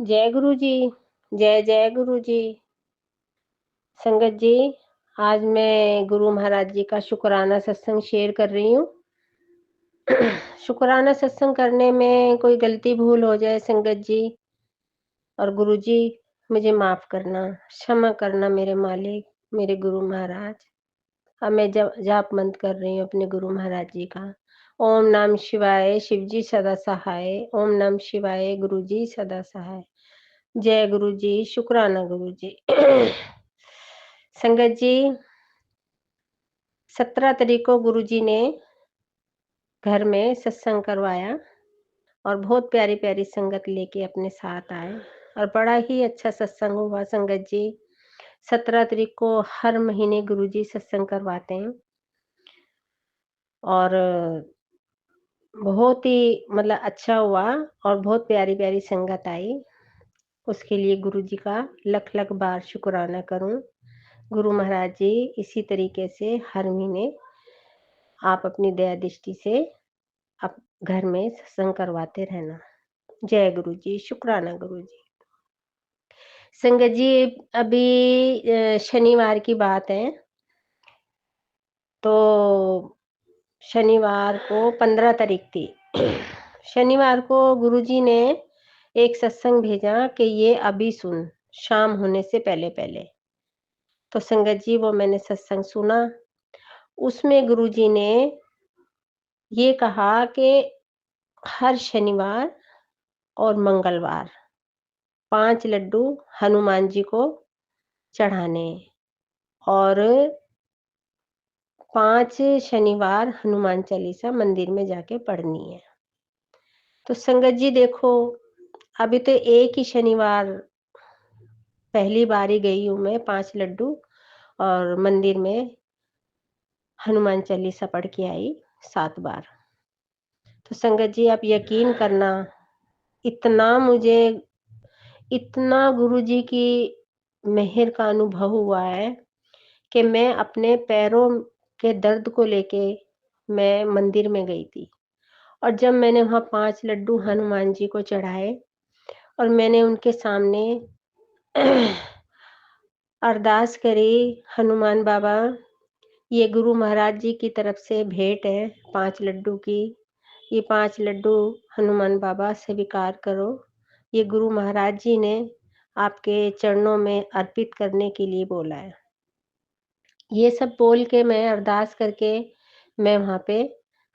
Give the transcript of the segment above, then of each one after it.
जय गुरु जी। जय जय गुरु जी। संगत जी, आज मैं गुरु महाराज जी का शुक्राना सत्संग शेयर कर रही हूँ। शुक्राना सत्संग करने में कोई गलती भूल हो जाए संगत जी और गुरु जी, मुझे माफ करना, क्षमा करना मेरे मालिक, मेरे गुरु महाराज। अब मैं जाप मंत्र कर रही हूँ अपने गुरु महाराज जी का। ओम नमः शिवाय, शिव जी सदा सहाय। ओम नमः शिवाय, गुरु जी सदा सहाय। जय गुरु जी, शुक्राना गुरु जी। संगत जी, 17 तारीख को गुरु जी ने घर में सत्संग करवाया और बहुत प्यारी प्यारी संगत लेके अपने साथ आए और बड़ा ही अच्छा सत्संग हुआ संगत जी। 17 तारीख को हर महीने गुरु जी सत्संग करवाते हैं और बहुत ही मतलब अच्छा हुआ और बहुत प्यारी प्यारी संगत आई। उसके लिए गुरु जी का लख लख बार शुक्राना करूं। गुरु महाराज जी, इसी तरीके से हर महीने आप अपनी दया दृष्टि से आप घर में सत्संग करवाते रहना। जय गुरु जी, शुक्राना गुरु जी। संगत जी, अभी शनिवार की बात है। तो शनिवार को 15 तारीख थी। शनिवार को गुरुजी ने एक सत्संग भेजा कि ये अभी सुन, शाम होने से पहले पहले। तो संगत जी, वो मैंने सत्संग सुना। उसमें गुरुजी ने ये कहा कि हर शनिवार और मंगलवार 5 लड्डू हनुमान जी को चढ़ाने और 5 शनिवार हनुमान चालीसा मंदिर में जाके पढ़नी है। तो संगत जी देखो, अभी तो एक ही शनिवार पहली बार ही गई हूँ मैं 5 लड्डू और मंदिर में हनुमान चालीसा पढ़ के आई 7 बार। तो संगत जी, आप यकीन करना, इतना गुरुजी की मेहर का अनुभव हुआ है कि मैं अपने पैरों के दर्द को लेके मैं मंदिर में गई थी और जब मैंने वहाँ 5 लड्डू हनुमान जी को चढ़ाए और मैंने उनके सामने अरदास करी, हनुमान बाबा, ये गुरु महाराज जी की तरफ से भेंट है 5 लड्डू की। ये 5 लड्डू हनुमान बाबा स्वीकार करो। ये गुरु महाराज जी ने आपके चरणों में अर्पित करने के लिए बोला है। ये सब बोल के मैं अरदास करके मैं वहाँ पे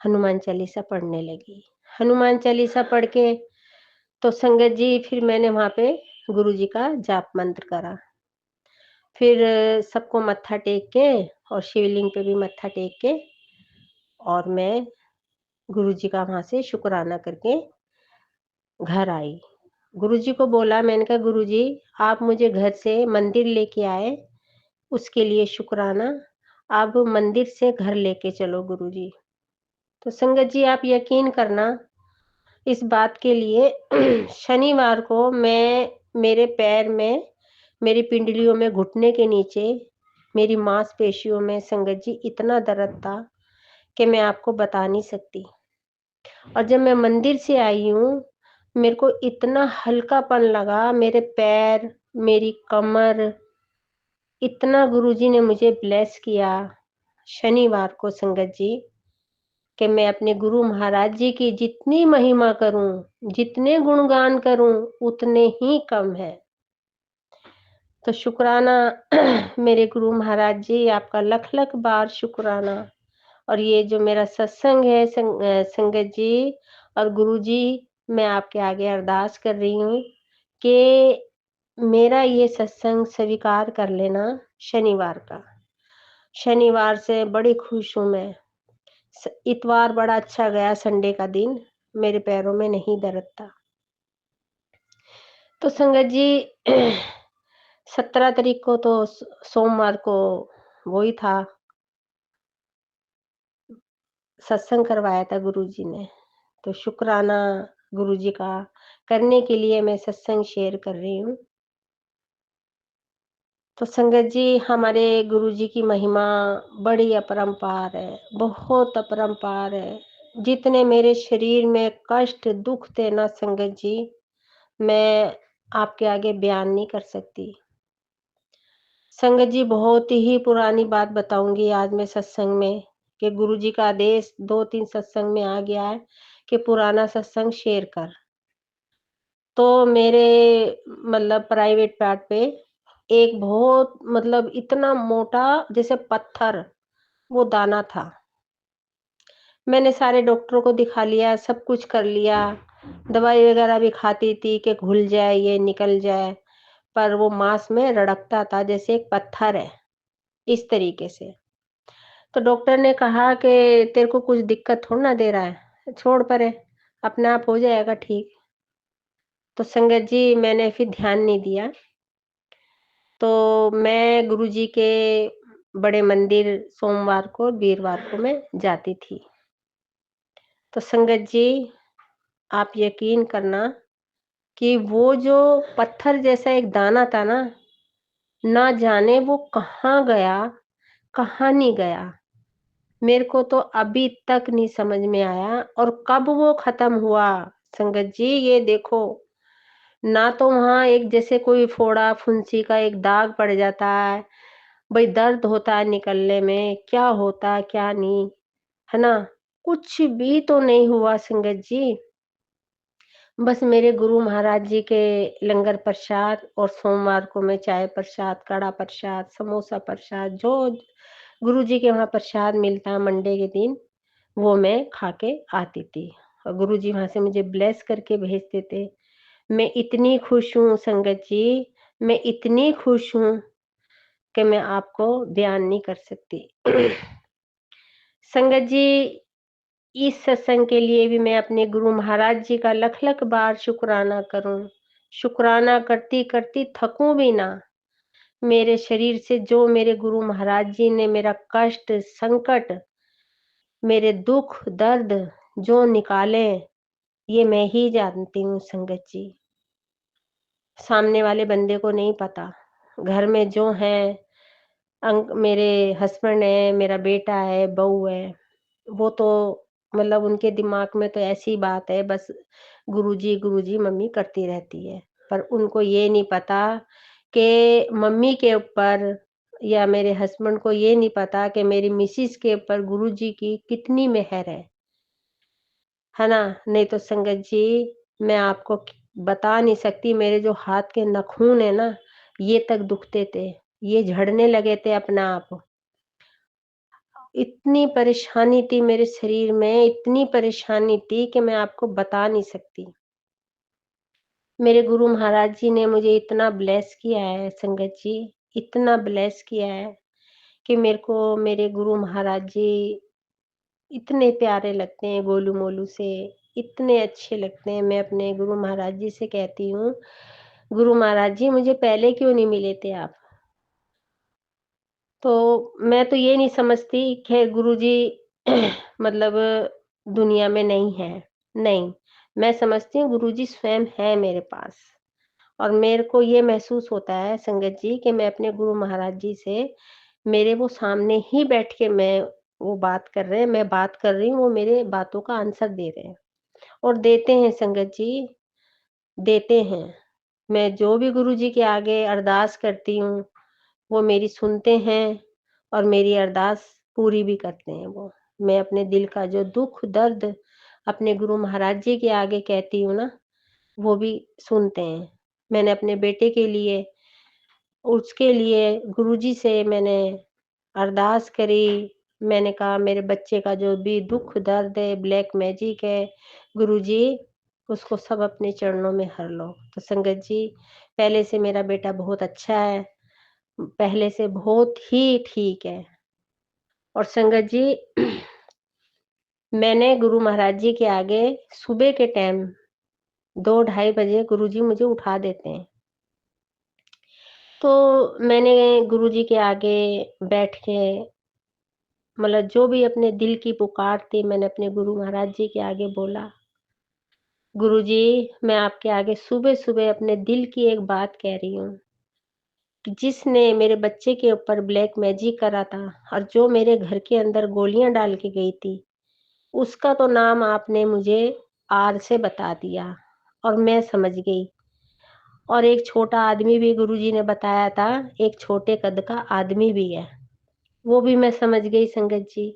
हनुमान चालीसा पढ़ने लगी। हनुमान चालीसा पढ़ के तो संगत जी, फिर मैंने वहाँ पे गुरु जी का जाप मंत्र करा। फिर सबको मत्था टेक के और शिवलिंग पे भी मत्था टेक के और मैं गुरुजी का वहाँ से शुक्राना करके घर आई। गुरुजी को बोला, मैंने कहा गुरुजी, आप मुझे घर से मंदिर लेके आए, उसके लिए शुक्राना। अब मंदिर से घर लेके चलो गुरुजी। तो संगत जी, आप यकीन करना इस बात के लिए शनिवार को मेरे पैर में, मेरी पिंडलियों में, घुटने के नीचे, मेरी मांसपेशियों में संगत जी इतना दर्द था कि मैं आपको बता नहीं सकती। और जब मैं मंदिर से आई हूँ, मेरे को इतना हल्कापन लगा, मेरे पैर, मेरी कमर, इतना गुरुजी ने मुझे ब्लेस किया शनिवार को संगत जी कि मैं अपने गुरु महाराज जी की जितनी महिमा करूं, जितने गुणगान करूं, उतने ही कम है। तो शुक्राना मेरे गुरु महाराज जी, आपका लख लख बार शुक्राना। और ये जो मेरा सत्संग है संगत जी और गुरु जी, मैं आपके आगे अरदास कर रही हूँ कि मेरा ये सत्संग स्वीकार कर लेना शनिवार का। शनिवार से बड़ी खुश हूँ मैं। इतवार बड़ा अच्छा गया, संडे का दिन, मेरे पैरों में नहीं दर्द था। तो संगत जी 17 तारीख को तो सोमवार को वो ही था, सत्संग करवाया था गुरुजी ने। तो शुक्राना गुरुजी का करने के लिए मैं सत्संग शेयर कर रही हूँ। तो संगत जी, हमारे गुरुजी की महिमा बड़ी अपरंपार है, बहुत अपरंपार है। जितने मेरे शरीर में कष्ट दुख थे ना संगत जी, मैं आपके आगे बयान नहीं कर सकती। संगत जी, बहुत ही पुरानी बात बताऊँगी आज मैं सत्संग में, कि गुरुजी का आदेश 2-3 सत्संग में आ गया है कि पुराना सत्संग शेयर कर। तो मेरे मतलब प्राइवेट पार्ट पे एक बहुत मतलब इतना मोटा जैसे पत्थर वो दाना था। मैंने सारे डॉक्टरों को दिखा लिया, सब कुछ कर लिया, दवाई वगैरह भी खाती थी कि घुल जाए, ये निकल जाए, पर वो मांस में रड़कता था जैसे एक पत्थर है, इस तरीके से। तो डॉक्टर ने कहा कि तेरे को कुछ दिक्कत थोड़ी ना दे रहा है, छोड़ परे, अपने आप हो जाएगा ठीक। तो संगत जी, मैंने फिर ध्यान नहीं दिया। तो मैं गुरुजी के बड़े मंदिर सोमवार को, वीरवार को मैं जाती थी। तो संगत जी, आप यकीन करना कि वो जो पत्थर जैसा एक दाना था ना जाने वो कहाँ गया, कहाँ नहीं गया। मेरे को तो अभी तक नहीं समझ में आया और कब वो खत्म हुआ। संगत जी, ये देखो, ना तो वहाँ एक जैसे कोई फोड़ा फुंसी का एक दाग पड़ जाता है, भाई दर्द होता है निकलने में, क्या होता क्या नहीं, है ना? कुछ भी तो नहीं हुआ संगत जी। बस मेरे गुरु महाराज जी के लंगर प्रसाद और सोमवार को मैं चाय प्रसाद, कड़ा प्रसाद, समोसा प्रसाद, जो गुरुजी के वहाँ प्रसाद मिलता है मंडे के दिन, वो मैं खा के आती थी और गुरुजी वहाँ से मुझे ब्लेस करके भेजते थे। मैं इतनी खुश हूँ संगत जी, मैं इतनी खुश हूँ कि मैं आपको बयान नहीं कर सकती। संगत जी, इस सत्संग के लिए भी मैं अपने गुरु महाराज जी का लख-लख बार शुकराना करूँ। शुकराना करती-करती थकूँ भी ना। मेरे शरीर से जो मेरे गुरु महाराज जी ने मेरा कष्ट, संकट, मेरे दुःख, दर्द जो निकाले, ये मैं ही जानती हूँ संगत जी। सामने वाले बंदे को नहीं पता। घर में जो हैं मेरे हस्बैंड है, मेरा बेटा है, बहू है, वो तो मतलब उनके दिमाग में तो ऐसी बात है, बस गुरुजी, गुरुजी मम्मी करती रहती है। पर उनको ये नहीं पता कि मम्मी के ऊपर या मेरे हस्बैंड को ये नहीं पता कि मेरी मिसेज़ के ऊपर गुरुजी की कितनी मेहर है ना? नहीं तो संगत जी, मैं आपको बता नहीं सकती, मेरे जो हाथ के नाखून है ना, ये तक दुखते थे, ये झड़ने लगे थे अपने आप। इतनी परेशानी थी मेरे शरीर में, इतनी परेशानी थी कि मैं आपको बता नहीं सकती। मेरे गुरु महाराज जी ने मुझे इतना ब्लेस किया है संगत जी, इतना ब्लेस किया है कि मेरे को मेरे गुरु महाराज जी इतने प्यारे लगते हैं गोलू-मोलू से, इतने अच्छे लगते हैं। मैं अपने गुरु महाराज जी से कहती हूँ, गुरु महाराज जी, मुझे पहले क्यों नहीं मिले थे आप? तो मैं तो ये नहीं समझती ख़ैर गुरुजी मतलब दुनिया में नहीं है, नहीं। मैं समझती हूँ गुरुजी स्वयं है मेरे पास और मेरे को ये महसूस होता है संगत जी कि मैं अपने गुरु महाराज जी से मेरे वो सामने ही बैठ के मैं वो बात कर रहे हैं, मैं बात कर रही हूँ, वो मेरे बातों का आंसर दे रहे हैं और देते हैं संगत जी, देते हैं। मैं जो भी गुरुजी के आगे अरदास करती हूँ, वो मेरी सुनते हैं और मेरी अरदास पूरी भी करते हैं वो। मैं अपने दिल का जो दुःख, दर्द अपने गुरु महाराज जी के आगे कहती हूँ ना, वो भी सुनते हैं। मैंने अपने बेटे के लिए, उसके लिए गुरुजी से मैंने अरदास करी। मैंने कहा मेरे बच्चे का जो भी दुःख, दर्द है, ब्लैक मैजिक है, गुरुजी उसको सब अपने चरणों में हर लो। तो संगत जी, पहले से मेरा बेटा बहुत अच्छा है। पहले से बहुत ही ठीक है और संगत जी मैंने गुरु महाराज जी के आगे सुबह के टाइम 2 ढाई बजे गुरुजी मुझे उठा देते हैं। तो मैंने गुरुजी के आगे बैठ के मतलब जो भी अपने दिल की पुकार थी मैंने अपने गुरु महाराज जी के आगे बोला, गुरुजी मैं आपके आगे सुबह-सुबह अपने दिल की एक बात कह रही हूँ। जिसने मेरे बच्चे के ऊपर ब्लैक मैजिक करा था और जो मेरे घर के अंदर गोलियां डाल के गई थी, उसका तो नाम आपने मुझे आर से बता दिया और मैं समझ गई। और एक छोटा आदमी भी गुरुजी ने बताया था, एक छोटे कद का आदमी भी है। वो भी मैं समझ गई संगत जी।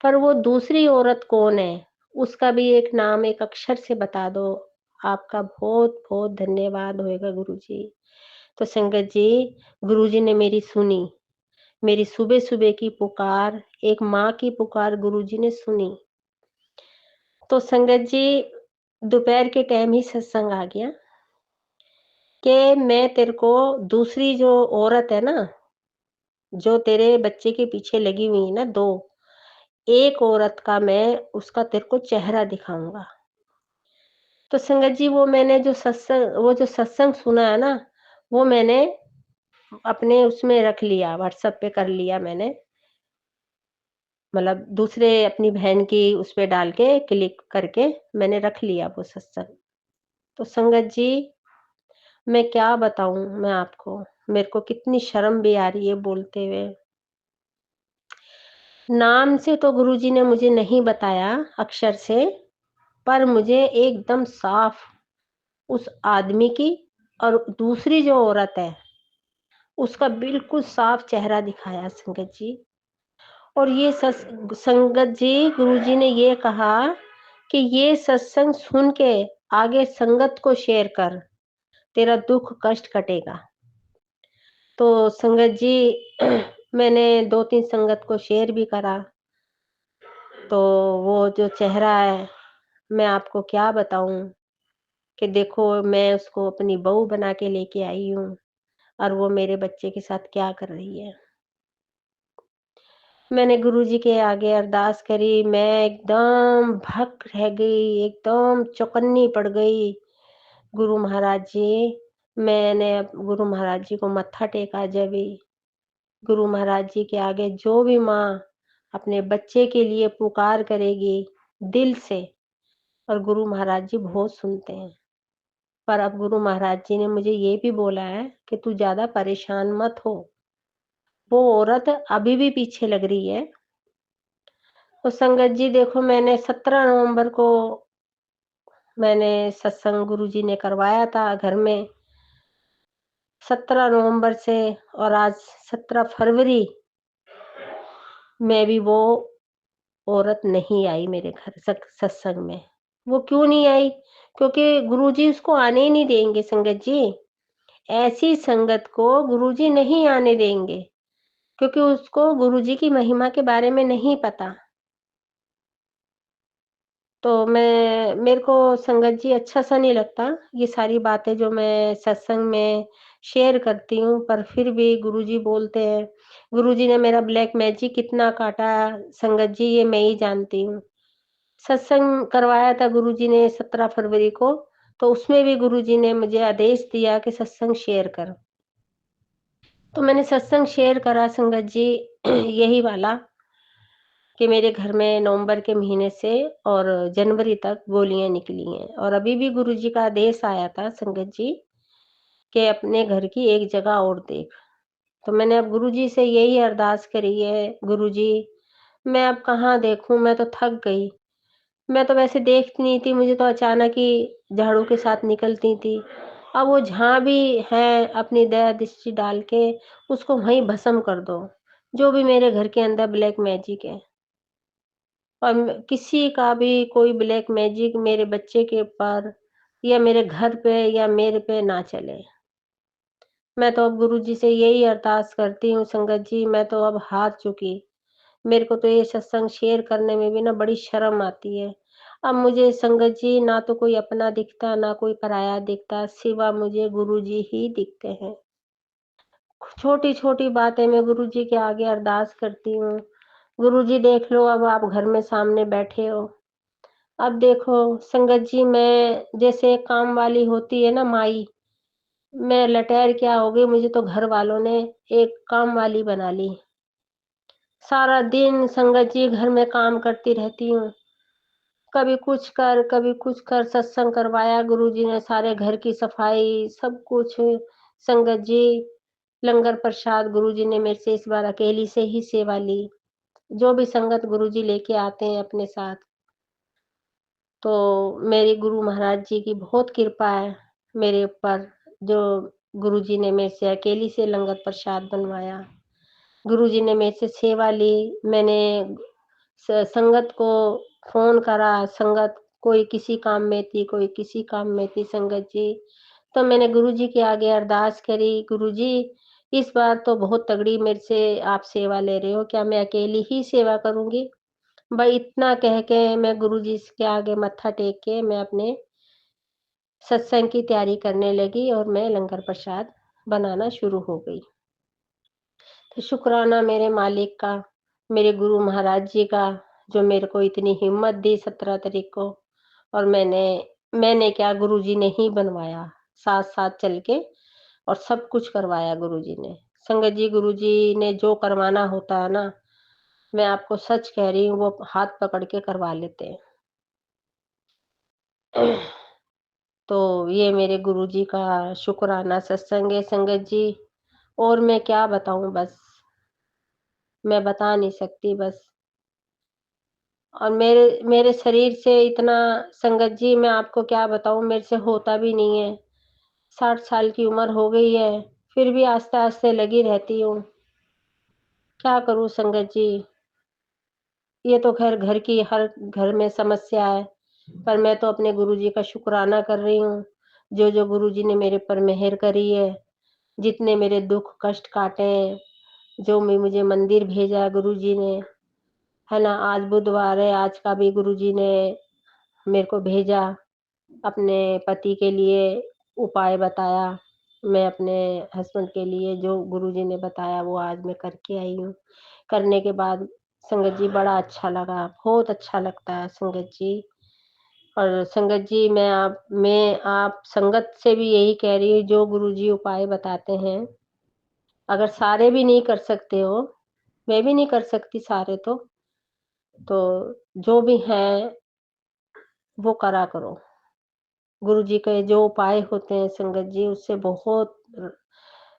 पर वो दूसरी औरत कौन है? उसका भी एक नाम एक अक्षर से बता दो। आपका बहुत-बहुत धन्यवाद होएगा गुरुजी। तो संगत जी, गुरुजी ने मेरी सुनी। मेरी सुबह-सुबह की पुकार, एक माँ की पुकार गुरुजी ने सुनी। तो संगत जी, दोपहर के टाइम ही सत्संग आ गया कि मैं तेरे को दूसरी जो औरत है ना, जो तेरे बच्चे के पीछे लगी हुई है ना 2, एक औरत का मैं उसका तेरे को चेहरा दिखाऊँगा। तो संगत जी वो जो सत्संग सुना है ना, वो मैंने अपने उसमें रख लिया, व्हाट्सएप पे कर लिया मैंने। मतलब दूसरे अपनी बहन की उस पे डाल के क्लिक करके मैंने रख लिया वो सत्संग। तो संगत जी, मैं क्या बताऊँ मैं आपको, मेरे को कितनी शर्म भी आ रही है बोलते हुए। नाम से तो गुरुजी ने मुझे नहीं बताया अक्षर से, पर मुझे एकदम साफ उस आदमी की और दूसरी जो औरत है, उसका बिल्कुल साफ चेहरा दिखाया संगत जी। और ये संगत जी, गुरुजी ने ये कहा कि ये सत्संग सुन के आगे संगत को शेयर कर, तेरा दुख कष्ट कटेगा। तो संगत जी मैंने 2-3 संगत को शेयर भी करा। तो वो जो चेहरा है, मैं आपको क्या बताऊँ कि देखो मैं उसको अपनी बहू बना के लेके आई हूँ और वो मेरे बच्चे के साथ क्या कर रही है। मैंने गुरुजी के आगे अरदास करी, मैं एकदम भक रह गई, एकदम चौकन्नी पड़ गई। गुरु महाराज जी, मैंने अब गुरु महाराज जी को मत्था टेका जब भी। गुरु महाराज जी के आगे जो भी माँ अपने बच्चे के लिए पुकार करेगी दिल से, और गुरु महाराज जी बहुत सुनते हैं। पर अब गुरु महाराज जी ने मुझे ये भी बोला है कि तू ज़्यादा परेशान मत हो, वो औरत अभी भी पीछे लग रही है। तो संगत जी देखो, मैंने 17 नवंबर को मैंने सत्संग गुरुजी ने करवाया था घर में, 17 नवंबर से, और आज 17 फरवरी में भी वो औरत नहीं आई मेरे घर सत्संग में। वो क्यों नहीं आई? क्योंकि गुरुजी उसको आने ही नहीं देंगे संगत जी। ऐसी संगत को गुरुजी नहीं आने देंगे, क्योंकि उसको गुरुजी की महिमा के बारे में नहीं पता। तो मेरे को संगत जी अच्छा-सा नहीं लगता, ये सारी बातें जो मैं सत्संग में शेयर करती हूँ, पर फिर भी गुरुजी बोलते हैं। गुरुजी ने मेरा ब्लैक मैजिक कितना काटा संगत जी, ये मैं ही जानती हूँ। सत्संग करवाया था गुरुजी ने 17 फरवरी को, तो उसमें भी गुरुजी ने मुझे आदेश दिया कि सत्संग शेयर कर। तो मैंने सत्संग शेयर करा संगत जी यही वाला कि मेरे घर में नवंबर के महीने से और जनवरी तक गोलियाँ निकली हैं, और अभी भी गुरुजी का आदेश आया था संगत जी कि अपने घर की एक जगह और देख। तो मैंने अब गुरुजी से यही अरदास करी है, गुरुजी मैं अब कहाँ देखूँ, मैं तो थक गई। मैं तो वैसे देखती नहीं थी, मुझे तो अचानक ही झाड़ू के साथ निकलती थी। अब वो जहाँ भी है अपनी दया दृष्टि डाल के उसको वहीं भस्म कर दो, जो भी मेरे घर के अंदर ब्लैक मैजिक है। और किसी का भी कोई ब्लैक मैजिक मेरे बच्चे के ऊपर या मेरे घर पे या मेरे पे ना चले। मैं तो अब गुरुजी से यही अरदास करती हूँ संगत जी, मैं तो अब हार चुकी। मेरे को तो ये सत्संग शेयर करने में भी ना बड़ी शर्म आती है। अब मुझे संगत जी ना तो कोई अपना दिखता, ना कोई पराया दिखता, सिवा मुझे गुरुजी ही दिखते हैं। छोटी-छोटी बातें मैं गुरुजी के आगे अरदास करती हूँ। गुरुजी देख लो, अब आप घर में सामने बैठे हो। अब देखो संगत जी, मैं जैसे काम वाली होती है ना माई, मैं लटेर क्या हो गई, मुझे तो घर वालों ने एक काम वाली बना ली। सारा दिन संगत जी घर में काम करती रहती हूँ। कभी कुछ कर, सत्संग करवाया गुरुजी ने, सारे घर की सफाई सब कुछ। संगत जी, लंगर प्रसाद गुरुजी ने मेरे से इस बार अकेली से ही सेवा ली। जो भी संगत गुरुजी लेके आते हैं अपने साथ, तो मेरे गुरु महाराज जी की बहुत कृपा है मेरे ऊपर। जो गुरुजी ने मेरे से अकेली से लंगर प्रसाद बनवाया। गुरुजी ने मेरे से सेवा ली। मैंने संगत को फ़ोन करा, संगत कोई किसी काम में थी, कोई किसी काम में थी संगत जी। तो मैंने गुरुजी के आगे अरदास करी, गुरुजी इस बार तो बहुत तगड़ी मेरे से आप सेवा ले रहे हो, क्या मैं अकेली ही सेवा करूँगी? भाई इतना कह के मैं गुरुजी के आगे मत्था टेक के मैं अपने सत्संग की तैयारी करने लगी और मैं लंगर प्रसाद बनाना शुरू हो गई। तो शुक्राना मेरे मालिक का, मेरे गुरु महाराज जी का, जो मेरे को इतनी हिम्मत दी 17 तारीख को। और मैंने क्या, गुरुजी ने ही बनवाया, साथ-साथ चल के और सब कुछ करवाया गुरुजी ने। संगत जी, गुरुजी ने जो करवाना होता है ना, मैं आपको सच कह रही हूँ, वो हाथ पकड़ के करवा लेते हैं। तो ये मेरे गुरुजी का शुक्राना सत्संग है संगत जी, और मैं क्या बताऊँ बस, मैं बता नहीं सकती बस। और मेरे मेरे शरीर से इतना, संगत जी मैं आपको क्या बताऊँ, मेरे से होता भी नहीं है। 60 साल की उम्र हो गई है, फिर भी आस्ते-आस्ते लगी रहती हूँ। क्या करूँ संगत जी? ये तो ख़ैर घर की हर घर में समस्या है, पर मैं तो अपने गुरुजी का शुक्राना कर रही हूँ, जो-जो गुरुजी ने मेरे पर मेहर करी है, जितने मेरे दुःख कष्ट काटे हैं, जो मुझे मंदिर भेजा गुरुजी ने, है ना? आज बुधवार है, आज का भी गुरुजी ने मेरे को भेजा, अपने पति के लिए उपाय बताया। मैं अपने हस्बैंड के लिए जो गुरुजी ने बताया वो आज मैं करके आई हूँ। करने के बाद संगत जी बड़ा अच्छा लगा, बहुत अच्छा लगता है संगत जी। और संगत जी मैं आप संगत से भी यही कह रही हूँ, जो गुरुजी उपाय बताते हैं, अगर सारे भी नहीं कर सकते हो, मैं भी नहीं कर सकती सारे तो जो भी हैं वो करा करो। गुरुजी के जो उपाय होते हैं संगत जी, उससे बहुत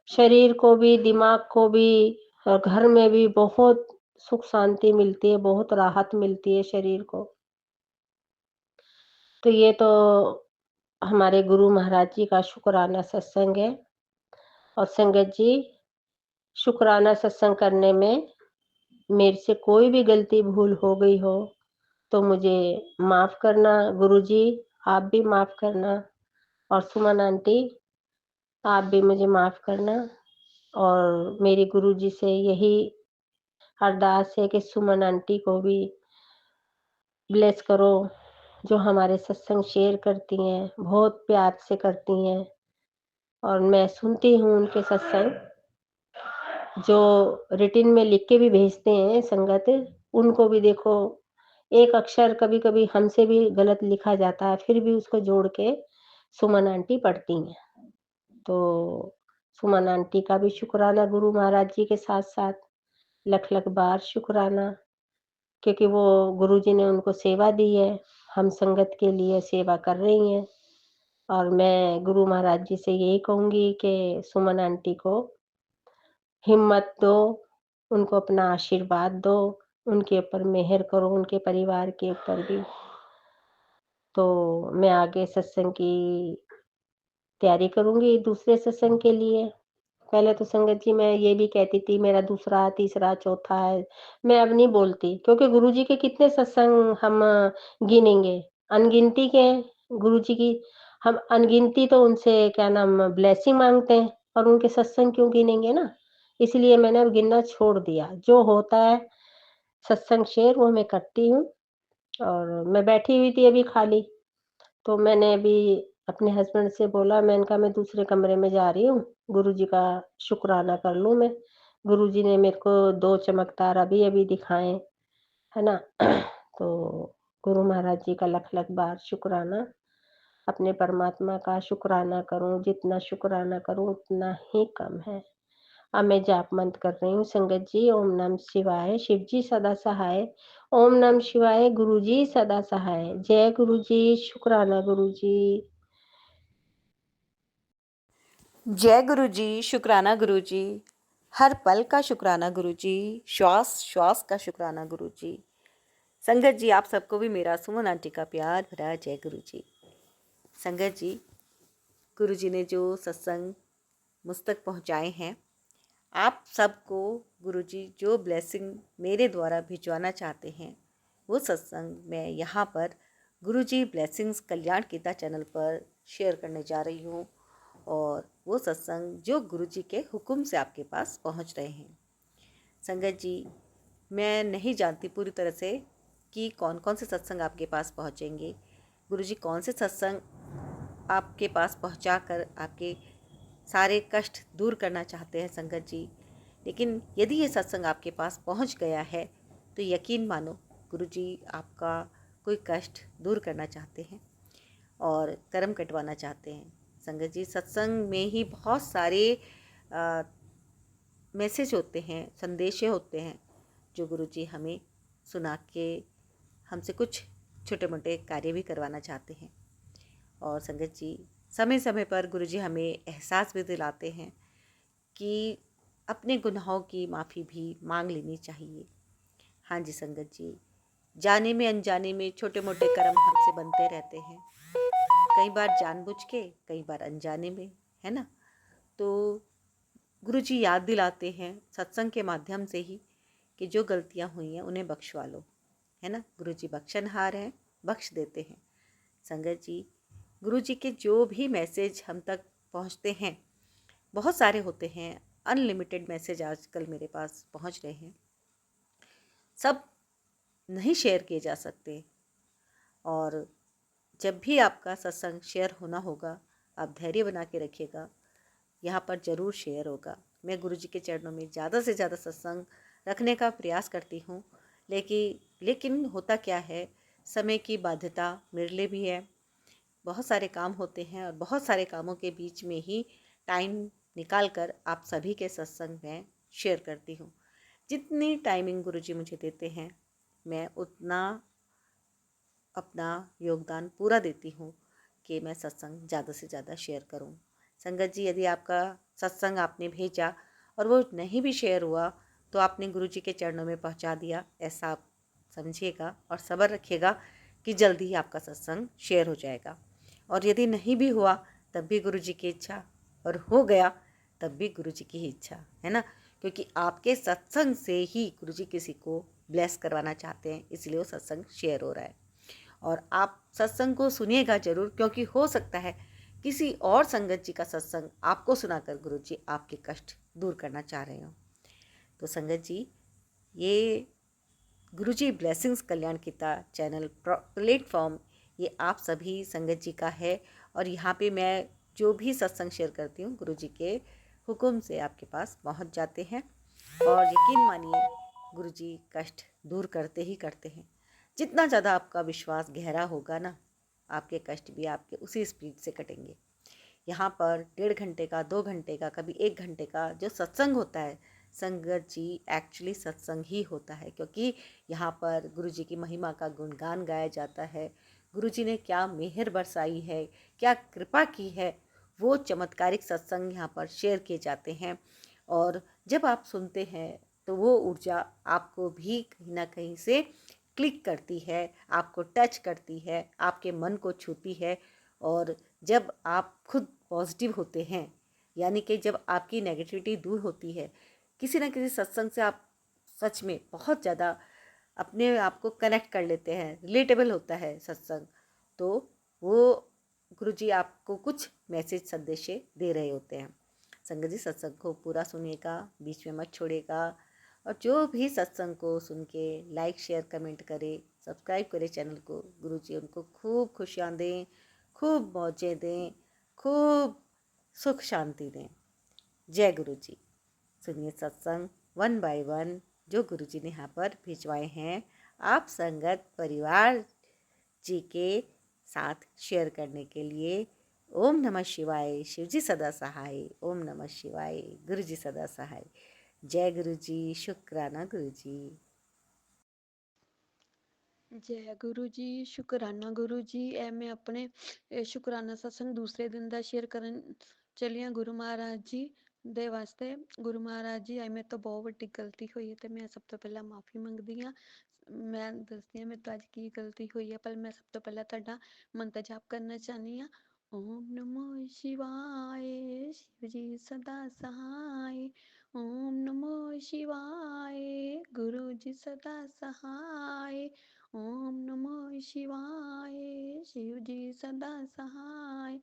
शरीर को भी, दिमाग को भी और घर में भी बहुत सुख शांति मिलती है, बहुत राहत मिलती है शरीर को। तो ये तो हमारे गुरु महाराज जी का शुक्राना सत्संग है। और संगत जी, शुक्राना सत्संग करने में मेरे से कोई भी गलती भूल हो गई हो, तो मुझे माफ़ करना गुरुजी, आप भी माफ़ करना। और सुमन आंटी, आप भी मुझे माफ़ करना। और मेरे गुरुजी से यही अरदास है कि सुमन आंटी को भी ब्लेस करो, जो हमारे सत्संग शेयर करती हैं, बहुत प्यार से करती हैं और मैं सुनती हूँ उनके सत्संग, जो रिटिन में लिख के भी भेजते हैं संगत, उनको भी देखो, एक अक्षर कभी-कभी हमसे भी गलत लिखा जाता है, फिर भी उसको जोड़ के सुमन आंटी पढ़ती हैं। तो सुमन आंटी का भी शुक्राना गुरु महाराज जी के साथ-साथ, लख-लख बार शुक्राना, क्योंकि वो गुरुजी ने उनको सेवा दी है, हम संगत के लिए सेवा कर रही हैं। और मैं गुरु महाराज जी से यही कहूँगी कि सुमन आंटी को हिम्मत दो, उनको अपना आशीर्वाद दो, उनके ऊपर मेहर करो, उनके परिवार के ऊपर भी। तो मैं आगे सत्संग की तैयारी करूँगी दूसरे सत्संग के लिए। पहले तो संगत जी मैं ये भी कहती थी मेरा दूसरा, तीसरा, चौथा है, मैं अब नहीं बोलती, क्योंकि गुरुजी के कितने सत्संग हम गिनेंगे, अनगिनती के हैं गुरुजी की, हम अनगिनती तो उनसे क्या नाम ब्लेसिंग माँगते हैं और उनके सत्संग क्यों गिनेंगे ना? इसलिए मैंने अब गिनना छोड़ दिया, जो होता है सत्संग शेयर वो मैं करती हूँ। और मैं बैठी हुई थी अभी खाली, तो मैंने अभी अपने हस्बैंड से बोला, मैंने कहा मैं दूसरे कमरे में जा रही हूँ, गुरुजी का शुक्राना कर लूँ मैं। गुरुजी ने मेरे को 2 चमत्कार अभी-अभी दिखाए, है ना? तो गुरु महाराज जी का लख-लख बार शुक्राना, अपने परमात्मा का शुक्राना करूँ, जितना शुक्राना करूँ उतना ही कम है। अब मैं जाप मंत्र कर रही हूँ संगत जी, ओम नमः शिवाय, शिव जी सदा सहाय, ओम नमः शिवाय, गुरु जी सदा सहाय, जय गुरु जी, शुक्राना गुरु जी। जय गुरु जी, शुक्राना गुरु जी, हर पल का शुक्राना गुरु जी, श्वास श्वास का शुक्राना गुरु जी। संगत जी, आप सबको भी मेरा सुमन आंटी का प्यार भरा जय गुरु जी। संगत जी, गुरुजी ने जो सत्संग मुझ तक पहुँचाए हैं, आप सबको गुरुजी जो ब्लेसिंग मेरे द्वारा भिजवाना चाहते हैं, वो सत्संग मैं यहाँ पर गुरुजी ब्लेसिंग्स कल्याण गीता चैनल पर शेयर करने जा रही हूँ। और वो सत्संग जो गुरुजी के हुक्म से आपके पास पहुँच रहे हैं। संगत जी, मैं नहीं जानती पूरी तरह से कि कौन कौन से सत्संग आपके पास पहुँचेंगे, गुरुजी कौन से सत्संग आपके पास पहुँचाकर आपके सारे कष्ट दूर करना चाहते हैं संगत जी। लेकिन यदि ये सत्संग आपके पास पहुंच गया है तो यकीन मानो गुरुजी आपका कोई कष्ट दूर करना चाहते हैं और कर्म कटवाना चाहते हैं। संगत जी, सत्संग में ही बहुत सारे मैसेज होते हैं, संदेश होते हैं जो गुरुजी हमें सुना के हमसे कुछ छोटे मोटे कार्य भी करवाना चाहते हैं। और संगत जी, समय समय पर गुरुजी हमें एहसास भी दिलाते हैं कि अपने गुनाहों की माफ़ी भी मांग लेनी चाहिए। हाँ जी संगत जी, जाने में अनजाने में छोटे मोटे कर्म हमसे बनते रहते हैं, कई बार जानबूझ के, कई बार अनजाने में, है ना। तो गुरुजी याद दिलाते हैं सत्संग के माध्यम से ही कि जो गलतियाँ हुई हैं उन्हें बख्शवा लो, है ना। गुरुजी बख्शनहार हैं, बख्श देते हैं। संगत जी, गुरुजी के जो भी मैसेज हम तक पहुँचते हैं, बहुत सारे होते हैं, अनलिमिटेड मैसेज आजकल मेरे पास पहुंच रहे हैं, सब नहीं शेयर किए जा सकते। और जब भी आपका सत्संग शेयर होना होगा, आप धैर्य बना के रखिएगा, यहाँ पर ज़रूर शेयर होगा। मैं गुरुजी के चरणों में ज़्यादा से ज़्यादा सत्संग रखने का प्रयास करती हूँ, लेकिन होता क्या है, समय की बाध्यता मेरे लिए भी है, बहुत सारे काम होते हैं और बहुत सारे कामों के बीच में ही टाइम निकाल कर आप सभी के सत्संग में शेयर करती हूँ। जितनी टाइमिंग गुरुजी मुझे देते हैं, मैं उतना अपना योगदान पूरा देती हूँ कि मैं सत्संग ज़्यादा से ज़्यादा शेयर करूँ। संगत जी, यदि आपका सत्संग आपने भेजा और वो नहीं भी शेयर हुआ तो आपने गुरुजी के चरणों में पहुँचा दिया, ऐसा आप समझिएगा और सब्र रखिएगा कि जल्दी ही आपका सत्संग शेयर हो जाएगा। और यदि नहीं भी हुआ तब भी गुरुजी की इच्छा, और हो गया तब भी गुरुजी की ही इच्छा, है ना। क्योंकि आपके सत्संग से ही गुरुजी किसी को ब्लेस करवाना चाहते हैं, इसलिए वो सत्संग शेयर हो रहा है। और आप सत्संग को सुनिएगा ज़रूर, क्योंकि हो सकता है किसी और संगत जी का सत्संग आपको सुनाकर गुरुजी आपके कष्ट दूर करना चाह रहे हो। तो संगत जी, ये गुरुजी ब्लेसिंग्स कल्याण गीता चैनल प्लेटफॉर्म ये आप सभी संगत जी का है। और यहाँ पे मैं जो भी सत्संग शेयर करती हूँ, गुरुजी के हुक्म से आपके पास पहुँच जाते हैं। और यकीन मानिए, गुरुजी कष्ट दूर करते ही करते हैं। जितना ज़्यादा आपका विश्वास गहरा होगा ना, आपके कष्ट भी आपके उसी स्पीड से कटेंगे। यहाँ पर 1.5 घंटे का, 2 घंटे का, कभी 1 घंटे का जो सत्संग होता है, संगत जी एक्चुअली सत्संग ही होता है, क्योंकि यहाँ पर गुरुजी की महिमा का गुणगान गाया जाता है। गुरुजी ने क्या मेहर बरसाई है, क्या कृपा की है, वो चमत्कारिक सत्संग यहाँ पर शेयर किए जाते हैं। और जब आप सुनते हैं तो वो ऊर्जा आपको भी कहीं ना कहीं से क्लिक करती है, आपको टच करती है, आपके मन को छूती है। और जब आप खुद पॉजिटिव होते हैं, यानी कि जब आपकी नेगेटिविटी दूर होती है, किसी न किसी सत्संग से आप सच में बहुत ज़्यादा अपने आप को कनेक्ट कर लेते हैं, रिलेटेबल होता है सत्संग, तो वो गुरुजी आपको कुछ मैसेज संदेश दे रहे होते हैं। संगत जी, सत्संग को पूरा सुनिएगा, बीच में मत छोड़िएगा। और जो भी सत्संग को सुन के लाइक शेयर कमेंट करे, सब्सक्राइब करे चैनल को, गुरुजी उनको खूब खुशियाँ दें, खूब मौजें दें, खूब सुख शांति दें। जय गुरुजी। सुनिए सत्संग वन बाय वन जो गुरुजी ने यहाँ पर भिजवाए हैं आप संगत परिवार जी के साथ शेयर करने के लिए। ओम नमः शिवाय, शिवजी सदा सहाय। ओम नमः शिवाय, गुरुजी सदा सहाय। जय गुरुजी, शुक्राना गुरुजी। जय गुरु जी, शुकराना गुरु जी। ए मैं अपने शुकराना सत्संग दूसरे दिन ਦਾ ਸ਼ੇਅਰ ਕਰਨ ਚੱਲੀ ਹਾਂ ਗੁਰੂ ਮਹਾਰਾਜ ਜੀ ਦੇ ਵਾਸਤੇ। ਗੁਰੂ ਮਹਾਰਾਜ ਜੀ, ਅੱਜ ਮੇਰੇ ਤੋਂ ਬਹੁਤ ਵੱਡੀ ਗਲਤੀ ਹੋਈ ਹੈ ਤੇ ਮੈਂ ਸਭ ਤੋਂ ਪਹਿਲਾਂ ਮਾਫੀ ਮੰਗਦੀ ਹਾਂ। ਮੈਂ ਦੱਸਦੀ ਹਾਂ ਮੇਰੇ ਤੋਂ ਅੱਜ ਕੀ ਗਲਤੀ ਹੋਈ ਹੈ, ਪਰ ਮੈਂ ਸਭ ਤੋਂ ਪਹਿਲਾਂ ਤੁਹਾਡਾ ਮੰਤਰ ਜਾਪ ਕਰਨਾ ਚਾਹਨੀ ਹਾਂ। ओम नमो शिवाय शिव जी सदा सहाय। ओम नमो शिवाय गुरु जी सदा सहाय। ओम नमो शिवाय शिव जी सदा सहाय।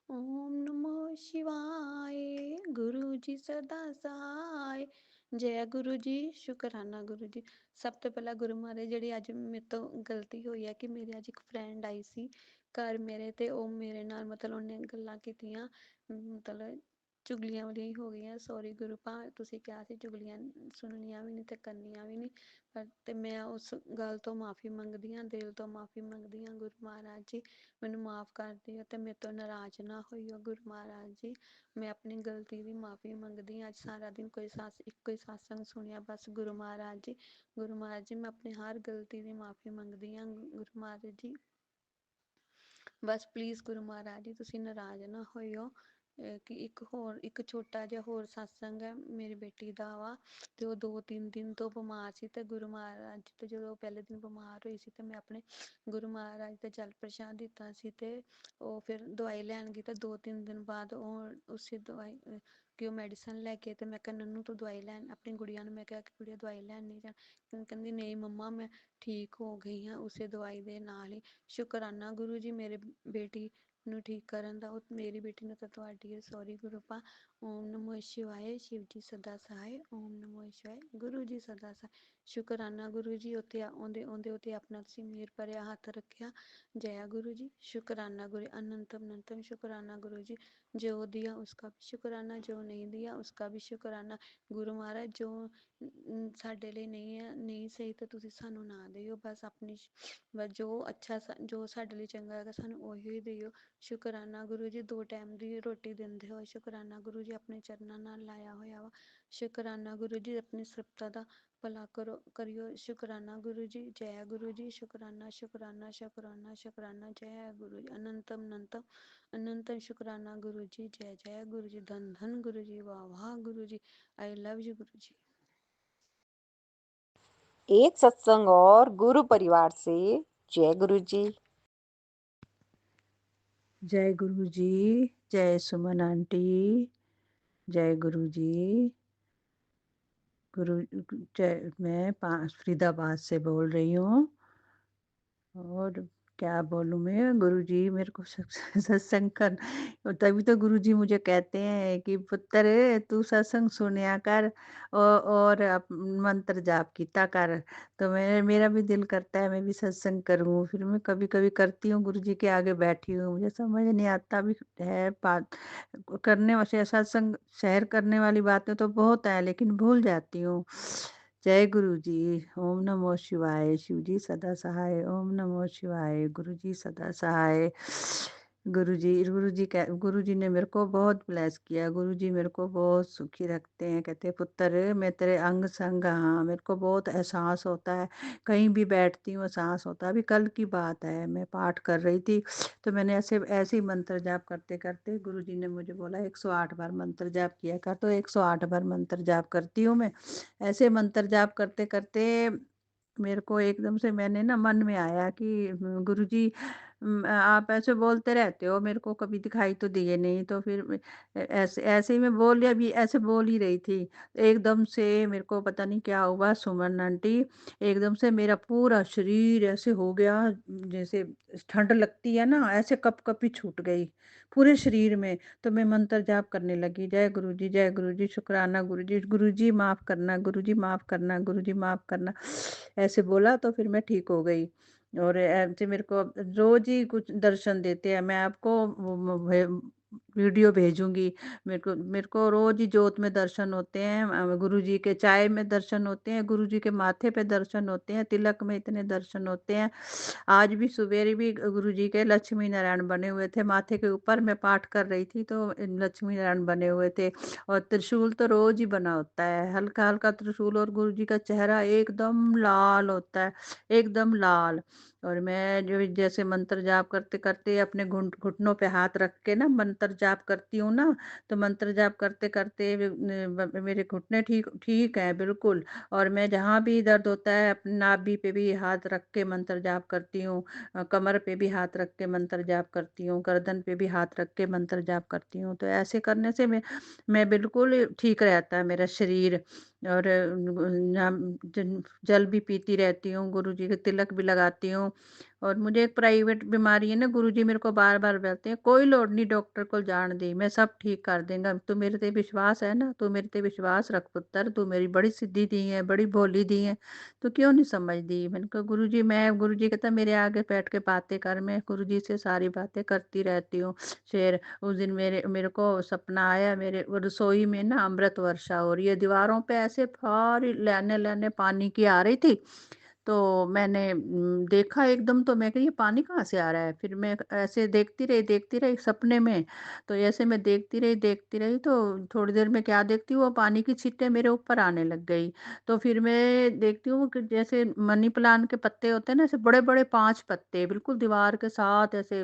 ओम नमो शिवाय गुरु जी सदा सहाय। जय गुरु जी। शुकराना गुरु जी। ਸਭ ਤੋਂ ਪਹਿਲਾਂ ਗੁਰੂ ਮਹਾਰਾਜ, ਜਿਹੜੀ ਅੱਜ ਮੇਰੇ ਤੋਂ ਗਲਤੀ ਹੋਈ ਹੈ ਕਿ ਮੇਰੇ ਅੱਜ ਇੱਕ ਫਰੈਂਡ ਆਈ ਸੀ ਘਰ ਮੇਰੇ, ਤੇ ਉਹ ਮੇਰੇ ਨਾਲ ਮਤਲਬ ਉਹਨੇ ਗੱਲਾਂ ਕੀਤੀਆਂ, ਮਤਲਬ ਚੁਗਲੀਆਂ ਵਾਲੀਆਂ ਹੀ ਹੋ ਗਈਆਂ। ਸੌਰੀ ਗੁਰੂ ਪਾ, ਤੁਸੀਂ ਕਿਹਾ ਸੀ ਚੁਗਲੀਆਂ ਸੁਣਨੀਆਂ ਵੀ ਨਹੀਂ ਤੇ ਕਰਨੀਆਂ ਵੀ ਨਹੀਂ, ਪਰ ਤੇ ਮੈਂ ਉਸ ਗੱਲ ਤੋਂ ਮਾਫੀ ਮੰਗਦੀ ਹਾਂ, ਦਿਲ ਤੋਂ ਮਾਫੀ ਮੰਗਦੀ ਹਾਂ। ਗੁਰੂ ਮਹਾਰਾਜ ਜੀ ਮੈਨੂੰ ਮਾਫ ਕਰ ਦਿਓ ਤੇ ਮੇਰੇ ਤੋਂ ਨਾਰਾਜ਼ ਨਾ ਹੋਈਓ ਗੁਰੂ ਮਹਾਰਾਜ ਜੀ। ਮੈਂ ਆਪਣੀ ਗਲਤੀ ਦੀ ਮਾਫੀ ਮੰਗਦੀ ਹਾਂ। ਅੱਜ ਸਾਰਾ ਦਿਨ ਇੱਕੋ ਹੀ ਸਤਸੰਗ ਸੁਣਿਆ ਬਸ ਗੁਰੂ ਮਹਾਰਾਜ ਜੀ। ਗੁਰੂ ਮਹਾਰਾਜ ਜੀ ਮੈਂ ਆਪਣੀ ਹਰ ਗਲਤੀ ਦੀ ਮਾਫੀ ਮੰਗਦੀ ਹਾਂ ਗੁਰੂ ਮਹਾਰਾਜ ਜੀ। ਬਸ ਪਲੀਜ਼ ਗੁਰੂ ਮਹਾਰਾਜ ਜੀ ਤੁਸੀਂ ਨਾਰਾਜ਼ ਨਾ ਹੋਇਓ। ਕਿ ਇੱਕ ਛੋਟਾ ਜਿਹਾ ਹੋਰ ਸਤਸੰਗ ਹੈ ਮੇਰੀ ਬੇਟੀ ਦਾ ਵਾ, ਤੇ ਉਹ 2-3 ਦਿਨ ਤੋਂ ਬਿਮਾਰ ਸੀ, ਤੇ ਗੁਰੂ ਮਹਾਰਾਜ ਜੀ ਤੇ ਜਦੋਂ ਪਹਿਲੇ ਦਿਨ ਬਿਮਾਰ ਹੋਈ ਸੀ ਤੇ ਮੈਂ ਆਪਣੇ ਗੁਰੂ ਮਹਾਰਾਜ ਤੇ ਜਲ ਪ੍ਰਸ਼ਾਦ ਦਿੱਤਾ ਸੀ, ਤੇ ਉਹ ਫਿਰ ਦਵਾਈ ਲੈਣ ਗਈ ਤੇ 2-3 ਦਿਨ ਬਾਅਦ ਉਹ ਉਸੇ ਦਵਾਈ ਕਿ ਉਹ ਮੈਡੀਸਨ ਲੈ ਕੇ, ਤੇ ਮੈਂ ਕਿਹਾ ਨੰਨੂ ਤੂੰ ਦਵਾਈ ਲੈਣ, ਆਪਣੀ ਗੁੜੀਆ ਨੂੰ ਮੈਂ ਕਿਹਾ ਕਿ ਗੁੜੀਆ ਦਵਾਈ ਲੈਣ ਨਹੀਂ ਜਾਣਾ, ਕਹਿੰਦੀ ਨਹੀਂ ਮੰਮਾ ਮੈਂ ਠੀਕ ਹੋ ਗਈ ਹਾਂ ਉਸੇ ਦਵਾਈ ਦੇ ਨਾਲ ਹੀ। ਸ਼ੁਕਰਾਨਾ ਗੁਰੂ ਜੀ ਮੇਰੇ ਬੇਟੀ ਨੂੰ ਠੀਕ ਕਰਨ ਦਾ, ਉਹ ਮੇਰੀ ਬੇਟੀ ਨੂੰ ਤਾਂ ਤੁਹਾਡੀ ਹੈ, ਸੌਰੀ ਗੁਰੂ ਪਾ। ਓਮ ਨਮੋ ਸ਼ਿਵਾਏ ਸ਼ਿਵ ਜੀ ਸਦਾ ਸਹਾਏ। ਓਮ ਨਮੋ ਸ਼ਿਵਾਏ ਗੁਰੂ ਜੀ ਸਦਾ ਸਹਾਏ। ਸ਼ੁਕਰਾਨਾ ਗੁਰੂ ਜੀ, ਉੱਤੇ ਆਉਂਦੇ ਉੱਤੇ ਆਪਣਾ ਤੁਸੀਂ ਮਿਹਰ ਭਰਿਆ ਹੱਥ ਰੱਖਿਆ। ਜੈ ਗੁਰੂ ਜੀ। शुक्राना गुरु अनंतम अनंतम शुक्राना गुरु जी। जो दिया उसका भी शुक्राना, जो नहीं दिया उसका भी शुक्राना। गुरु महाराज जो ਸਾਡੇ ਲਈ ਨਹੀਂ ਹੈ, ਨਹੀਂ ਸਹੀ ਤਾਂ ਤੁਸੀਂ ਸਾਨੂੰ ਨਾ ਦਿਓ, ਬਸ ਆਪਣੀ ਜੋ ਅੱਛਾ ਜੋ ਸਾਡੇ ਲਈ ਚੰਗਾ ਹੈਗਾ ਸਾਨੂੰ ਉਹੀ ਹੀ ਦਿਓ। ਸ਼ੁਕਰਾਨਾ ਗੁਰੂ ਜੀ 2 ਟਾਈਮ ਦੀ ਰੋਟੀ ਦਿੰਦੇ ਹੋ। ਸ਼ੁਕਰਾਨਾ ਗੁਰੂ ਜੀ ਆਪਣੇ ਚਰਨਾਂ ਨਾਲ ਲਾਇਆ ਹੋਇਆ ਵਾ। ਸ਼ੁਕਰਾਨਾ ਗੁਰੂ ਜੀ ਆਪਣੀ ਸਿਫਤਾਂ ਦਾ ਭਲਾ ਕਰਿਓ। ਸ਼ੁਕਰਾਨਾ ਗੁਰੂ ਜੀ। ਜੈ ਗੁਰੂ ਜੀ। ਸ਼ੁਕਰਾਨਾ ਸ਼ੁਕਰਾਨਾ ਸ਼ੁਕਰਾਨਾ ਸ਼ੁਕਰਾਨਾ। ਜੈ ਗੁਰੂ ਜੀ। ਅਨੰਤਮ ਅਨੰਤਮ अनंतम शुक्राना गुरु जी। जय जय गुरु जी। धन धन गुरु जी। वाह वाह गुरु जी। आई लव यू गुरु जी। एक सत्संग और गुरु परिवार से। जय गुरु जी। जय गुरु जी। जय सुमन आंटी। जय गुरु जी। गुरु जय, मैं फरीदाबाद से बोल रही हूँ। और क्या बोलूँ मैं, गुरु जी मेरे को सत्संग कर, तभी तो गुरु जी मुझे कहते हैं कि पुत्र तू सत्संग सुनया कर और मंत्र जाप कीता कर। तो मेरा भी दिल करता है मैं भी सत्संग करूँ। फिर मैं कभी कभी करती हूँ, गुरु जी के आगे बैठी हूँ, मुझे समझ नहीं आता भी है बात करने वाले सत्संग शेयर करने वाली बातें तो बहुत है, लेकिन भूल जाती हूँ। जय गुरु जी। ओम नमो शिवाय। शिव जी सदा सहाय। ओम नमो शिवाय। गुरु जी सदा सहाय। गुरु जी ने मेरे को बहुत ब्लेस किया। गुरु जी मेरे को बहुत सुखी रखते हैं। कहते पुत्र मैं तेरे अंग संग, हाँ मेरे को बहुत एहसास होता है, कहीं भी बैठती हूँ एहसास होता है। अभी कल की बात है, मैं पाठ कर रही थी तो मैंने ऐसे ही मंत्र जाप करते करते गुरु जी ने मुझे बोला 108 बार मंत्र जाप किया कर, तो 108 बार मंत्र जाप करती हूँ मैं। ऐसे मंत्र जाप करते करते मेरे को एकदम से मैंने ना मन में आया कि गुरुजी आप ऐसे बोलते रहते हो, मेरे को कभी दिखाई तो दिए नहीं। तो फिर ऐसे ऐसे ही मैं बोल लिया, भी ऐसे बोल ही रही थी, एकदम से मेरे को पता नहीं क्या हुआ सुमन आंटी, एकदम से मेरा पूरा शरीर ऐसे हो गया जैसे ठंड लगती है ना, ऐसे कप कपी छूट गई पूरे शरीर में। तो मैं मंत्र जाप करने लगी, जय गुरु जी, जय गुरु जी, शुक्राना गुरु जी माफ़ करना, गुरु जी माफ़ करना, गुरु जी माफ़ करना, ऐसे बोला तो फिर मैं ठीक हो गई। और ऐसे मेरे को रोज ही कुछ दर्शन देते हैं। मैं आपको वीडियो भेजूंगी। मेरे को रोज ही जोत में दर्शन होते हैं, गुरु जी के चाय में दर्शन होते हैं, गुरु जी के माथे पे दर्शन होते हैं, तिलक में इतने दर्शन होते हैं। आज भी सवेरे भी गुरु जी के लक्ष्मी नारायण बने हुए थे माथे के ऊपर, मैं पाठ कर रही थी तो लक्ष्मी नारायण बने हुए थे। और त्रिशूल तो रोज ही बना होता है, हल्का हल्का त्रिशूल, और गुरु जी का चेहरा एकदम लाल होता है, एकदम लाल। और मैं जो जैसे मंत्र जाप करते करते अपने घुटनों पे हाथ रख के ना मंत्र जाप करती हूँ ना, तो मंत्र जाप करते करते मेरे घुटने ठीक ठीक है बिल्कुल। और मैं जहाँ भी दर्द होता है अपने नाभि पे भी हाथ रख के मंत्र जाप करती हूँ, कमर पे भी हाथ रख के मंत्र जाप करती हूँ, गर्दन पे भी हाथ रख के मंत्र जाप करती हूँ। तो ऐसे करने से मैं बिल्कुल ठीक रहता है मेरा शरीर। और जल भी पीती रहती हूँ, गुरु जी के तिलक भी लगाती हूँ। और मुझे एक प्राइवेट बीमारी है ना, गुरु जी मेरे को बार बार बोलते हैं कोई लोड़ नहीं डॉक्टर को जान दी, मैं सब ठीक कर देंगा, तू मेरे ते विश्वास है ना, तू मेरे ते विश्वास रख पुत्र, तू मेरी बड़ी सिद्धि दी है, बड़ी भोली दी है, तो क्यों नहीं समझदी। मैंने कहा गुरु जी, मैं गुरु जी कहता मेरे आगे बैठ के बातें कर, मैं गुरु जी से सारी बातें करती रहती हूँ। फिर उस दिन मेरे मेरे को सपना आया, मेरे वो रसोई में ना अमृत वर्षा हो रही है, दीवारों पे ऐसे फारी लेने लेने पानी की आ रही थी। तो मैंने देखा एकदम, तो मैं कही ये पानी कहाँ से आ रहा है। फिर मैं ऐसे देखती रही सपने में। तो ऐसे मैं देखती रही तो थोड़ी देर में क्या देखती हूँ, वो पानी की छींटे मेरे ऊपर आने लग गई। तो फिर मैं देखती हूँ कि जैसे मनी प्लांट के पत्ते होते हैं ना, ऐसे बड़े बड़े 5 पत्ते बिल्कुल दीवार के साथ ऐसे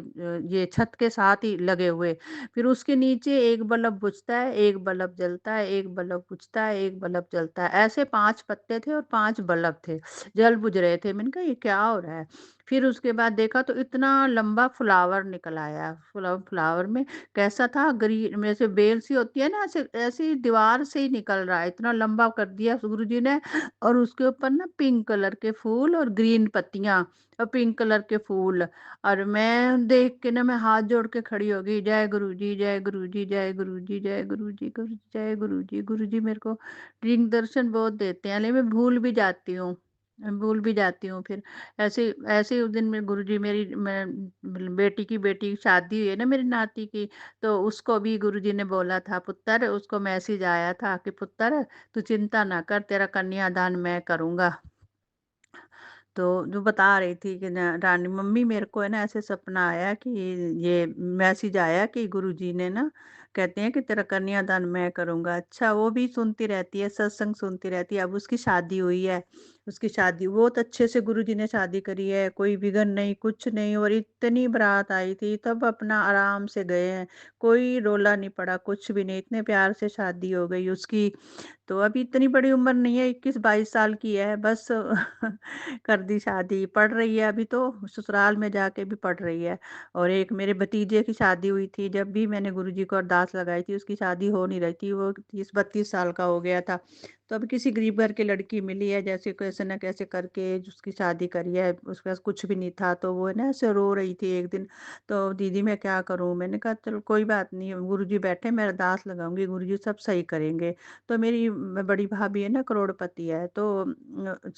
ये छत के साथ ही लगे हुए। फिर उसके नीचे एक बल्ब बुझता है, एक बल्ब जलता है, एक बल्ब बुझता है, एक बल्ब जलता है, ऐसे 5 पत्ते थे और 5 बल्ब थे, जल बुझ रहे थे। मैंने कहा ये क्या हो रहा है। फिर उसके बाद देखा तो इतना लंबा फ्लावर निकल आया। फ्लावर में कैसा था, ग्रीन में से बेल सी होती है ना, ऐसे ऐसी दीवार से ही निकल रहा है, इतना लंबा कर दिया गुरु जी ने। और उसके ऊपर ना पिंक कलर के फूल और ग्रीन पत्तियां और पिंक कलर के फूल। और मैं देख के ना मैं हाथ जोड़ के खड़ी हो गई, जय गुरु जी, जय गुरु जी, जय गुरु जी, जय गुरु जी, गुरु जय गुरु जी। गुरु जी मेरे को रिंग दर्शन बहुत देते हैं, लेकिन मैं भूल भी जाती हूँ, फिर ऐसे ऐसे उस दिन में गुरुजी मेरी मैं बेटी की शादी हुई है ना मेरी नाती की। तो उसको भी गुरुजी ने बोला था, पुत्र उसको मैसेज आया था कि पुत्र तू चिंता ना कर, तेरा कन्यादान मैं करूंगा। तो जो बता रही थी कि ना रानी मम्मी मेरे को है ना ऐसे सपना आया कि ये मैसेज आया कि गुरुजी ने ना कहते हैं कि तेरा कन्यादान मैं करूंगा। अच्छा, वो भी सुनती रहती है, सत्संग सुनती रहती है। अब उसकी शादी हुई है, उसकी शादी बहुत अच्छे से गुरुजी ने शादी करी है, कोई विघ्न नहीं कुछ नहीं। और इतनी बारात आई थी, तब अपना आराम से गए हैं, कोई रोला नहीं पड़ा कुछ भी नहीं, इतने प्यार से शादी हो गई उसकी। तो अभी इतनी बड़ी उम्र नहीं है, 21-22 साल की है बस। कर दी शादी, पढ़ रही है अभी तो, ससुराल में जाके भी पढ़ रही है। और एक मेरे भतीजे की शादी हुई थी, जब भी मैंने गुरुजी को अरदास लगाई थी, उसकी शादी हो नहीं रही थी, वो 30-32 साल का हो गया था। तो अभी किसी गरीब घर की लड़की मिली है, जैसे कैसे न कैसे करके उसकी शादी करी है, उसके पास कुछ भी नहीं था। तो वो है ना ऐसे रो रही थी एक दिन। तो दीदी मैं क्या करूं, मैंने कहा चलो कोई बात नहीं, गुरुजी बैठे, मैं अरदास लगाऊंगी, गुरुजी सब सही करेंगे। तो मेरी बड़ी भाभी है ना करोड़पति है, तो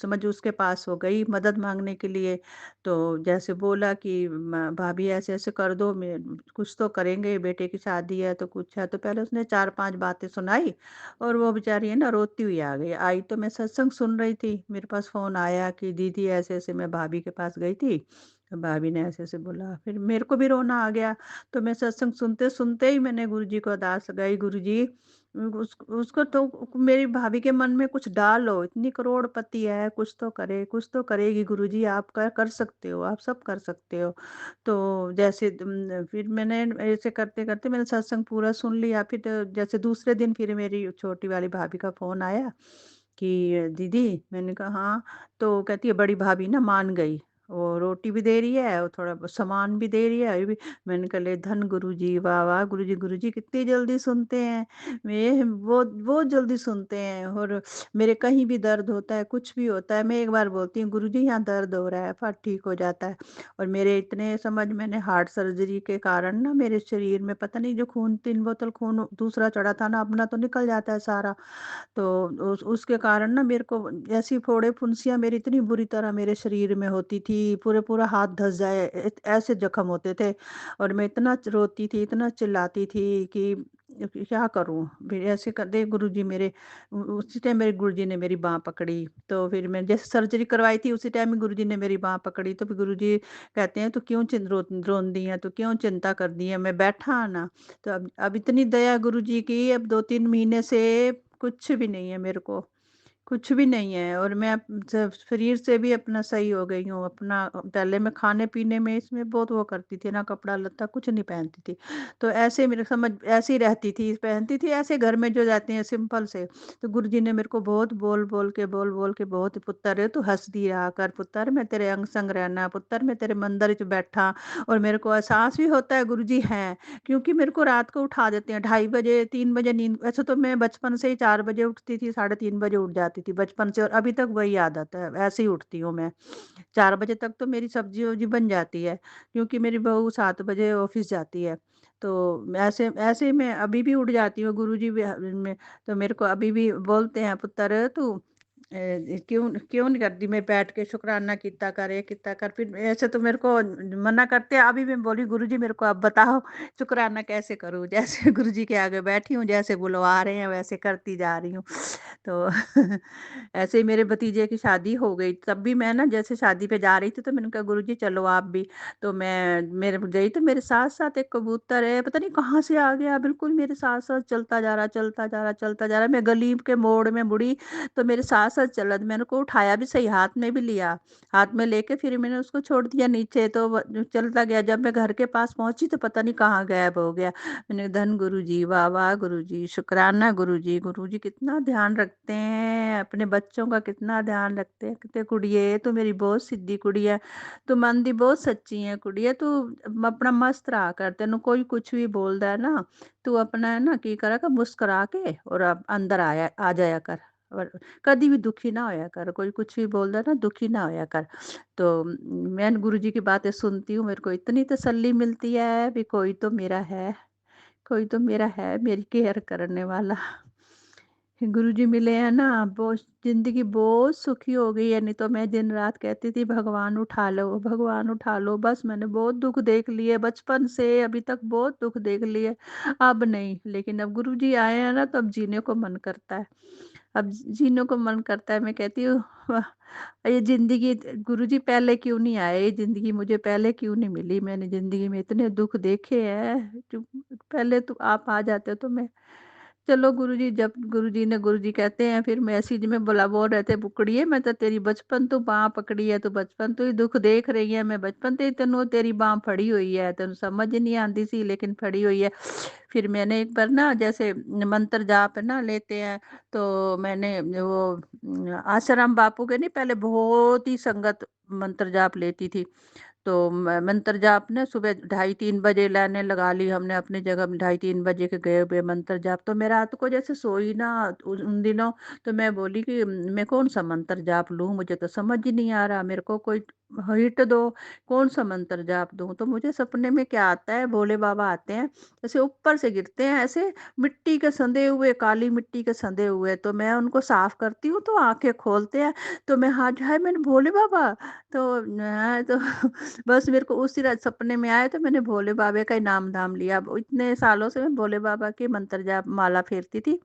समझ उसके पास हो गई मदद मांगने के लिए। तो जैसे बोला कि भाभी ऐसे ऐसे कर दो, मैं कुछ तो करेंगे, बेटे की शादी है तो कुछ है। तो पहले उसने 4-5 बातें सुनाई, और वो बेचारी है ना रोती हुई आ गई। आई तो मैं सत्संग सुन रही थी, मेरे पास फोन आया कि दीदी ऐसे ऐसे मैं भाभी के पास गई थी, तो भाभी ने ऐसे ऐसे बोला, फिर मेरे को भी रोना आ गया। तो मैं सत्संग सुनते सुनते ही मैंने गुरुजी को अरदास लगाई, गुरुजी उसको तो मेरी भाभी के मन में कुछ डालो, इतनी करोड़पति है, कुछ तो करे, कुछ तो करेगी गुरुजी, आप कर सकते हो, आप सब कर सकते हो। तो जैसे फिर मैंने ऐसे करते करते मैंने सत्संग पूरा सुन लिया। फिर जैसे दूसरे दिन फिर मेरी छोटी वाली भाभी का फोन आया कि दीदी, मैंने कहा हाँ। तो कहती है बड़ी भाभी ना मान गई, वो रोटी भी दे रही है और थोड़ा बहुत सामान भी दे रही है, ये भी। मैंने कहा ले धन गुरुजी, वाह वाह गुरुजी, गुरुजी कितनी जल्दी सुनते हैं, मैं वो बहुत जल्दी सुनते हैं। और मेरे कहीं भी दर्द होता है, कुछ भी होता है, मैं एक बार बोलती हूँ गुरुजी यहाँ दर्द हो रहा है, फट ठीक हो जाता है। और मेरे इतने समझ, मैंने हार्ट सर्जरी के कारण ना मेरे शरीर में पता नहीं जो खून 3 बोतल खून दूसरा चढ़ा था ना, अपना तो निकल जाता है सारा। तो उसके कारण ना मेरे को ऐसी फोड़े फुंसियां मेरी इतनी बुरी तरह मेरे शरीर में होती थी, पूरे पूरा हाथ धस जाए, ऐसे जख्म होते थे। और मैं इतना रोती थी, इतना चिल्लाती थी कि क्या करूं। फिर ऐसे कर दे गुरुजी मेरे, उसी टाइम मेरे गुरुजी ने मेरी बाह पकड़ी। तो फिर मैं जैसे सर्जरी करवाई थी उसी टाइम में गुरुजी ने मेरी बाह पकड़ी। तो फिर गुरुजी कहते हैं तो क्यों रोन दी है, तो क्यों चिंता कर दी है, मैं बैठा ना। तो अब इतनी दया गुरुजी की, अब 2-3 महीने से कुछ भी नहीं है मेरे को, कुछ भी नहीं है। और मैं शरीर से भी अपना सही हो गई हूँ। अपना पहले मैं खाने पीने में इसमें बहुत वो करती थी ना, कपड़ा लत्ता कुछ नहीं पहनती थी। तो ऐसे मेरे समझ ऐसे ही रहती थी, पहनती थी ऐसे घर में जो जाते हैं सिंपल से। तो गुरु जी ने मेरे को बहुत बोल बोल के बहुत, पुत्र तू हंस दी रहा कर, पुत्र मैं तेरे अंग संग रहना, पुत्र मैं तेरे मंदिर च बैठा। और मेरे को एहसास भी होता है गुरु जी हैं, क्योंकि मेरे को रात को उठा देते हैं 2:30 बजे 3 बजे नींद। वैसे तो मैं बचपन से ही 4 बजे उठती थी, 3:30 बजे उठ जाती थी बचपन से, और अभी तक वही आदत है, ऐसे ही उठती हूँ मैं। 4 बजे तक तो मेरी सब्जी वब्जी बन जाती है, क्योंकि मेरी बहू 7 बजे ऑफिस जाती है। तो ऐसे ऐसे मैं अभी भी उठ जाती हूँ गुरु जी में। तो मेरे को अभी भी बोलते हैं, पुत्र तू क्यों क्यों नहीं करती, मैं बैठ के शुक्राना कितना कर। फिर ऐसे तो मेरे को मना करते हैं। अभी मैं बोली गुरु जी मेरे को अब बताओ शुक्राना कैसे करूँ। जैसे गुरु जी के आगे बैठी हूँ, जैसे बुलवा रहे हैं वैसे करती जा रही हूँ। तो ऐसे ही मेरे भतीजे की शादी हो गई, तब भी मैं ना जैसे शादी पे जा रही थी तो मैंने कहा गुरु जी चलो आप भी। तो मैं मेरे गई तो मेरे साथ साथ एक कबूतर है, पता नहीं कहाँ से आ गया, बिल्कुल मेरे साथ साथ चलता जा रहा चलता जा रहा चलता जा रहा। मैं गली के मोड़ में मुड़ी तो मेरे साथ साथ चला, तो मैंने को उठाया भी सही, हाथ में भी लिया। हाथ में लेके फिर मैंने उसको छोड़ दिया नीचे, तो चलता गया। जब मैं घर के पास पहुंची तो पता नहीं कहाँ गायब हो गया। मैंने धन गुरु जी, वाह वाह गुरु जी, शुक्राना गुरु जी। गुरु जी कितना ध्यान रखते हैं अपने बच्चों का, कितना ध्यान रखते हैं। कहते कुड़िए तू मेरी बहुत सिद्धि कुड़ी है, तू मन दी बहुत सच्ची है कुड़िए, तू अपना मस्त रहा कर, तेन कोई कुछ भी बोलता है ना, तू अपना है ना की करा कर, मुस्कुरा के और अब अंदर आया आ जाया कर। और कभी भी दुखी ना होया कर, कोई कुछ भी बोलता है ना दुखी ना होया कर। तो मैं गुरु जी की बातें सुनती हूँ, मेरे को इतनी तसल्ली मिलती है भी कोई तो मेरा है, कोई तो मेरा है मेरी केयर करने वाला। गुरुजी मिले हैं ना, बहुत जिंदगी बहुत सुखी हो गई है। नहीं तो मैं दिन रात कहती थी भगवान उठा लो भगवान उठा लो, बस मैंने बहुत दुख देख लिए बचपन से अभी तक, बहुत दुख देख लिए। अब नहीं, लेकिन अब गुरुजी आए हैं ना तो अब जीने को मन करता है। अब जीने को मन करता है। मैं कहती हूँ वाह, ये जिंदगी गुरुजी पहले क्यों नहीं आए, ये जिंदगी मुझे पहले क्यों नहीं मिली। मैंने जिंदगी में इतने दुख देखे हैं, जो पहले तो आप आ जाते तो मैं, चलो गुरुजी, जब गुरुजी कहते हैं फिर मैसेज में बोला बोल रहे थे, बुकड़िए मैं तो तेरी बचपन तो बाह पकड़ी है, तो बचपन तो ही दुख देख रही है, मैं बचपन तो ही तेनों तेरी बाह फड़ी हुई है, तेन समझ नहीं आती सी लेकिन फड़ी हुई है। फिर मैंने एक बार ना जैसे मंत्र जाप ना लेते हैं, तो मैंने वो आसाराम बापू के नहीं, पहले बहुत ही संगत मंत्र जाप लेती थी। तो मंत्र जाप ने सुबह 2:30-3 बजे लाने लगा ली हमने अपनी जगह, 2:30-3 बजे के गए हुए मंत्र जाप। तो मैं रात को जैसे सोई ना उन दिनों, तो मैं बोली कि मैं कौन सा मंत्र जाप लूं, मुझे तो समझ ही नहीं आ रहा, मेरे को कोई हिट दो, कौन सा मंत्र जाप दूं। तो मुझे सपने में क्या आता है, भोले बाबा आते हैं, जैसे ऊपर से गिरते हैं ऐसे मिट्टी के संधे हुए, काली मिट्टी के संधे हुए। तो मैं उनको साफ करती हूँ तो आंखें खोलते हैं, तो मैं हाथ हाय मैंने भोले बाबा। तो तो बस मेरे को उसी रात सपने में आया, तो मैंने भोले बाबा का ही नाम धाम लिया। अब इतने सालों से मैं भोले बाबा की मंत्र जाप माला फेरती थी,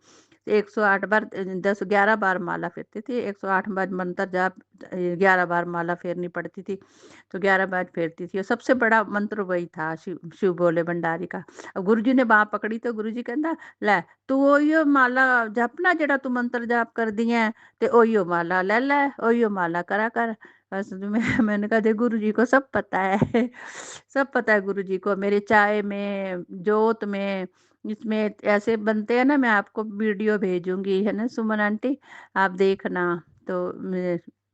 108 बार 10-11 बार माला फेरती थी, 108 बार मंत्र जाप 11 बार माला फेरनी पड़ती थी, तो 11 बार फेरती थी। और सबसे बड़ा मंत्र वही था, शिव शिव भोले भंडारी का। अब गुरु जी ने बाह पकड़ी तो गुरु जी कहता लै तू ओयो माला जपना जेड़ा तू मंत्र जाप कर दी है, ते ओयो माला ले ओयो माला करा कर। बस मैंने कहा दे गुरु जी को सब पता है सब पता है गुरु जी को, मेरे चाय में जोत में इसमें ऐसे बनते हैं ना, मैं आपको वीडियो भेजूंगी है ना सुमन आंटी, आप देखना। तो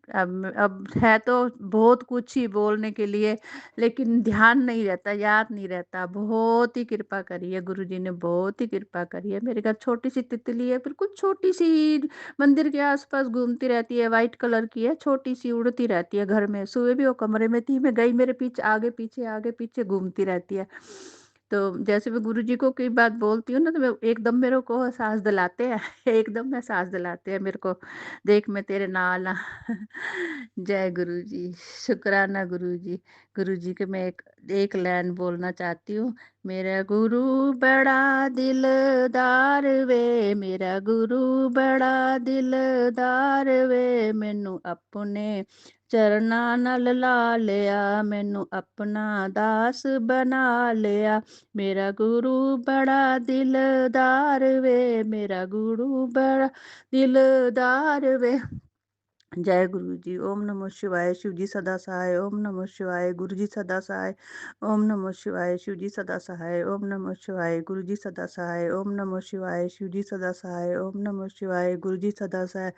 अब है तो बहुत कुछ ही बोलने के लिए, लेकिन ध्यान नहीं रहता, याद नहीं रहता। बहुत ही कृपा करी है गुरु जी ने, बहुत ही कृपा करी है। मेरे घर छोटी सी तितली है, बिल्कुल छोटी सी, मंदिर के आसपास घूमती रहती है, वाइट कलर की है, छोटी सी उड़ती रहती है घर में। सुबह भी वो कमरे में थी, मैं गई मेरे पीछे आगे पीछे घूमती रहती है। तो जैसे मैं गुरु जी को कोई बात बोलती हूँ ना, तो मैं एकदम मेरे को एहसास दिलाते हैं एकदम एहसास दिलाते हैं मेरे को, देख मैं तेरे नाल हाँ। जय गुरु जी, शुक्राना गुरु जी। गुरु जी के मैं एक लाइन बोलना चाहती हूँ। मेरा गुरु बड़ा दिलदार वे, मेरा गुरु बड़ा दिलदार वे, मैनू अपने ਚਰਨਾਂ ਨਾਲ ਲਾ ਲਿਆ, ਮੈਨੂੰ ਆਪਣਾ ਦਾਸ ਬਣਾ ਲਿਆ। ਮੇਰਾ ਗੁਰੂ ਬੜਾ ਦਿਲਦਾਰ ਵੇ, ਮੇਰਾ ਗੁਰੂ ਬੜਾ ਦਿਲਦਾਰ ਵੇ। ਜੈ ਗੁਰੂ ਜੀ। ਓਮ ਨਮੋ शिवाय। शिव जी सदा सहाय। ओम नमो शिवाय। गुरु जी सदा सहाय। ओम नमो शिवाय। शिव जी सदा सहाय। ओम नमो शिवाय। गुरु जी सदा सहाय। ओम नमो शिवाय। शिव जी सदा सहाय। ओम नमो शिवाय। गुरु जी सदा सहाय।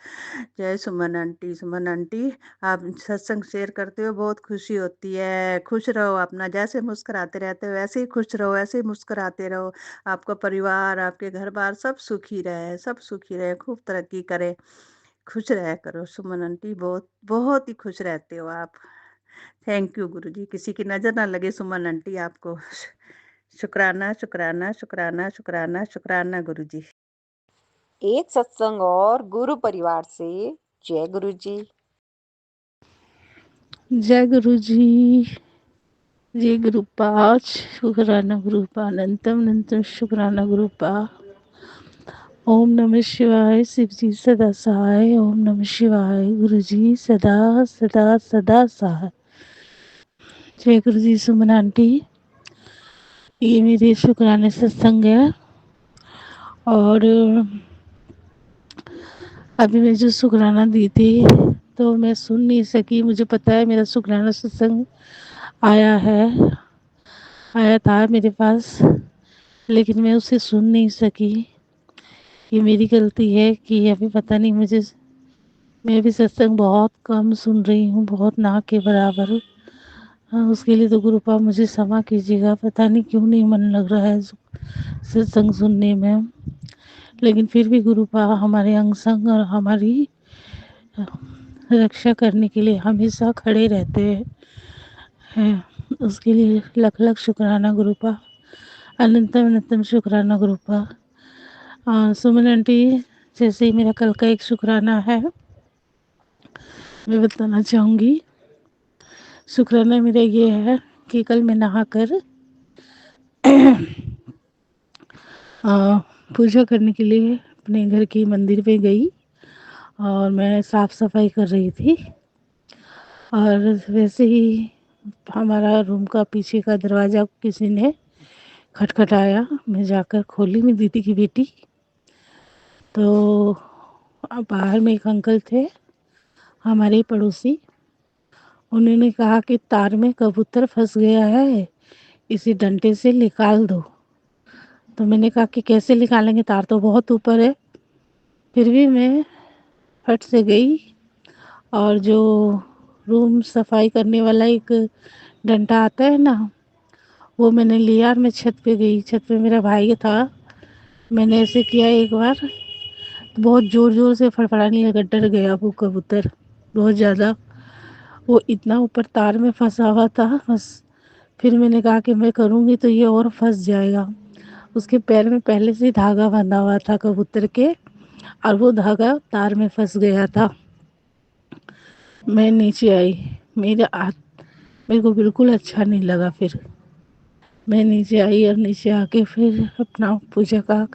जय सुमन आंटी। सुमन आंटी, आप सत्संग शेयर करते हो, बहुत खुशी होती है। खुश रहो, अपना जैसे मुस्कुराते रहते हो वैसे ही खुश रहो, ऐसे ही मुस्कुराते रहो। आपका परिवार, आपके घर बार सब सुखी रहे, सब सुखी रहे, खूब तरक्की करे, खुश रहा करो। सुमन आंटी, बहुत बहुत ही खुश रहते हो आप। थैंक यू गुरु जी। किसी की नज़र ना लगे सुमन आंटी आपको। शुक्राना शुक्राना शुक्राना शुक्राना शुक्राना गुरु जी। एक सत्संग और गुरु परिवार से जय गुरु जी। जय गुरु जी। जय गुरुपा। शुक्राना गुरुपा। अनंतम अनंतम शुक्राना गुरुपा। ओम नमः शिवाय। शिव जी सदा सहाय। ओम नमः शिवाय। गुरु जी सदा सदा सदा सहाय। जय गुरु जी। सुमन आंटी, ये मेरे शुक्राने सत्संग है, और अभी मैं जो शुक्राना दी थी तो मैं सुन नहीं सकी। मुझे पता है मेरा शुक्राना सत्संग आया था मेरे पास, लेकिन मैं उसे सुन नहीं सकी। ये मेरी गलती है कि अभी पता नहीं मुझे, मैं भी सत्संग बहुत कम सुन रही हूँ, बहुत ना के बराबर। हाँ, उसके लिए तो गुरुपा मुझे क्षमा कीजिएगा। पता नहीं क्यों नहीं मन लग रहा है सत्संग सुनने में, लेकिन फिर भी गुरुपा हमारे अंग संग और हमारी रक्षा करने के लिए हमेशा खड़े रहते हैं। उसके लिए लख लख शुक्राना गुरुपा। अनंतम अनंतम शुक्राना गुरुपा। सुमन आंटी, जैसे ही मेरा कल का एक शुक्राना है मैं बताना चाहूँगी। शुक्राना मेरा ये है कि कल मैं नहाकर पूजा करने के लिए अपने घर की मंदिर पे गई, और मैं साफ़ सफाई कर रही थी, और वैसे ही हमारा रूम का पीछे का दरवाज़ा किसी ने खटखटाया। मैं जाकर खोली, मेरी दीदी की बेटी। तो बाहर में एक अंकल थे, हमारे पड़ोसी। उन्होंने कहा कि तार में कबूतर फंस गया है, इसे डंडे से निकाल दो। तो मैंने कहा कि कैसे निकालेंगे, तार तो बहुत ऊपर है। फिर भी मैं फट से गई, और जो रूम सफाई करने वाला एक डंडा आता है ना, वो मैंने लिया और मैं छत पे गई। छत पे मेरा भाई था। मैंने ऐसे किया एक बार, तो बहुत ज़ोर ज़ोर से फड़फड़ाने लगा। डर गया वो कबूतर बहुत ज़्यादा, वो इतना ऊपर तार में फंसा हुआ था। बस फिर मैंने कहा कि मैं करूँगी तो ये और फंस जाएगा। उसके पैर में पहले से धागा बंधा हुआ था कबूतर के, और वो धागा तार में फंस गया था। मैं नीचे आई, मेरे को बिल्कुल अच्छा नहीं लगा। फिर मैं नीचे आई, और नीचे आके फिर अपना पूजा का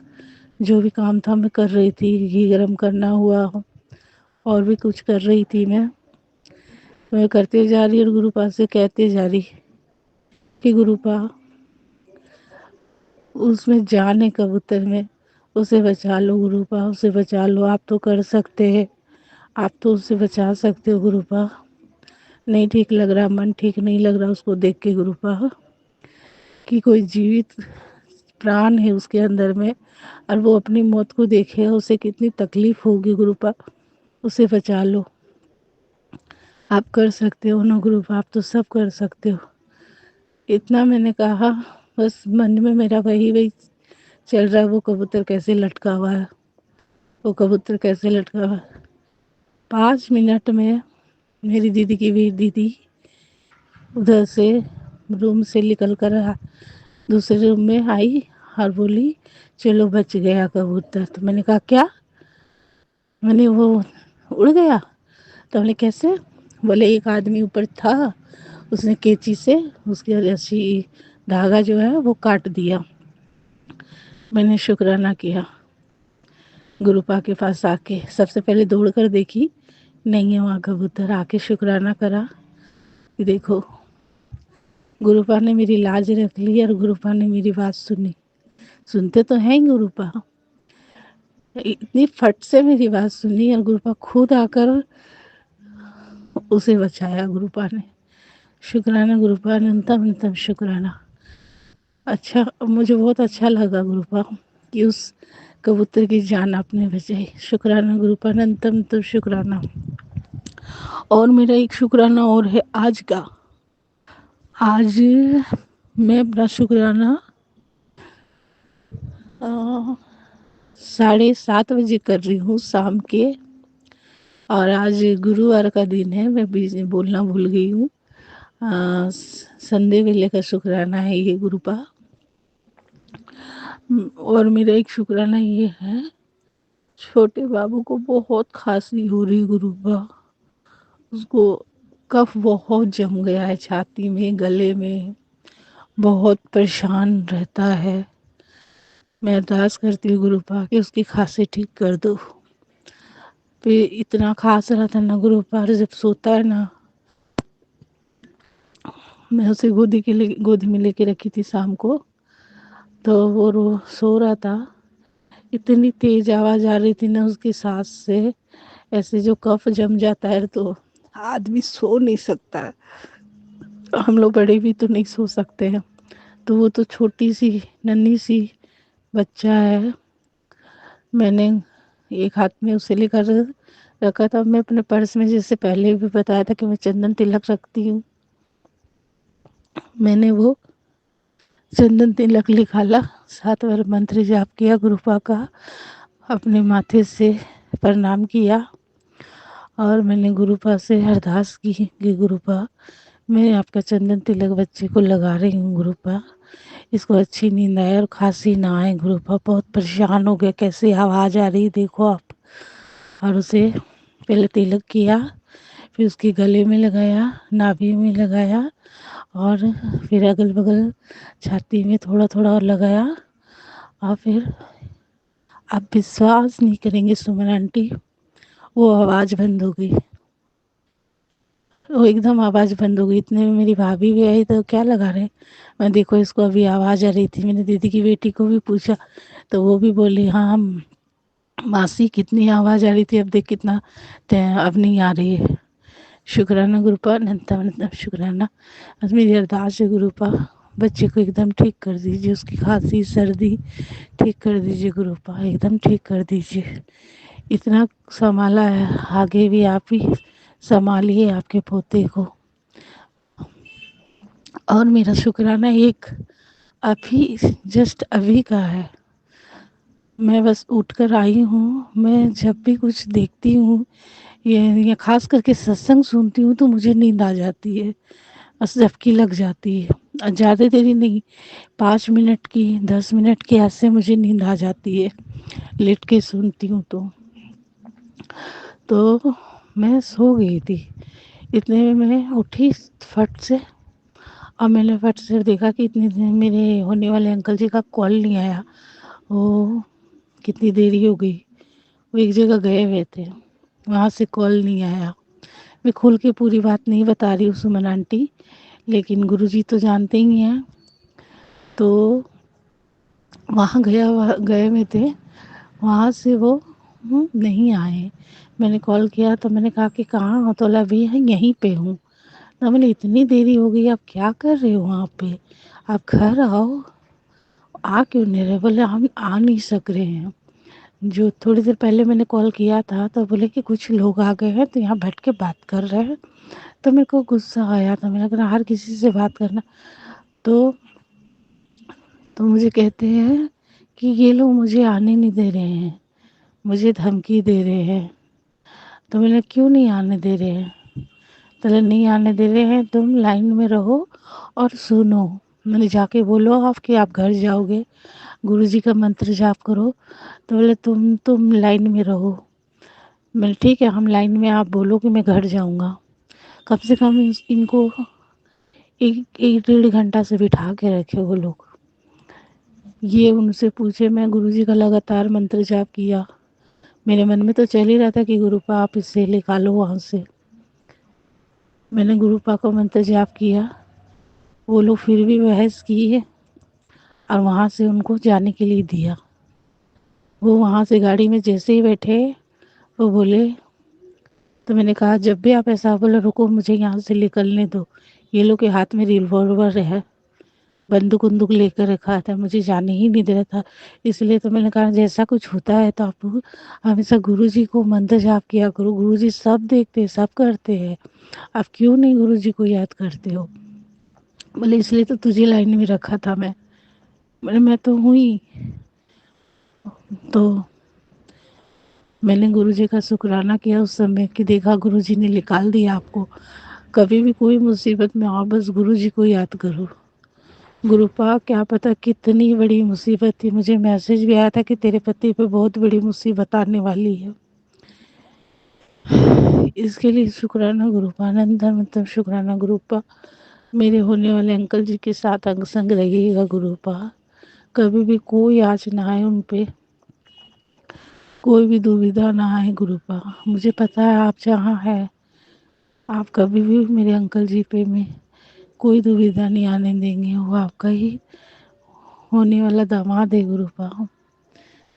जो भी काम था मैं कर रही थी। घी गरम करना हुआ, और भी कुछ कर रही थी मैं करते जा रही, और गुरुपा से कहते जा रही कि गुरुपा, उसमें जान है कबूतर में, उसे बचा लो गुरुपा, उसे बचा लो। आप तो कर सकते हैं, आप तो उसे बचा सकते हो गुरुपा। नहीं ठीक लग रहा, मन ठीक नहीं लग रहा उसको देख के गुरुपा, कि कोई जीवित प्राण है उसके अंदर में, और वो अपनी मौत को देखे, उसे कितनी तकलीफ होगी गुरुपा। उसे बचा लो, आप कर सकते हो ना गुरुपा, आप तो सब कर सकते हो। इतना मैंने कहा, बस मन में मेरा वही वही चल रहा है, वो कबूतर कैसे लटका हुआ है, वो कबूतर कैसे लटका हुआ है। 5 मिनट में मेरी दीदी की भी दीदी उधर से रूम से निकल कर दूसरे रूम में आई, और बोली चलो बच गया कबूतर। तो मैंने कहा क्या? मैंने वो उड़ गया? तो हमने कैसे? बोले एक आदमी ऊपर था, उसने कैंची से उसकी रस्सी, धागा जो है वो काट दिया। मैंने शुक्राना किया गुरुपा के पास आके। सबसे पहले दौड़ कर देखी नहीं है वहाँ कबूतर, आके शुक्राना करा कि देखो गुरुपा ने मेरी लाज रख ली और गुरुपा ने मेरी बात सुनी। सुनते तो हैं ही गुरुपा, इतनी फट से मेरी बात सुनी और गुरुपा खुद आकर उसे बचाया गुरुपा ने। शुक्राना गुरुपा, अनंतम अनंतम शुक्राना। अच्छा, मुझे बहुत अच्छा लगा गुरुपा कि उस कबूतर की जान आपने बचाई। शुक्राना गुरुपा, अनंतम अनंतम शुक्राना। और मेरा एक शुक्राना और है आज का। आज मैं अपना शुक्राना 7:30 बजे कर रही हूँ शाम के। और आज गुरुवार का दिन है, मैं बीच में बोलना भूल गई हूँ। संडे वेले का शुक्राना है ये गुरुपा। और मेरा एक शुक्राना ये है, छोटे बाबू को बहुत खांसी हो रही गुरुपा। उसको कफ बहुत जम गया है छाती में, गले में, बहुत परेशान रहता है। मैं अरदास करती हूँ गुरुपा कि उसकी खांसी ठीक कर दो। फिर इतना खास रहा था ना गुरुपा, जब सोता है ना, मैं उसे गोदी में लेके रखी थी शाम को, तो वो सो रहा था। इतनी तेज आवाज आ रही थी ना उसकी सांस से, ऐसे जो कफ जम जाता है तो आदमी सो नहीं सकता है। हम लोग बड़े भी तो नहीं सो सकते हैं, तो वो तो छोटी सी नन्ही सी बच्चा है। मैंने एक हाथ में उसे लेकर रखा था। मैं अपने पर्स में, जैसे पहले भी बताया था कि मैं चंदन तिलक रखती हूँ, मैंने वो चंदन तिलक निकाला, 7 बार मंत्र जाप किया गुरुपा का, अपने माथे से प्रणाम किया और मैंने गुरुपा से अरदास की कि गुरुपा, मैं आपका चंदन तिलक बच्चे को लगा रही हूँ गुरुपा, इसको अच्छी नींद आए और खांसी ना आए गुरुपा। बहुत परेशान हो गया, कैसे आवाज़ आ रही देखो आप। और उसे पहले तिलक किया, फिर उसके गले में लगाया, नाभि में लगाया और फिर अगल बगल छाती में थोड़ा थोड़ा और लगाया। और फिर आप विश्वास नहीं करेंगे सुमन आंटी, वो आवाज़ बंद हो गई। वो एकदम आवाज़ बंद हो गई। इतने में मेरी भाभी भी आई, तो क्या लगा रहे, मैं देखो इसको अभी आवाज़ आ रही थी। मैंने दीदी की बेटी को भी पूछा, तो वो भी बोली हाँ मासी कितनी आवाज़ आ रही थी, अब देख कितना अब नहीं आ रही है। शुक्राना गुरुपा, अनंतम अनंतम शुक्राना। बस मेरी अरदास है गुरुपा, बच्चे को एकदम ठीक कर दीजिए, उसकी खांसी सर्दी ठीक कर दीजिए गुरुपा, एकदम ठीक कर दीजिए। इतना संभाला है, आगे भी आप ही संभालिए आपके पोते को। और मेरा शुक्राना एक अभी जस्ट अभी का है। मैं बस उठकर आई हूँ। मैं जब भी कुछ देखती हूँ, ये खास करके सत्संग सुनती हूँ, तो मुझे नींद आ जाती है, बस झपकी लग जाती है। ज़्यादा देरी नहीं, 5 मिनट की 10 मिनट की ऐसे मुझे नींद आ जाती है, लेट के सुनती हूँ तो मैं सो गई थी। इतने में मैं उठी फट से, और मैंने फट से देखा कि इतनी देर मेरे होने वाले अंकल जी का कॉल नहीं आया। वो कितनी देरी हो गई, वो एक जगह गए हुए थे, वहाँ से कॉल नहीं आया। मैं खुल के पूरी बात नहीं बता रही हूँ सुमन आंटी, लेकिन गुरुजी तो जानते ही हैं। तो वहाँ गए हुए थे, वहाँ से वो नहीं आए। मैंने कॉल किया तो मैंने कहा कि कहाँ हो, तो बोला अभी यहीं पे हूँ। तो मैंने इतनी देरी हो गई, आप क्या कर रहे हो वहाँ पे, आप घर आओ। आ क्यों नहीं रहे, बोले हम आ नहीं सक रहे हैं। जो थोड़ी देर पहले मैंने कॉल किया था तो बोले कि कुछ लोग आ गए हैं तो यहाँ बैठ के बात कर रहे हैं। तो मेरे को गुस्सा आया, तो मैंने कहा हर किसी से बात करना। तो मुझे कहते हैं कि ये लोग मुझे आने नहीं दे रहे हैं, मुझे धमकी दे रहे हैं। तो मैंने क्यों नहीं आने दे रहे हैं, तो नहीं आने दे रहे हैं, तुम लाइन में रहो और सुनो। मैंने जाके बोलो आप कि आप घर जाओगे, गुरुजी का मंत्र जाप करो। तो बोले तुम लाइन में रहो। मैंने ठीक है, हम लाइन में, आप बोलो कि मैं घर जाऊंगा। कम से कम इनको एक एक 1.5 घंटा से बिठा के रखे वो लोग। ये उनसे पूछे, मैं गुरुजी का लगातार मंत्र जाप किया, मेरे मन में तो चल ही रहा था कि गुरुपा आप इसे निकालो वहाँ से। मैंने गुरुपा को मंत्र जाप किया, वो लोग फिर भी बहस किए और वहाँ से उनको जाने के लिए दिया। वो वहाँ से गाड़ी में जैसे ही बैठे वो बोले, तो मैंने कहा जब भी आप ऐसा बोले रुको, मुझे यहाँ से निकलने दो। ये लोग के हाथ में रिवॉल्वर है, बंदूक उंदूक लेकर रखा था, मुझे जाने ही नहीं दे रहा था। इसलिए तो मैंने कहा जैसा कुछ होता है तो आप हमेशा गुरु जी को मंत्र जाप किया करो, गुरु जी सब देखते सब करते हैं, आप क्यों नहीं गुरु जी को याद करते हो। बोले इसलिए तो तुझे लाइन में रखा था मैं। बोले मैं तो हुई। तो मैंने गुरु जी का शुक्राना किया उस समय कि देखा गुरु जी ने निकाल दिया आपको। कभी भी कोई मुसीबत में आओ बस गुरु जी को याद करो। गुरुपा क्या पता कितनी बड़ी मुसीबत थी, मुझे मैसेज भी आया था कि तेरे पति पे बहुत बड़ी मुसीबत आने वाली है। इसके लिए शुक्राना गुरुपा, अनंतर मतलब शुक्राना गुरुपा। मेरे होने वाले अंकल जी के साथ अंग संग रहिएगा गुरुपा, कभी भी कोई आँच ना आए उन पे, कोई भी दुविधा ना आए गुरुपा। मुझे पता है आप जहाँ हैं, आप कभी भी मेरे अंकल जी पे में कोई दुविधा नहीं आने देंगे। वो आपका ही होने वाला दामाद है गुरुपा,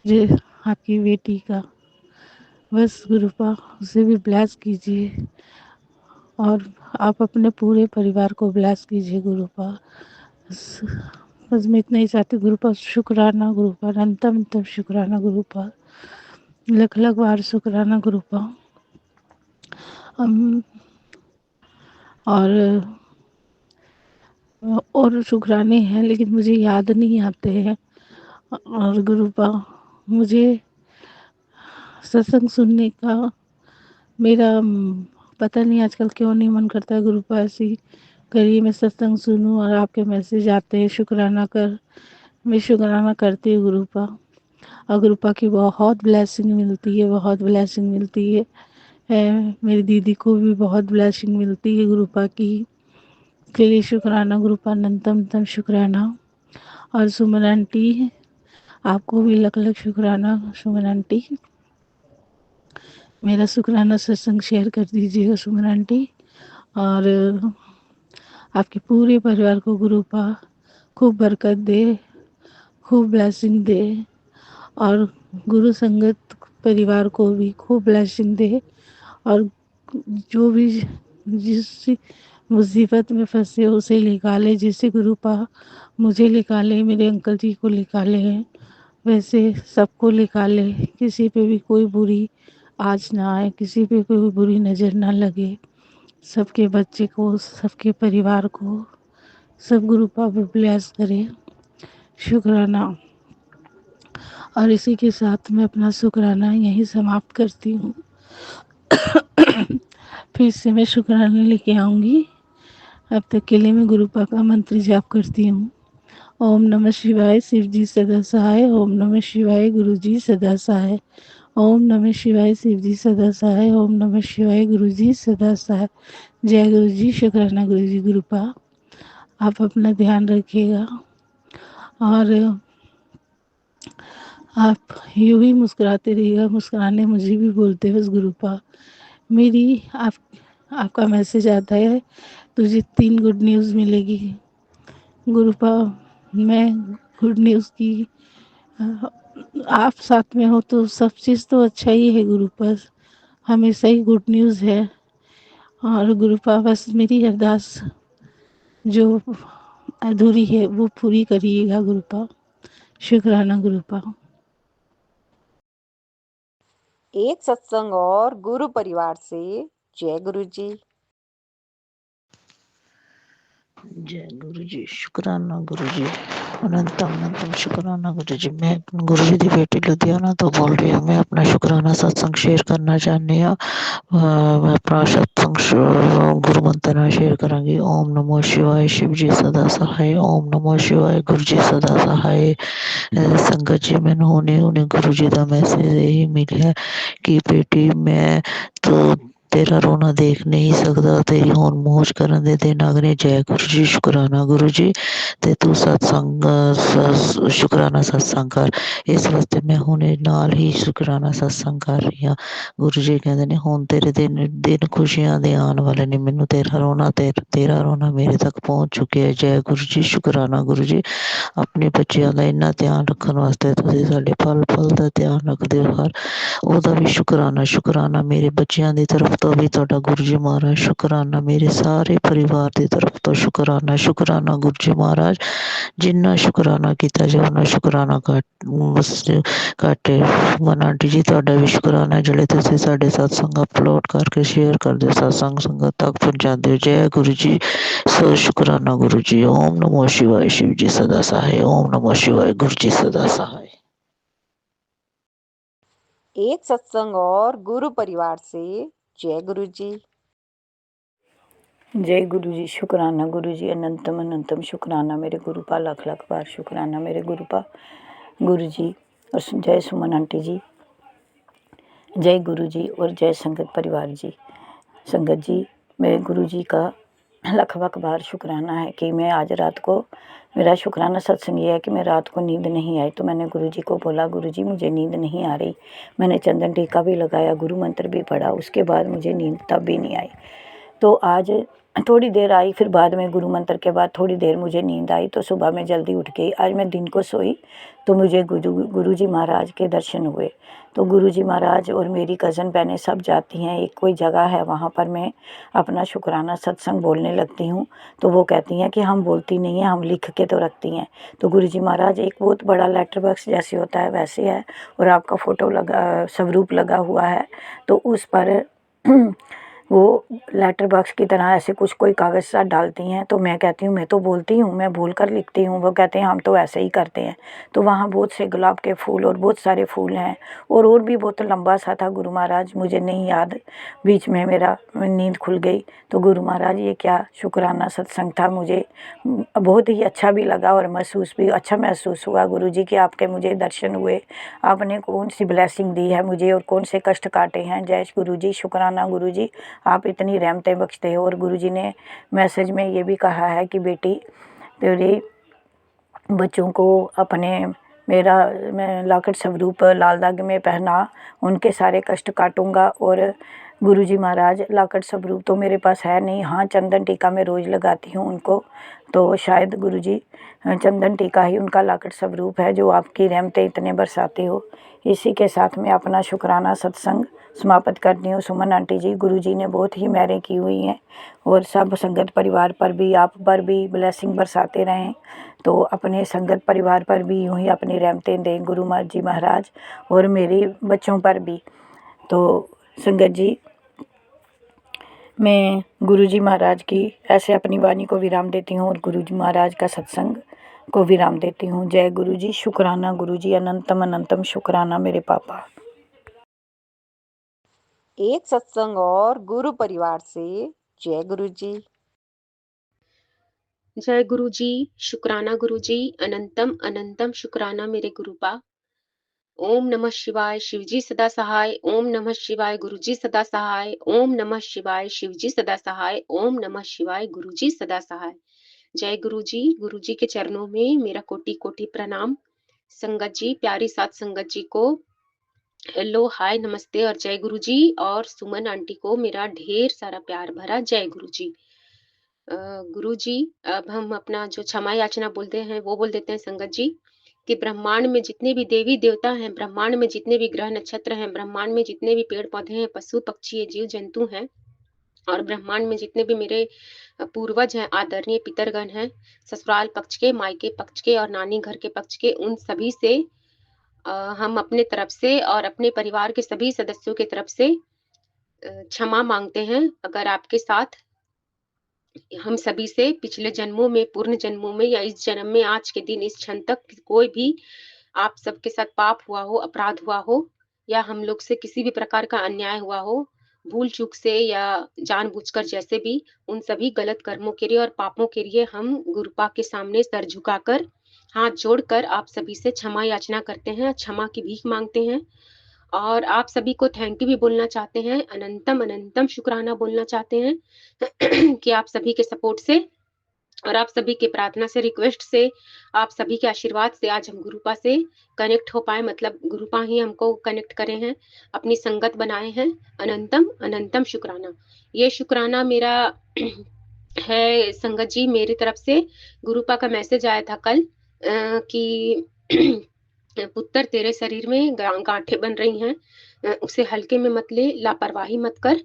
जो आपकी बेटी का। बस गुरुपा उसे भी ब्लेस कीजिए और आप अपने पूरे परिवार को ब्लेस कीजिए गुरुपा। बस बस मैं इतना ही चाहती गुरुपा। शुक्राना गुरुपा, अनंतम तम शुक्राना गुरुपा, लख लख बार शुक्राना गुरुपा। हम और शुक्राने हैं लेकिन मुझे याद नहीं आते हैं। और गुरुपा मुझे सत्संग सुनने का मेरा पता नहीं आजकल क्यों नहीं मन करता है गुरुपा। ऐसी करिए मैं सत्संग सुनूं और आपके मैसेज आते हैं शुक्राना कर, मैं शुक्राना करती हूँ गुरुपा। और गुरुपा की बहुत ब्लेसिंग मिलती है, बहुत ब्लेसिंग मिलती है। मेरी दीदी को भी बहुत ब्लेसिंग मिलती है गुरुपा की। के लिए शुक्राना गुरुपा, अनंतम तम शुक्राना। और सुमन आंटी आपको भी लख लख शुक्राना। सुमन आंटी मेरा शुक्राना सत्संग शेयर कर दीजिएगा सुमन आंटी। और आपके पूरे परिवार को गुरुपा खूब बरकत दे, खूब ब्लेसिंग दे। और गुरु संगत परिवार को भी खूब ब्लेसिंग दे। और जो भी जिस मुसीबत में फंसे हो उसे निकाले, जैसे गुरुपा मुझे निकाले, मेरे अंकल जी को निकाले हैं, वैसे सबको निकाले। किसी पे भी कोई बुरी आँच ना आए, किसी पे कोई बुरी नज़र ना लगे। सबके बच्चे को, सबके परिवार को सब गुरुपा पे ब्लेस करे। शुक्राना। और इसी के साथ मैं अपना शुक्राना यहीं समाप्त करती हूँ। फिर से मैं शुक्राना लेके आऊँगी। अब तक के लिए मैं गुरुपा का मंत्र जाप करती हूँ। ओम नमः शिवाय, शिव जी सदा सहाय। ओम नमः शिवाय, गुरु जी सदा सहाय। ओम नमः शिवाय, शिव जी सदा सहाय। ओम नमः शिवाय, गुरु जी सदा सहाय। जय गुरु जी। शुक्राना गुरु जी। गुरुपा आप अपना ध्यान रखिएगा और आप यूं ही मुस्कुराते रहिएगा। मुस्कुराने मुझे भी बोलते बस गुरुपा। मेरी आपका मैसेज आता है तुझे 3 गुड न्यूज़ मिलेगी गुरुपा। मैं गुड न्यूज़ की आप साथ में हो तो सब चीज़ तो अच्छा ही है गुरुपा, हमेशा ही गुड न्यूज़ है। और गुरुपा बस मेरी अरदास जो अधूरी है वो पूरी करिएगा गुरुपा। शुक्राना गुरुपा। एक सत्संग और गुरु परिवार से जय गुरु जी। जय गुरु जी। शुक्राना गुरु जी, अनंतम अनंतम शुक्राना गुरु जी। मैं गुरु जी की बेटी लुधियाना तो बोल रही हूँ। मैं अपना शुक्राना सत्संग शेयर करना चाहनी हूँ। मैं अपना सत्संग गुरु मंत्र ਨਾਲ शेयर करांगी। ओम नमो शिवाय, शिव जी सदा सहाय। ओम नमो शिवाय, गुरु जी सदा सहाय। संगत जी मैंने हुणे गुरु जी का मैसेज यही मिला कि बेटी मैं तो तेरा रोना देख नहीं सकदा, तेरी होन मौज करन दे दिन आ गए। जय गुरु जी, शुकराना गुरु जी। ते तू सत्संग शुकराना सत्संग कर। इस वास्ते मैं हुणे नाल ही शुकराना सत्संग कर रही हाँ। गुरु जी कहते ने हुण तेरे दिन खुशियां दे आने वाले ने, मैनू तेरा रोना मेरे तक पहुँच चुके है। जय गुरु जी, शुकराना गुरु जी। अपने बच्चों का इन्ना ध्यान रखने वास्ते तुसीं साडे पल पल का ध्यान रखते हो हर ਉਹਦਾ भी शुकराना मेरे बच्चों की तरफ तो भी तुहाडा गुरु जी महाराज शुकराना, मेरे सारे परिवार की तरफ तो शुकराना गुरु जी महाराज। जिन्ना शुकराना किया जाए उन्ना शुकराना घट है। मन आंटी जी तुहाडा भी शुकराना जिहड़े तुसीं साडे सत्संग अपलोड करके शेयर करदे हो, सत्संग संगत तक पहुँचाते हो। जय गुरु जी, सो शुकराना गुरु जी। ओम नमो शिवाय, शिव जी सदा सहाय। ओम नमो शिवाय, गुरु जी सदा सहाय। एक सत्संग और गुरु परिवार से जय गुरु जी। जय गुरु जी, शुकराना गुरु जी। अनंतम अनंतम शुकराना मेरे गुरुपा, लाख लाख बार शुकराना मेरे गुरुपा गुरु जी। और जय सुमन आंटी जी, जय गुरु जी और जय संगत परिवार जी। संगत जी, मेरे गुरु जी का लाख लाख बार शुकराना है कि मैं आज रात को, मेरा शुकराना सत्संग ये है कि मैं रात को नींद नहीं आई तो मैंने गुरु जी को बोला, गुरु जी मुझे नींद नहीं आ रही। मैंने चंदन टीका भी लगाया, गुरु मंत्र भी पढ़ा, उसके बाद मुझे नींद तब भी नहीं आई। तो आज थोड़ी देर आई, फिर बाद में गुरु मंत्र के बाद थोड़ी देर मुझे नींद आई, तो सुबह में जल्दी उठ गई। आज मैं दिन को सोई तो मुझे गुरु जी महाराज के दर्शन हुए। तो गुरु जी महाराज और मेरी कज़न बहनें सब जाती हैं, एक कोई जगह है वहाँ पर मैं अपना शुकराना सत्संग बोलने लगती हूँ तो वो कहती हैं कि हम बोलती नहीं हैं, हम लिख के तो रखती हैं। तो गुरु जी महाराज एक बहुत बड़ा लेटर बॉक्स जैसे होता है वैसे है, और आपका फ़ोटो लगा, स्वरूप लगा हुआ है। तो उस पर वो लेटर बॉक्स की तरह ऐसे कुछ कोई कागज़ सा डालती हैं। तो मैं कहती हूँ मैं तो बोलती हूँ, मैं बोल कर लिखती हूँ। वो कहते हैं हम तो ऐसे ही करते हैं। तो वहाँ बहुत से गुलाब के फूल और बहुत सारे फूल हैं, और भी बहुत लंबा सा था। गुरु महाराज मुझे नहीं याद, बीच में मेरा नींद खुल गई। तो गुरु महाराज ये क्या शुकराना सत्संग था। मुझे बहुत ही अच्छा भी लगा और अच्छा महसूस हुआ गुरु जी कि आपके मुझे दर्शन हुए, आपने कौन सी ब्लेसिंग दी है मुझे और कौन से कष्ट काटे हैं। जय गुरु जी, शुकराना गुरु जी, आप इतनी रहमतें बख्शते हो। और गुरु जी ने मैसेज में ये भी कहा है कि बेटी तेरे बच्चों को अपने मैं लाकट स्वरूप लाल दाग में पहना, उनके सारे कष्ट काटूंगा। और गुरु जी महाराज लाकट स्वरूप तो मेरे पास है नहीं, हाँ चंदन टीका मैं रोज़ लगाती हूँ उनको, तो शायद गुरु जी चंदन टीका ही उनका लाकट स्वरूप है जो आपकी रहमतें इतने बरसाते हो। इसी के साथ मैं अपना शुकराना सत्संग समाप्त करती हूँ। सुमन आंटी जी, गुरु जी ने बहुत ही मेहरें की हुई हैं, और सब संगत परिवार पर भी, आप पर भी ब्लेसिंग बरसाते रहें। तो अपने संगत परिवार पर भी यूँ ही अपनी रहमतें दें गुरु जी महाराज, और मेरे बच्चों पर भी। तो संगत जी, मैं गुरु जी महाराज की ऐसे अपनी वाणी को विराम देती हूँ और गुरु जी महाराज का सत्संग को विराम देती हूँ। जय गुरु जी, शुकराना गुरु जी। अनंतम अनंतम शुकराना मेरे पापा। एक सत्संग और गुरु परिवार से जय गुरु जी। जय गुरु जी, शुकराना गुरु जी। अनंतम अनंतम शुकराना मेरे गुरुपा। ओम नमः शिवाय, शिवजी सदा सहाय। ओम नमः शिवाय, गुरुजी सदा सहाय। ओम नमः शिवाय, शिवजी सदा सहाय। ओम नमः शिवाय, गुरुजी सदा सहाय। जय गुरु जी के चरणों में मेरा कोटि कोटि प्रणाम। संगत जी, प्यारी साथ संगत जी को हेलो, हाय, नमस्ते और जय गुरु जी। और सुमन आंटी को मेरा ढेर सारा प्यार भरा जय गुरु जी। गुरु जी, अब हम अपना जो क्षमा याचना बोलते हैं वो बोल देते हैं संगत जी, कि ब्रह्मांड में जितने भी देवी देवता हैं, ब्रह्मांड में जितने भी ग्रह नक्षत्र हैं, ब्रह्मांड में जितने भी पेड़ पौधे हैं, पशु पक्षी जीव जंतु हैं, और ब्रह्मांड में जितने भी मेरे पूर्वज हैं, आदरणीय पितरगण हैं, ससुराल पक्ष के, मायके पक्ष के और नानी घर के पक्ष के, उन सभी से हम अपने तरफ से और अपने परिवार के सभी सदस्यों की तरफ से क्षमा मांगते हैं। अगर आपके साथ हम सभी से पिछले जन्मों में, पूर्ण जन्मों में या इस जन्म में, आज के दिन इस क्षण तक कोई भी आप सबके साथ पाप हुआ हो, अपराध हुआ हो, या हम लोग से किसी भी प्रकार का अन्याय हुआ हो, भूल चूक से या जानबूझकर, जैसे भी, उन सभी गलत कर्मों के लिए और पापों के लिए हम गुरुपा के सामने सर झुकाकर, हाथ जोड़कर आप सभी से क्षमा याचना करते हैं, क्षमा की भीख मांगते हैं। और आप सभी को थैंक यू भी बोलना चाहते हैं, अनंतम अनंतम शुक्राना बोलना चाहते हैं कि आप सभी के सपोर्ट से और आप सभी की प्रार्थना से, रिक्वेस्ट से, आप सभी के आशीर्वाद से आज हम गुरुपा से कनेक्ट हो पाए, मतलब गुरुपा ही हमको कनेक्ट करे हैं, अपनी संगत बनाए हैं। अनंतम अनंतम शुक्राना। ये शुक्राना मेरा है संगत जी, मेरी तरफ से गुरुपा का मैसेज आया था कल कि पुत्र तेरे शरीर में गांठें बन रही हैं, उसे हल्के में मत ले, लापरवाही मत कर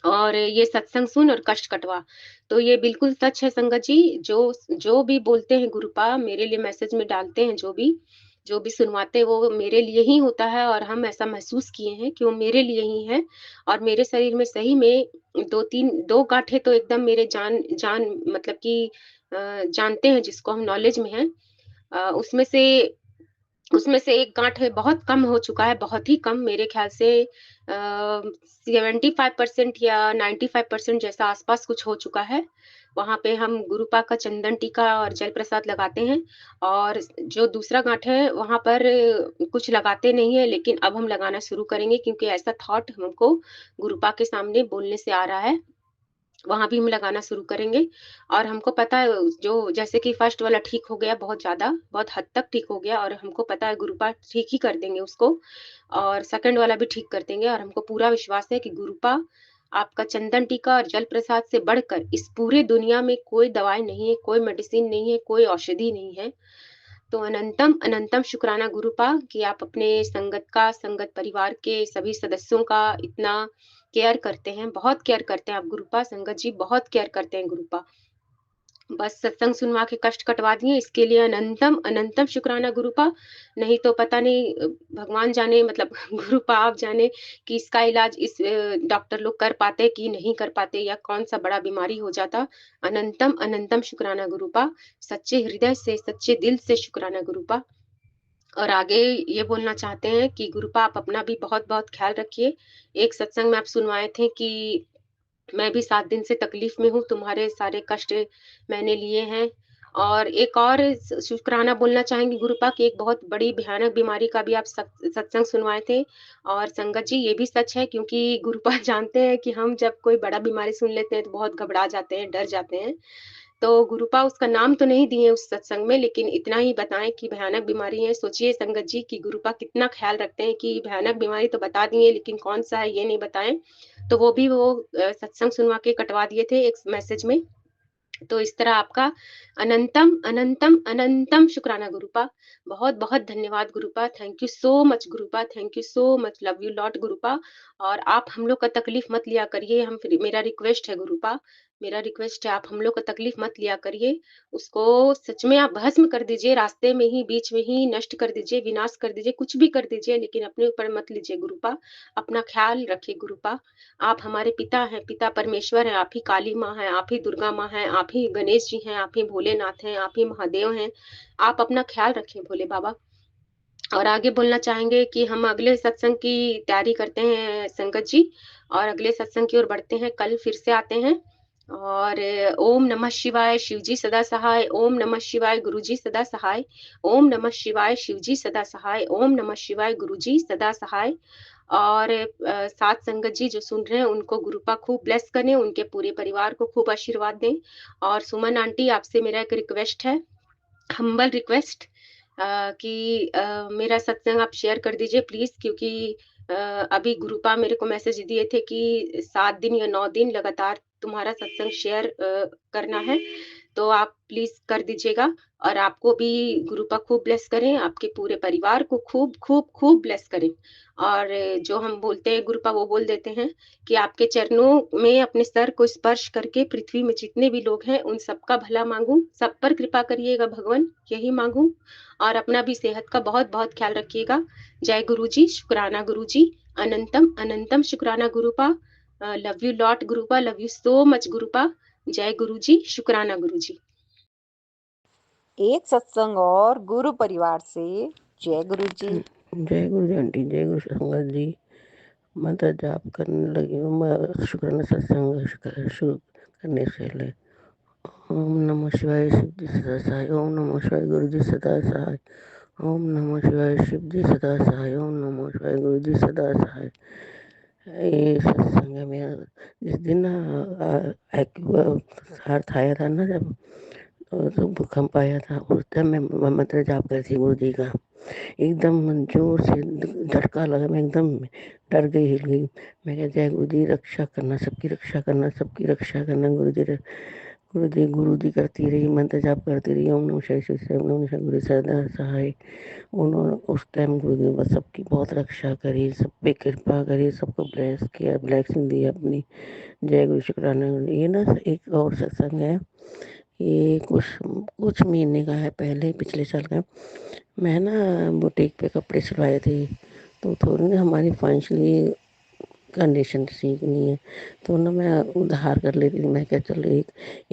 और ये सत्संग सुन और कष्ट कटवा। तो ये बिल्कुल सच है संगत जी, जो जो भी बोलते हैं गुरुपा मेरे लिए मैसेज में डालते हैं, जो भी सुनवाते हैं वो मेरे लिए ही होता है और हम ऐसा महसूस किए हैं कि वो मेरे लिए ही है। और मेरे शरीर में सही में 2 गांठें तो एकदम मेरे जान जान मतलब कि जानते हैं जिसको हम नॉलेज में हैं। उसमें से एक गाँठ है बहुत कम हो चुका है, बहुत ही कम, मेरे ख़्याल से 75% या 95% जैसा आस-पास कुछ हो चुका है। वहाँ पे हम गुरुपा का चंदन टीका और जल प्रसाद लगाते हैं और जो दूसरा गाँठ है वहाँ पर कुछ लगाते नहीं है, लेकिन अब हम लगाना शुरू करेंगे क्योंकि ऐसा थॉट हमको गुरुपा के सामने बोलने से आ रहा है। वहाँ भी हम लगाना शुरू करेंगे और हमको पता है जो जैसे कि फर्स्ट वाला ठीक हो गया बहुत ज़्यादा, बहुत हद तक ठीक हो गया और हमको पता है गुरुपा ठीक ही कर देंगे उसको और सेकंड वाला भी ठीक कर देंगे और हमको पूरा विश्वास है कि गुरुपा आपका चंदन टीका और जल प्रसाद से बढ़कर इस पूरे दुनिया में कोई दवाई नहीं है, कोई मेडिसिन नहीं है, कोई औषधि नहीं है। तो अनंतम अनंतम शुक्राना गुरुपा कि आप अपने संगत परिवार के सभी सदस्यों का इतना केयर करते हैं, बहुत केयर करते हैं आप गुरुपा, संगत जी बहुत केयर करते हैं गुरुपा। बस सत्संग सुनवा के कष्ट कटवा दिए, इसके लिए अनंतम अनंतम शुक्राना गुरुपा। नहीं तो पता नहीं भगवान जाने मतलब गुरुपा आप जाने कि इसका इलाज इस डॉक्टर लोग कर पाते कि नहीं कर पाते या कौन-सा बड़ा बीमारी हो जाता। अनंतम अनंतम शुक्राना गुरुपा, सच्चे हृदय से, सच्चे दिल से शुक्राना गुरुपा। और आगे ये बोलना चाहते हैं कि गुरुपा आप अपना भी बहुत-बहुत ख़्याल रखिए। एक सत्संग में आप सुनवाए थे कि मैं भी 7 दिन से तकलीफ में हूँ, तुम्हारे सारे कष्ट मैंने लिए हैं। और एक और शुक्राना बोलना चाहेंगी गुरुपा कि एक बहुत बड़ी भयानक बीमारी का भी आप सत्संग सुनवाए थे। और संगत जी ये भी सच है क्योंकि गुरुपा जानते हैं कि हम जब कोई बड़ा बीमारी सुन लेते हैं तो बहुत घबरा जाते हैं, डर जाते हैं। तो गुरुपा उसका नाम तो नहीं दिए उस सत्संग में, लेकिन इतना ही बताएँ कि भयानक बीमारी है। सोचिए संगत जी कि गुरुपा कितना ख़्याल रखते हैं कि भयानक बीमारी तो बता दिए लेकिन कौन-सा है ये नहीं बताएँ। तो वो भी वो सत्संग सुनवा के कटवा दिए थे एक मैसेज में। तो इस तरह आपका अनंतम, अनंतम, अनंतम शुक्राना गुरुपा। बहुत-बहुत धन्यवाद गुरुपा। थैंक यू सो मच गुरुपा। Thank you so much. Love you lot गुरुपा। और आप हम लोग का तकलीफ मत लिया करिए। हम फिर मेरा रिक्वेस्ट है गुरुपा, मेरा रिक्वेस्ट है आप हम लोग का तकलीफ मत लिया करिए। उसको सच में आप भस्म कर दीजिए, रास्ते में ही, बीच में ही नष्ट कर दीजिए, विनाश कर दीजिए, कुछ भी कर दीजिए लेकिन अपने ऊपर मत लीजिए गुरुपा। अपना ख़्याल रखिए गुरुपा। आप हमारे पिता हैं, पिता परमेश्वर हैं, आप ही काली माँ हैं, आप ही दुर्गा माँ हैं, आप ही गणेश जी हैं, आप ही भोलेनाथ हैं, आप ही महादेव हैं। आप अपना ख़्याल रखें भोले बाबा। और आगे बोलना चाहेंगे कि हम अगले सत्संग की तैयारी करते हैं संगत जी और अगले सत्संग की ओर बढ़ते हैं। कल फिर से आते हैं और ओम नमः शिवाय शिवजी सदा सहाय, ओम नमः शिवाय गुरुजी सदा सहाय, ओम नमः शिवाय शिवजी सदा सहाय, ओम नमः शिवाय गुरुजी सदा सहाय। और साथ संगत जी जो सुन रहे हैं उनको गुरुपा खूब ब्लेस करें, उनके पूरे परिवार को खूब आशीर्वाद दें। और सुमन आंटी आपसे मेरा एक रिक्वेस्ट है, हम्बल रिक्वेस्ट कि मेरा सत्संग आप शेयर कर दीजिए प्लीज़ क्योंकि अ, अभी गुरुपा मेरे को मैसेज दिए थे कि 7 दिन या 9 दिन लगातार तुम्हारा सत्संग शेयर करना है। तो आप प्लीज़ कर दीजिएगा और आपको भी गुरुपा खूब ब्लेस करें, आपके पूरे परिवार को खूब, खूब, खूब ब्लेस करें। और जो हम बोलते हैं गुरुपा वो बोल देते हैं कि आपके चरणों में अपने सर को स्पर्श करके पृथ्वी में जितने भी लोग हैं उन सबका भला माँगूँ, सब पर कृपा करिएगा भगवन, यही माँगूँ। और अपना भी सेहत का बहुत-बहुत ख़्याल रखिएगा। जय गुरुजी, शुक्राना गुरुजी, अनंतम, अनंतम शुक्राना गुरुपा। लव यू लॉट गुरुपा, लव यू सो मच गुरुपा। जय गुरुजी, शुक्राना गुरुजी। एक सत्संग और गुरु परिवार से जय गुरु जी। जय गुरु जी आंटी, जय गुरु संगत जी। मंत्र जाप करने लगी हूँ मैं, शुक्राना सत्संग शुरू करने से पहले। ओम नमः शिवाय शिव जी सदा सहाय, ओम नमः शिवाय गुरु जी सदा सहाय, ओम नमः शिवाय। शिव जी सदा सहाय। ओम नमः शिवाय। गुरु जी सदा सहाय। ये सत्संग है मेरा। जिस दिन ना हार्थ आया था ना, जब तो भूकंप आया था, उस टाइम मैं मंत्र जाप कर थी गुरु जी का। एकदम जोर से झटका लगा, मैं एकदम डर गई, हिल गई। मैं कहा जय गुरु जी, रक्षा करना, सबकी रक्षा करना, सबकी रक्षा करना गुरु जी। गुरु जी करती रही, मंत्र जाप करती रही। ओम नमः शिवाय, शिव से ओम नमः शिवाय, गुरु सदा सहाय। उन्होंने उस टाइम गुरु जी बस सबकी बहुत रक्षा करी, सब पे कृपा करी, सबको ब्लेस किया, ब्लेसिंग दी अपनी। जय गुरु शुक्राना। ये ना एक और सत्संग है, ये कुछ कुछ महीने का है, पहले पिछले साल का। मैं ना बुटीक पे कपड़े सिलवाए थे, तो थोड़ी ना हमारी फाइनेंशियली कंडीशन ठीक नहीं है, तो ना मैं उधार कर लेती थी। मैं क्या, चलो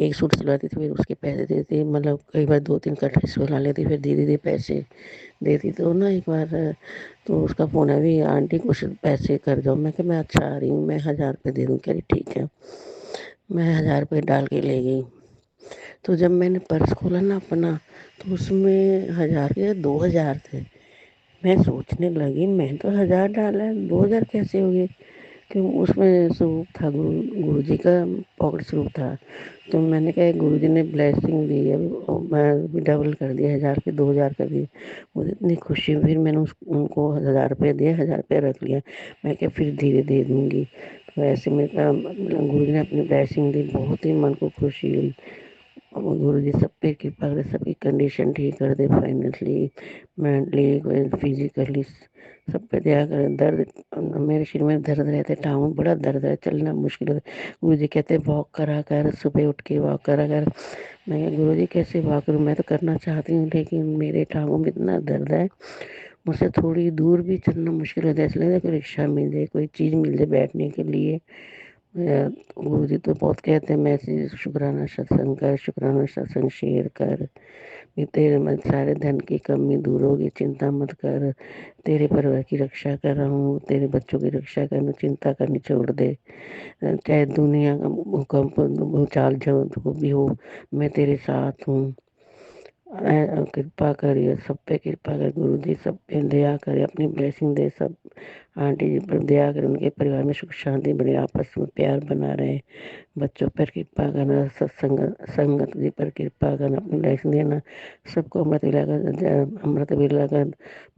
एक सूट सिलवाती थी, फिर उसके पैसे देती, मतलब कई बार 2-3 कट सिलवा लेती, फिर धीरे धीरे पैसे देती। तो ना एक बार तो उसका फ़ोन है, भी आंटी कुछ पैसे कर दो। मैं क्या, मैं अच्छा आ रही हूँ, मैं 1000 रुपये दे दूँ। कह रही ठीक है। मैं 1000 रुपये डाल के ले गई। तो जब मैंने पर्स खोला ना अपना, तो उसमें 1000 के 2000 थे। मैं सोचने लगी, मैं तो 1000 डाला है, 2000 कैसे हो गए? क्यों, उसमें स्वरूप था गुरु जी का, पॉकेट स्वरूप था। तो मैंने कहा गुरु जी ने ब्लेसिंग दी है, मैं भी डबल कर दिया, 1000 के 2000 कर दिए। मुझे इतनी खुशी हुई, फिर मैंने उनको 1000 रुपये दिए, 1000 रुपये रख लिया। मैं क्या, फिर धीरे दे दूंगी। तो ऐसे में गुरु जी ने अपनी ब्लेसिंग दी, बहुत ही मन को खुशी हुई। और गुरु जी सब पे कृपा करे, सबकी कंडीशन ठीक कर दे, फाइनेंशियली, मेंटली, फिजिकली, सब पे दया करे। दर्द मेरे शरीर में दर्द रहता है, टाँगों में बड़ा दर्द है, चलना मुश्किल होता है। गुरु जी कहते हैं वॉक करा कर, सुबह उठ के वॉक करा कर। मैं कहा गुरु जी कैसे वॉक करूँ, मैं तो करना चाहती हूँ, लेकिन मेरे टाँगों में इतना दर्द है, मुझसे थोड़ी दूर भी चलना मुश्किल होता है। इसलिए कोई रिक्शा मिल जाए, कोई चीज़ मिल जाए बैठने के लिए। गुरु जी तो बहुत कहते हैं, मैसेज शुक्राना सत्संग कर, शुक्राना सत्संग शेयर कर, ये तेरे में सारे धन की कमी दूर होगी, चिंता मत कर, तेरे परिवार की रक्षा कर रहा हूँ, तेरे बच्चों की रक्षा करना, चिंता करनी छोड़ दे। चाहे दुनिया का भूकंप भूचाल जो भी हो, मैं तेरे साथ हूँ। कृपा करिए, सब पे कृपा कर गुरु जी, सब पे दया करे, अपनी ब्लेसिंग दे। सब आंटी जी पर दया करे, उनके परिवार में सुख शांति बने, आपस में प्यार बना रहे। बच्चों पर कृपा करना, सत्संग संगत जी पर कृपा करना, अपनी ब्लेसिंग देना। सबको अमृत वेला का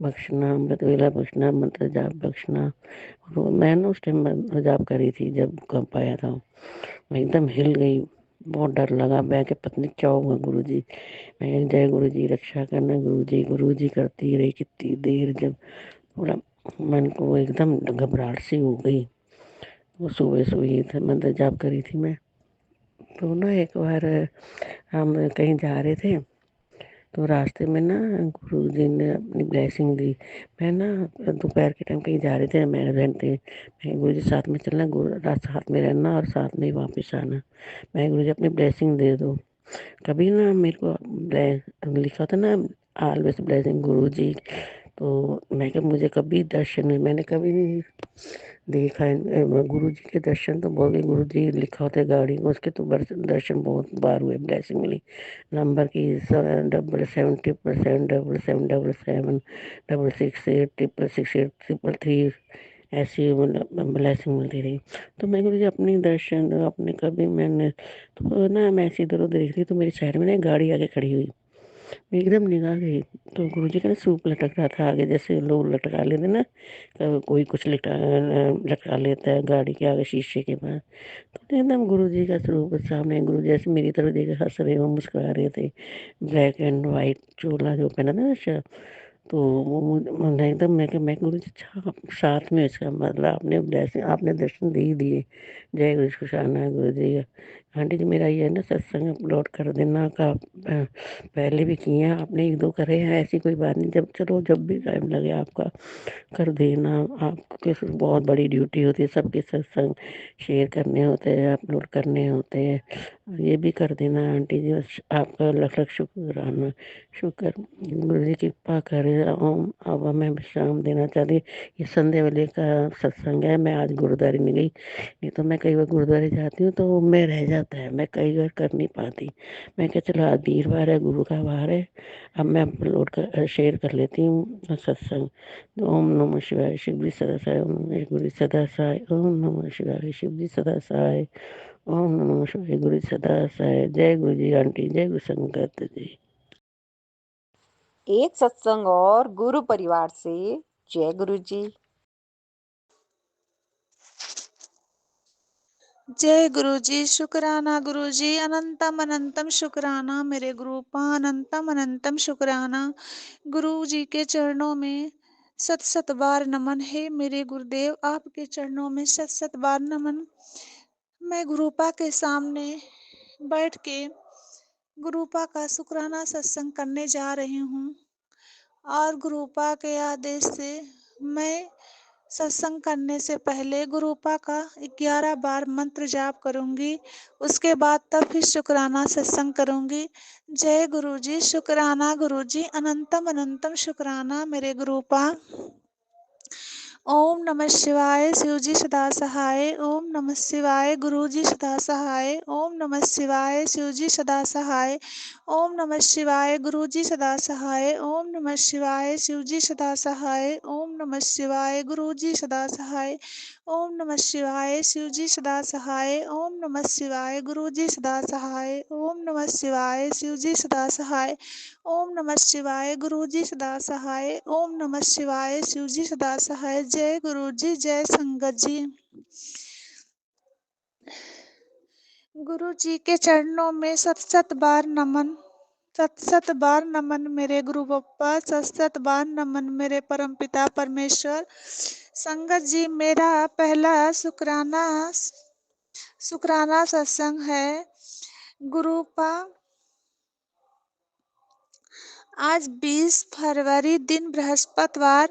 बख्शना, अमृत वेला बख्शना, मंत्र जाप बख्शना। मैं ना उस टाइम जाप करी थी जब भूकंप आया था, मैं एकदम हिल गई, बहुत डर लगा। मैं कि पता नहीं क्या होगा गुरु जी। मैं जय गुरु जी, रक्षा करना गुरु जी करती रही कितनी देर। जब थोड़ा मन को एकदम घबराहट सी हो गई, वो सुबह सोई थी, मंत्र जाप करी थी मैं। तो ना एक बार हम कहीं जा रहे थे, तो रास्ते में ना गुरु जी ने अपनी ब्लेसिंग दी। मैं ना दोपहर के टाइम कहीं जा रहे थे, मेरे बहन थे, मैं गुरु जी साथ में चलना, गुरु रात साथ में रहना और साथ में ही वापस आना। मैं गुरु जी अपनी ब्लेसिंग दे दो। कभी ना मेरे को लिखा था ना, ऑलवेज ब्लेसिंग गुरु जी। तो मैं क्या, मुझे कभी दर्शन नहीं, मैंने कभी नहीं देखा है गुरु जी के दर्शन। तो बोल गए गुरु जी लिखा होता है गाड़ी में, उसके तो दर्शन बहुत बार हुए, ब्लेसिंग मिली। नंबर की 77777777 668 668 333, ऐसी मतलब ब्लेसिंग मिलती रही। तो मैं गुरु जी अपनी दर्शन अपने कभी मैंने, तो ना मैं ऐसी इधर उधर देख रही, तो मेरी साइड में ना एक गाड़ी आगे खड़ी हुई, मैं एकदम निगाह गई, तो गुरुजी का ना सूप लटक रहा था आगे, जैसे लोग लटका लेते ना, कोई कुछ लटका लेता है गाड़ी के आगे शीशे के पास। तो एकदम गुरुजी का स्वरूप सामने, गुरु जैसे मेरी तरफ देख हंस रहे हो, मुस्कुरा रहे थे। ब्लैक एंड वाइट चोला जो पहना था ना, तो वो मैं एकदम, मैं क्या, मैं गुरु जी अच्छा साथ में, इसका मतलब आपने ब्लेसिंग, आपने दर्शन दे ही दिए। जय गुरु शुक्राना गुरु जी का। आंटी जी मेरा ये है ना, सत्संग अपलोड कर देना का पहले भी किए हैं आपने, 1-2 करे हैं, ऐसी कोई बात नहीं। जब चलो जब भी टाइम लगे आपका कर देना। आपके बहुत बड़ी ड्यूटी होती है, सबके सत्संग शेयर करने होते हैं, अपलोड करने होते हैं, ये भी कर देना आंटी जी। बस आपका लख लख शुक्राना, शुक्र। गुरु जी कृपा करे। ओम। अब मैं विश्राम देना चाहती, ये संध्या वाले का सत्संग है, मैं आज गुरुद्वारे नहीं गई, नहीं तो मैं कई बार गुरुद्वारे जाती हूँ तो मैं रह जाती जाता है, मैं कई बार कर नहीं पाती। मैं क्या, चलो आज वीरवार है, गुरु का वार है, अब मैं अपलोड कर शेयर कर लेती हूँ सत्संग। ओम नमः शिवाय, शिव जी सदा सहाय, ओम नमः गुरु सदा सहाय, ओम नमः शिवाय, शिव जी सदा सहाय, ओम नमः शिवाय, गुरु सदा सहाय। जय गुरु जी आंटी, जय गुरु संगत जी। एक सत्संग और गुरु परिवार से जय गुरु जी। जय गुरु जी, शुक्राना गुरु जी, अनंतम अनंतम शुक्राना मेरे गुरुपा, अनंतम अनंतम शुक्राना। गुरु जी के चरणों में सत सत बार नमन है मेरे गुरुदेव, आपके चरणों में सत सत बार नमन। मैं गुरुपा के सामने बैठ के गुरुपा का शुक्राना सत्संग करने जा रही हूँ और गुरुपा के आदेश से मैं सत्संग करने से पहले गुरुपा का 11 बार मंत्र जाप करूंगी। उसके बाद तब फिर शुक्राना सत्संग करूंगी। जय गुरु जी, शुक्राना गुरु जी, अनंतम अनंतम शुक्राना मेरे गुरुपा। ओम नमः शिवाय, शिव जी सदा सहाय। ओम नमः शिवाय, गुरु जी सदा सहाय। ओम नमः शिवाय, शिव जी सदा सहाय। ओम नमः शिवाय, गुरु जी सदा सहाय। ओम नमः शिवाय, शिव जी सदा सहाय। ओम नमः शिवाय, गुरु जी सदा सहाय। ओम नमः शिवाय, शिव जी सदा सहाय। ओम नमः शिवाय, गुरु जी सदा सहाय। ओम नमः शिवाय, शिव जी सदा सहाय। ओम नमः शिवाय, गुरु जी सदा सहाय। ओम नमः शिवाय, शिव जी सदा सहाय। जय गुरु जी, जय संगत जी। गुरु जी के चरणों में सत सत बार नमन, सत सत बार नमन मेरे गुरु बप्पा, सत सत बार नमन मेरे परमपिता परमेश्वर। संगत जी, मेरा पहला शुक्राना सत्संग है। गुरुपा, आज 20 फरवरी दिन बृहस्पतिवार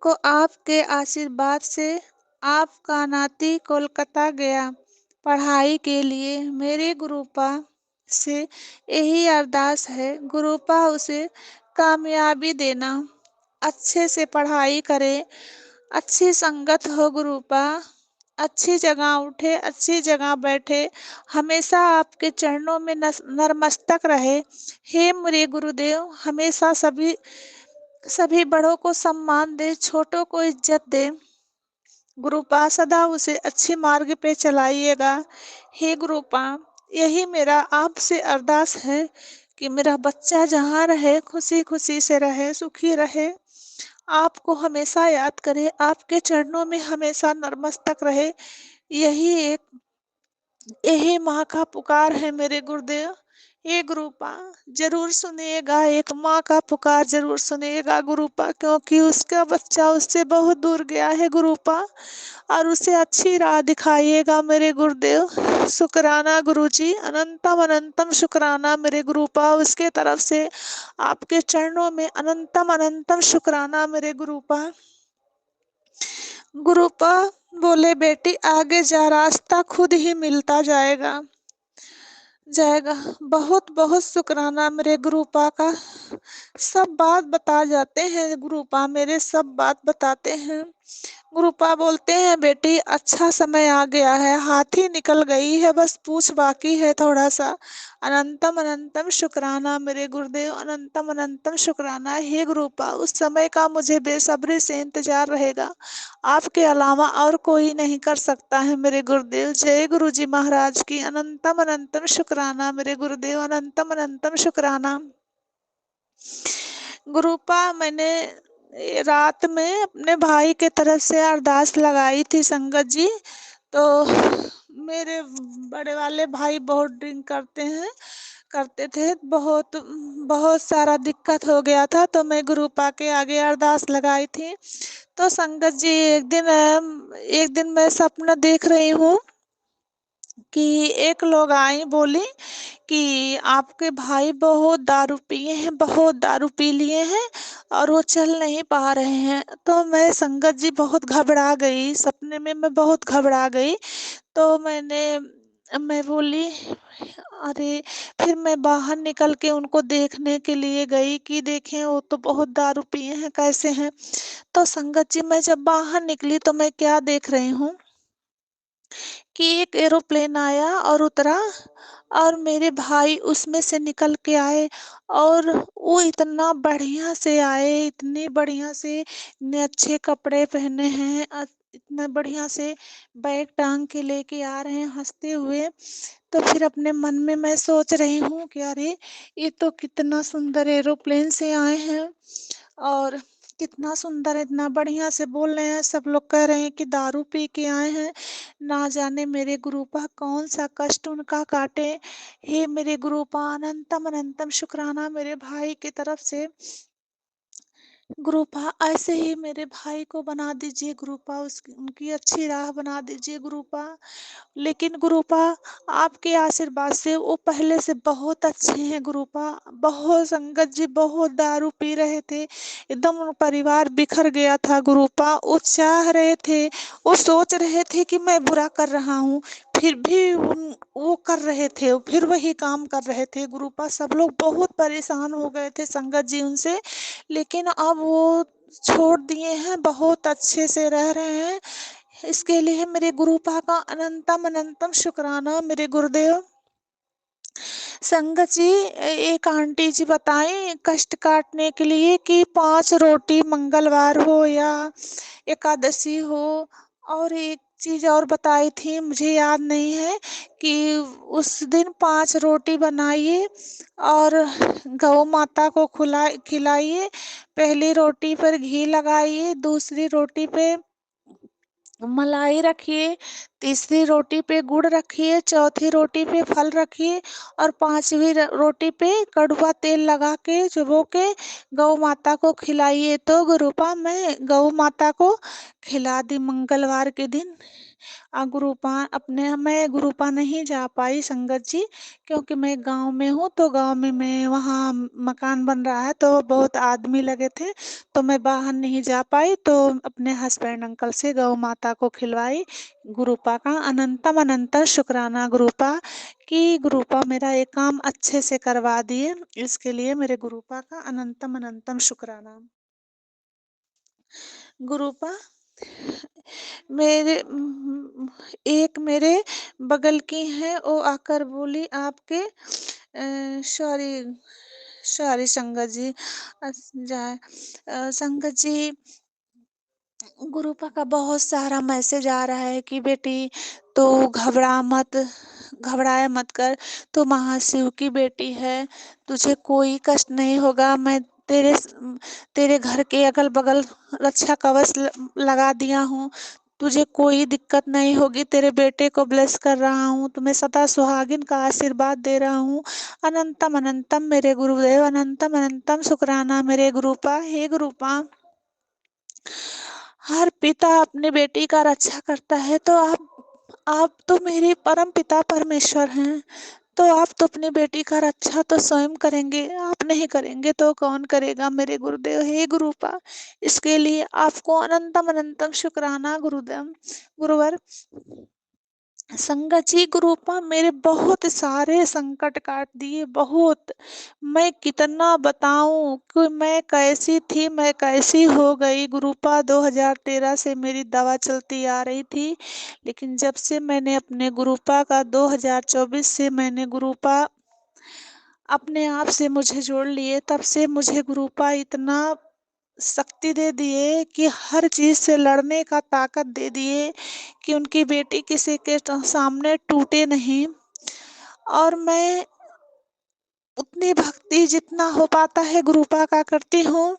को आपके आशीर्वाद से आपका नाती कोलकाता गया पढ़ाई के लिए। मेरे गुरुपा से यही अरदास है, गुरुपा उसे कामयाबी देना, अच्छे से पढ़ाई करे, अच्छी संगत हो गुरुपा, अच्छी जगह उठे, अच्छी जगह बैठे, हमेशा आपके चरणों में नतमस्तक रहे। हे मेरे गुरुदेव, हमेशा सभी बड़ों को सम्मान दे, छोटों को इज्जत दे। गुरुपा सदा उसे अच्छे मार्ग पे चलाइएगा। हे गुरुपा, यही मेरा आपसे अरदास है कि मेरा बच्चा जहाँ रहे खुशी खुशी से रहे, सुखी रहे, आपको हमेशा याद करे, आपके चरणों में हमेशा नतमस्तक रहे। यही माँ का पुकार है मेरे गुरुदेव। ये गुरुपा जरूर सुनिएगा, एक माँ का पुकार जरूर सुनिएगा गुरुपा, क्योंकि उसका बच्चा उससे बहुत दूर गया है गुरुपा, और उसे अच्छी राह दिखाइएगा मेरे गुरुदेव। शुक्राना गुरुजी, अनंतम अनंतम शुक्राना मेरे गुरुपा, उसके तरफ से आपके चरणों में अनंतम अनंतम शुक्राना मेरे गुरुपा। गुरुपा बोले, बेटी आगे जा, रास्ता खुद ही मिलता जाएगा। बहुत बहुत शुक्राना मेरे गुरुपा का। सब बात बता जाते हैं गुरुपा, मेरे सब बात बताते हैं। गुरुपा बोलते हैं, बेटी अच्छा समय आ गया है, हाथी निकल गई है, बस पूछ बाकी है थोड़ा सा। अनंतम अनंतम शुक्राना मेरे गुरुदेव, अनंतम अनंतम शुक्राना। हे गुरुपा, उस समय का मुझे बेसब्री से इंतजार रहेगा, आपके अलावा और कोई नहीं कर सकता है मेरे गुरुदेव। जय गुरु जी महाराज की, अनंतम अनंतम शुक्राना मेरे गुरुदेव, अनंतम अनंतम शुक्राना। गुरुपा, मैंने रात में अपने भाई के तरफ से अरदास लगाई थी संगत जी। तो मेरे बड़े वाले भाई बहुत ड्रिंक करते थे, बहुत बहुत सारा दिक्कत हो गया था, तो मैं गुरुपा के आगे अरदास लगाई थी। तो संगत जी, एक दिन मैं सपना देख रही हूँ कि एक लोग आई, बोली कि आपके भाई बहुत दारू पिए हैं, बहुत दारू पी लिए हैं और वो चल नहीं पा रहे हैं। तो मैं संगत जी बहुत घबरा गई, सपने में मैं बहुत घबरा गई। तो मैं बोली, अरे, फिर मैं बाहर निकल के उनको देखने के लिए गई कि देखें वो तो बहुत दारू पिए हैं, कैसे हैं। तो संगत जी, मैं जब बाहर निकली तो मैं क्या देख रही हूँ कि एक एरोप्लेन आया और उतरा और मेरे भाई उसमें से निकल के आए और वो इतना बढ़िया से आए, इतने बढ़िया से, इतने अच्छे कपड़े पहने हैं, इतना बढ़िया से बैग टांग के लेके आ रहे हैं हंसते हुए। तो फिर अपने मन में मैं सोच रही हूँ कि अरे ये तो कितना सुंदर एरोप्लेन से आए हैं और कितना सुंदर, इतना बढ़िया से बोल रहे हैं। सब लोग कह रहे हैं कि दारू पी के आए हैं, ना जाने मेरे गुरुपा कौन सा कष्ट उनका काटे। हे मेरे गुरुपा, अनंतम अनंतम शुक्राना मेरे भाई की तरफ से। गुरुपा ऐसे ही मेरे भाई को बना दीजिए गुरुपा, उसकी उनकी अच्छी राह बना दीजिए गुरुपा। लेकिन गुरुपा आपके आशीर्वाद से वो पहले से बहुत अच्छे हैं गुरुपा। बहुत संगत जी बहुत दारू पी रहे थे, एकदम उन परिवार बिखर गया था गुरुपा। वो चाह रहे थे, वो सोच रहे थे कि मैं बुरा कर रहा हूँ, फिर भी वो कर रहे थे, फिर वही काम कर रहे थे गुरुपा। सब लोग बहुत परेशान हो गए थे संगत जी उनसे, लेकिन अब वो छोड़ दिए हैं, बहुत अच्छे से रह रहे हैं। इसके लिए मेरे गुरुपा का अनंतम अनंतम शुक्राना मेरे गुरुदेव। संगत जी, एक आंटी जी बताएं कष्ट काटने के लिए कि 5 रोटी मंगलवार हो या एकादशी हो, और एक चीज और बताई थी मुझे याद नहीं है, कि उस दिन 5 रोटी बनाइए और गौ माता को खिलाइए। पहली रोटी पर घी लगाइए, दूसरी रोटी पे मलाई रखिए, तीसरी रोटी पे गुड़ रखिए, चौथी रोटी पे फल रखिए और पांचवी रोटी पे कड़वा तेल लगा के चुबो के गौ माता को खिलाइए। तो गुरुपा मैं गौ माता को खिला दी मंगलवार के दिन। गुरुपा अपने मैं गुरुपा नहीं जा पाई संगत जी, क्योंकि मैं गांव में हूँ। तो गांव में मैं वहाँ मकान बन रहा है तो बहुत आदमी लगे थे, तो मैं बाहर नहीं जा पाई। तो अपने हस्बैंड अंकल से गौ माता को खिलवाई। गुरुपा का अनंतम अनंतम शुक्राना गुरुपा, कि गुरुपा मेरा ये काम अच्छे से करवा दिए। इसके लिए मेरे गुरुपा का अनंतम अनंतम शुक्राना। गुरुपा मेरे एक मेरे बगल की है, वो आकर बोली आपके सॉरी सॉरी संगत जी, संगत जी गुरुपा का बहुत सारा मैसेज आ रहा है कि बेटी तो घबराया मत कर, तू महाशिव की बेटी है, तुझे कोई कष्ट नहीं होगा। मैं तेरे घर के अगल बगल रक्षा कवच लगा दिया हूँ, तुझे कोई दिक्कत नहीं होगी। तेरे बेटे को ब्लेस कर रहा हूँ, तुम्हें सदा सुहागिन का आशीर्वाद दे रहा हूँ। अनंतम अनंतम मेरे गुरुदेव, अनंतम अनंतम शुक्राना मेरे गुरुपा। हे गुरुपा, हर पिता अपने बेटी का रक्षा करता है, तो आप तो मेरे परम पिता परमेश्वर हैं, तो आप तो अपनी बेटी का रक्षा तो स्वयं करेंगे, आप नहीं करेंगे तो कौन करेगा मेरे गुरुदेव। हे गुरुपा, इसके लिए आपको अनंतम अनंतम शुक्राना गुरुदेव गुरुवर। संगत जी गुरुपा मेरे बहुत सारे संकट काट दिए, बहुत। मैं कितना बताऊं कि मैं कैसी थी, मैं कैसी हो गई गुरुपा। 2013 से मेरी दवा चलती आ रही थी, लेकिन जब से मैंने अपने गुरुपा का 2024 से मैंने गुरुपा अपने आप से मुझे जोड़ लिए, तब से मुझे गुरुपा इतना शक्ति दे दिए कि हर चीज से लड़ने का ताकत दे दिए, कि उनकी बेटी किसी के सामने टूटे नहीं। और मैं उतनी भक्ति जितना हो पाता है गुरुपा का करती हूँ,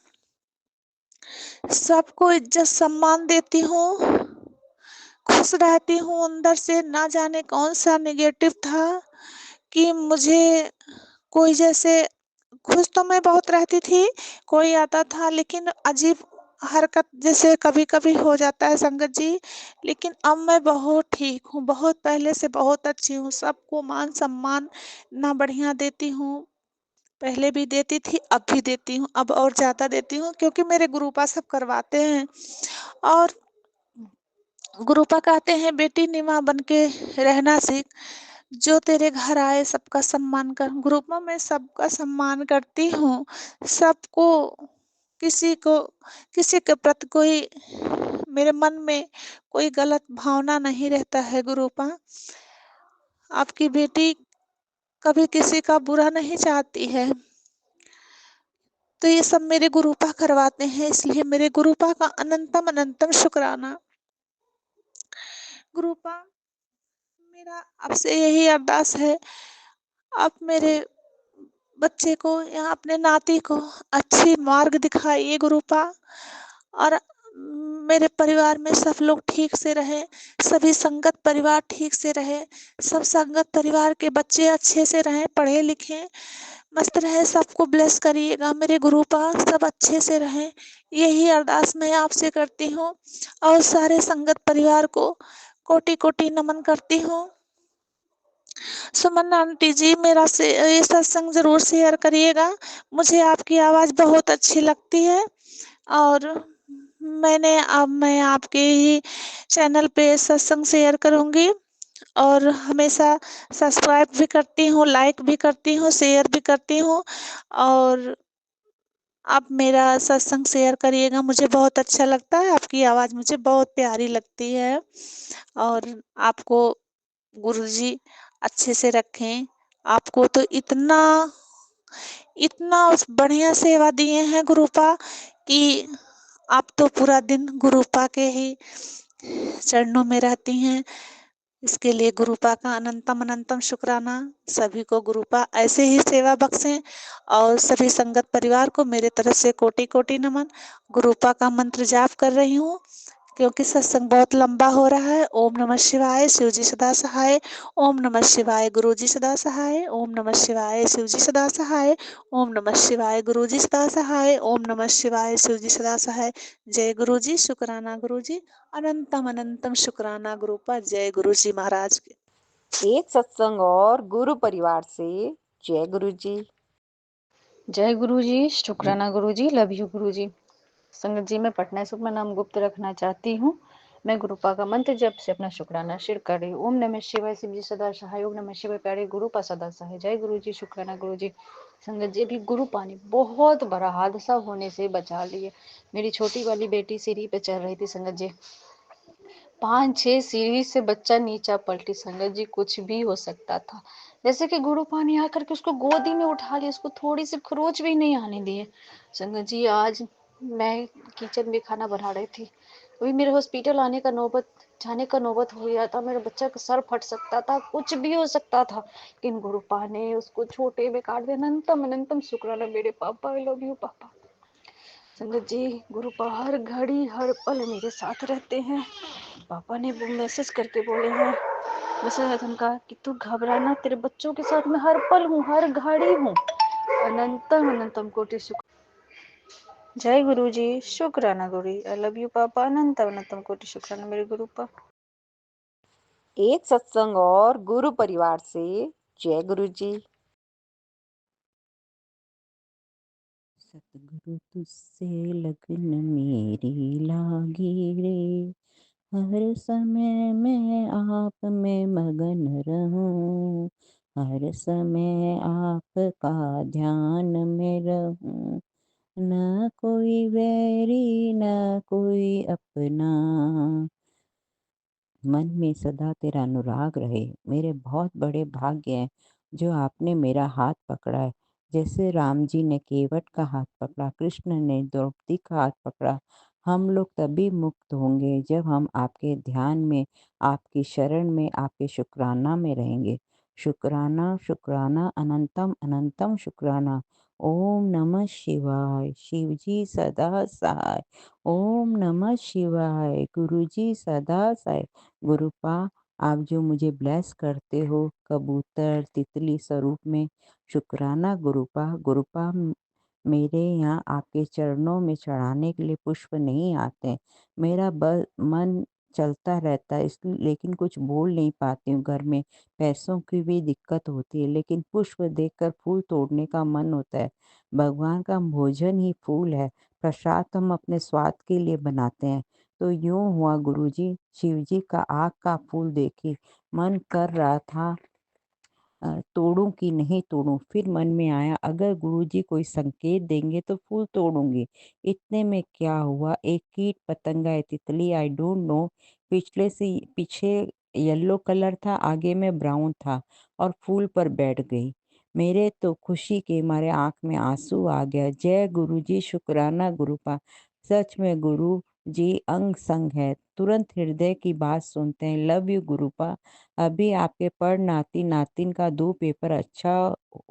सबको इज्जत सम्मान देती हूँ, खुश रहती हूँ। अंदर से ना जाने कौन सा नेगेटिव था कि मुझे कोई जैसे, खुश तो मैं बहुत रहती थी, कोई आता था लेकिन अजीब हरकत जैसे कभी कभी हो जाता है संगत जी। लेकिन अब मैं बहुत ठीक हूँ, बहुत पहले से बहुत अच्छी हूँ, सबको मान सम्मान ना बढ़िया देती हूँ। पहले भी देती थी, अब भी देती हूँ, अब और ज्यादा देती हूँ, क्योंकि मेरे गुरुपा सब करवाते हैं। और गुरुपा कहते हैं बेटी निमा बन के रहना सीख, जो तेरे घर आए सबका सम्मान कर। गुरुपा मैं सबका सम्मान करती हूँ, सबको, किसी को किसी के प्रति कोई मेरे मन में कोई गलत भावना नहीं रहता है गुरुपा। आपकी बेटी कभी किसी का बुरा नहीं चाहती है। तो ये सब मेरे गुरुपा करवाते हैं, इसलिए मेरे गुरुपा का अनंतम अनंतम शुक्राना। गुरुपा, मेरा आपसे यही अरदास है, आप मेरे बच्चे को या अपने नाती को अच्छी मार्ग दिखाइए गुरुपा, और मेरे परिवार में सब लोग ठीक से रहे, सभी संगत परिवार ठीक से रहे, सब संगत परिवार के बच्चे अच्छे से रहें, पढ़े लिखें, मस्त रहे, सबको ब्लेस करिएगा मेरे गुरुपा, सब अच्छे से रहें। यही अरदास मैं आपसे करती हूँ और सारे संगत परिवार को कोटि कोटि नमन करती हूँ। सुमन आंटी जी, मेरा से ये सत्संग जरूर शेयर करिएगा, मुझे आपकी आवाज़ बहुत अच्छी लगती है और मैं आपके ही चैनल पे सत्संग शेयर करूँगी और हमेशा सब्सक्राइब भी करती हूँ, लाइक भी करती हूँ, शेयर भी करती हूँ और आप मेरा सत्संग शेयर करिएगा, मुझे बहुत अच्छा लगता है, आपकी आवाज़ मुझे बहुत प्यारी लगती है और आपको गुरुजी अच्छे से रखें। आपको तो इतना इतना बढ़िया सेवा दिए हैं गुरुपा कि आप तो पूरा दिन गुरुपा के ही चरणों में रहती हैं। इसके लिए गुरुपा का अनंतम अनंतम शुक्राना। सभी को गुरुपा ऐसे ही सेवा बख्शें और सभी संगत परिवार को मेरे तरफ से कोटि कोटि नमन। गुरुपा का मंत्र जाप कर रही हूँ क्योंकि सत्संग बहुत लंबा हो रहा है। ओम नमः शिवाय, शिवजी सदा सहाय। ओम नमः शिवाय, गुरुजी सदा सहाय। ओम नमः शिवाय, शिवजी सदा सहाय। ओम नमः शिवाय, गुरुजी सदा सहाय। ओम नमः शिवाय, शिवजी सदा सहाय। जय गुरुजी, शुक्राना गुरुजी, अनंतम अनंतम शुक्राना गुरुपा। जय गुरुजी महाराज के। एक सत्संग और गुरु परिवार से जय गुरु जी। जय गुरु जी, शुक्राना गुरु जी, लव यू गुरु जी। संगत जी, मैं पटना से अपना नाम गुप्त रखना चाहती हूँ। मैं गुरुपा का मंत्र जप से अपना शुक्राना शेयर कर रही हूँ। ओम नमः शिवाय, शिव जी सदा सहाय। ओम नमः शिवाय, प्यारे गुरुपा सदा सहाय। जय गुरु जी, शुक्राना गुरु जी। संगत जी, अभी गुरुपा ने बहुत बड़ा हादसा होने से बचा लिया। मेरी छोटी वाली बेटी सीढ़ी पे चल रही थी संगत जी, 5-6 सीढ़ी से बच्चा नीचा पलटी। संगत जी, कुछ भी हो सकता था। जैसे कि गुरुपा ने आकर के उसको गोदी में उठा लिया, उसको थोड़ी सी खरोच भी नहीं आने दिए। संगत जी, आज मैं किचन में खाना बना रही थी, अभी मेरे हॉस्पिटल जाने का नौबत हो गया था। मेरे बच्चा का सर फट सकता था, कुछ भी हो सकता था, लेकिन गुरुपा ने उसको छोटे में काट दिया। अनंतम अनंतम शुक्राना मेरे पापा, आई लव यू पापा। संगत जी, गुरुपा हर घड़ी हर पल मेरे साथ रहते हैं। पापा ने वो मैसेज करके बोले हैं, मैसेज उनका कि तू घबराना, तेरे बच्चों के साथ मैं हर पल हूँ, हर घड़ी हूँ। अनंतम अनंतम कोटि शुक्र। जय गुरु जी, शुक्राना गुरु, आई लव यू पापा। अनंतम अनंतम कोटि शुक्राना मेरे गुरु पा। एक सत्संग और गुरु परिवार से जय गुरु जी। सतगुरु तुझसे लगन मेरी लागी रे, हर समय मैं आप में मगन रहूं, हर समय आपका ध्यान में रहूं, न कोई वैरी न कोई अपना, मन में सदा तेरा अनुराग रहे। मेरे बहुत बड़े भाग्य हैं जो आपने मेरा हाथ पकड़ा है। जैसे राम जी ने केवट का हाथ पकड़ा, कृष्ण ने द्रौपदी का हाथ पकड़ा। हम लोग तभी मुक्त होंगे जब हम आपके ध्यान में, आपकी शरण में, आपके शुक्राना में रहेंगे। शुक्राना शुक्राना अनंतम अनंतम शुक्राना। ओम नमः शिवाय, शिवजी सदा सहाय। ओम नमः शिवाय, गुरुजी सदा सहाय। गुरुपा, आप जो मुझे ब्लेस करते हो कबूतर तितली स्वरूप में, शुक्राना गुरुपा। गुरुपा, मेरे यहाँ आपके चरणों में चढ़ाने के लिए पुष्प नहीं आते। मेरा मन चलता रहता है इसलिए, लेकिन कुछ बोल नहीं पाती हूँ। घर में पैसों की भी दिक्कत होती है, लेकिन पुष्प देखकर फूल तोड़ने का मन होता है। भगवान का भोजन ही फूल है, प्रसाद हम अपने स्वाद के लिए बनाते हैं। तो यूं हुआ गुरुजी, शिवजी का आग का फूल देखी मन कर रहा था तोड़ूं कि नहीं तोड़ूं। फिर मन में आया अगर गुरुजी कोई संकेत देंगे तो फूल तोड़ूंगी। इतने में क्या हुआ, एक कीट पतंगा या तितली, आई डोंट नो, पीछे येलो कलर था, आगे में ब्राउन था, और फूल पर बैठ गई। मेरे तो खुशी के मारे आंख में आंसू आ गया। जय गुरुजी, शुक्राना गुरुपा। सच में गुरु जी अंग संग है, तुरंत हृदय की बात सुनते हैं। Love you गुरुपा। अभी आपके पर नाती नातिन का 2 पेपर अच्छा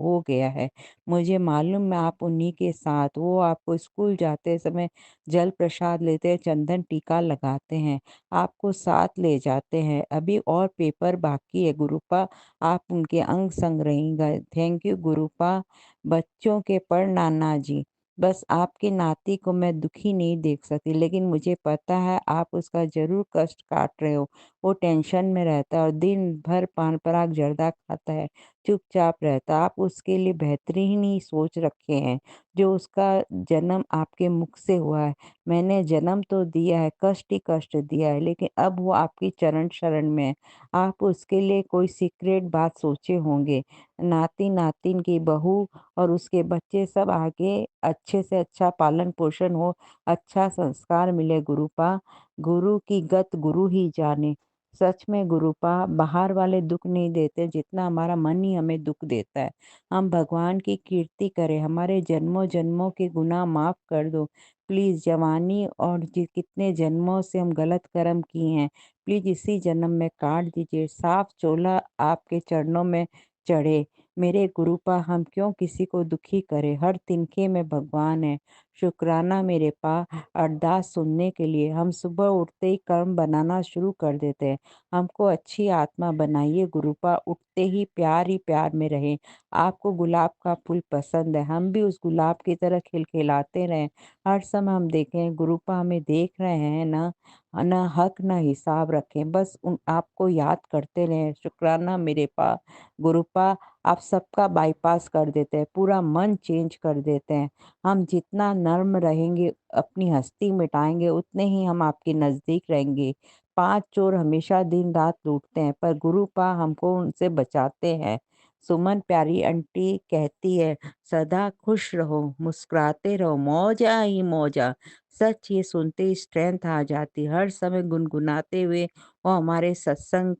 हो गया है। मुझे मालूम है आप उन्हीं के साथ, वो आपको स्कूल जाते समय जल प्रसाद लेते हैं, चंदन टीका लगाते हैं, आपको साथ ले जाते हैं। अभी और पेपर बाकी है गुरुपा, आप उनके अंग संग रहेंगे। Thank you गुरुपा। बच्चों के पर नाना जी, बस आपके नाती को मैं दुखी नहीं देख सकती, लेकिन मुझे पता है आप उसका जरूर कष्ट काट रहे हो। वो टेंशन में रहता है और दिन भर पान पराग जर्दा खाता है, चुपचाप रहता है। आप उसके लिए बेहतरीन ही सोच रखे हैं। जो उसका जन्म आपके मुख से हुआ है, मैंने जन्म तो दिया है, कष्ट ही कष्ट दिया है, लेकिन अब वो आपकी चरण शरण में है। आप उसके लिए कोई सीक्रेट बात सोचे होंगे। नाती नातिन की बहू और उसके बच्चे सब आगे अच्छे से अच्छा पालन पोषण हो, अच्छा संस्कार मिले गुरुपा। गुरु की गत गुरु ही जाने। सच में गुरुपा, बाहर वाले दुख नहीं देते जितना हमारा मन ही हमें दुख देता है। हम भगवान की कीर्ति करें, हमारे जन्मों जन्मों के गुनाह माफ कर दो प्लीज। जवानी और कितने जन्मों से हम गलत कर्म किए हैं, प्लीज इसी जन्म में काट दीजिए। साफ चोला आपके चरणों में चढ़े मेरे गुरुपा, हम क्यों किसी को दुखी करें, हर तिनके में भगवान है। शुक्राना मेरे पा, अरदास सुनने के लिए। हम सुबह उठते ही कर्म बनाना शुरू कर देते हैं। हमको अच्छी आत्मा बनाइए गुरुपा, उठते ही प्यार में रहें। आपको गुलाब का फूल पसंद है, हम भी उस गुलाब की तरह खिलखिलाते रहें। हर समय हम देखें गुरुपा, हमें देख रहे हैं ना, ना हक ना हिसाब रखें, बस उन आपको याद करते रहें। शुक्राना मेरे पा गुरुपा, आप सबका बाईपास कर देते हैं, पूरा मन चेंज कर देते हैं। हम जितना नर्म रहेंगे, अपनी हस्ती मिटाएंगे, उतने ही हम आपके नज़दीक रहेंगे। 5 चोर हमेशा दिन रात लूटते हैं, पर गुरुपा हमको उनसे बचाते हैं। सुमन प्यारी आंटी कहती है सदा खुश रहो, मुस्कुराते रहो, मौजा ही मौजा। सच ये सुनते ही स्ट्रेंथ आ जाती, हर समय गुनगुनाते हुए वो हमारे सत्संग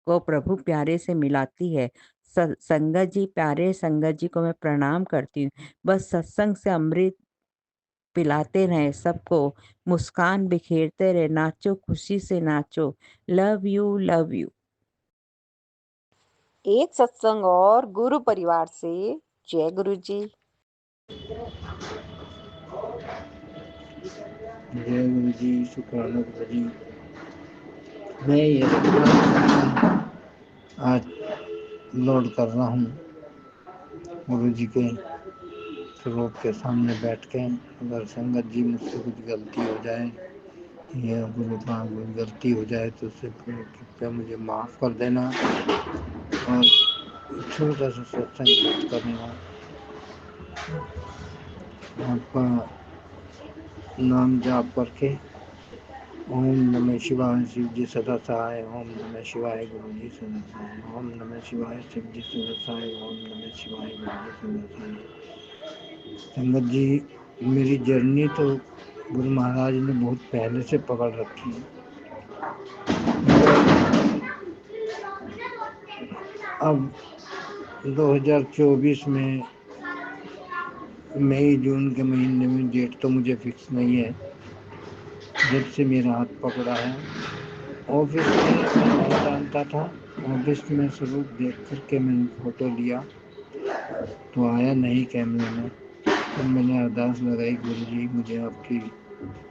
को प्रभु प्यारे से मिलाती है। संगत जी, प्यारे संगत जी को मैं प्रणाम करती हूँ। बस सत्संग से अमृत पिलाते रहें सबको, मुस्कान बिखेरते रहे, नाचो खुशी से नाचो। Love you love you. एक सत्संग और गुरु परिवार से जय गुरु जी। जय गुरु जी, शुक्राना गुरु जी। मैं ये सत्संग आज लोड कर रहा हूँ गुरु जी के स्वरूप के सामने बैठ के। अगर संगत जी मुझसे कुछ गलती हो जाए या गुरु का कोई गलती हो जाए तो उससे कृपया मुझे माफ़ कर देना और छोटा सा सत्संग करूँगा। आपका नाम जाप करके ओम नमः शिवाय शिव जी सदा सहाय, ओम नमः शिवाय गुरु जी सदा सहाय, ओम नमः शिवाय शिव जी सदा सहाय, ओम नमः शिवाय गुरु जी सदा सहाय। संगत जी, मेरी जर्नी तो गुरु महाराज ने बहुत पहले से पकड़ रखी है। अब 2024 में मई जून के महीने में, डेट तो मुझे फिक्स नहीं है, जब से मेरा हाथ पकड़ा है। ऑफिस में नहीं जानता था, ऑफिस में स्वरूप देख करके मैंने फोटो लिया तो आया नहीं कैमरे में। तो मैंने अरदास लगाई, गुरु जी मुझे आपकी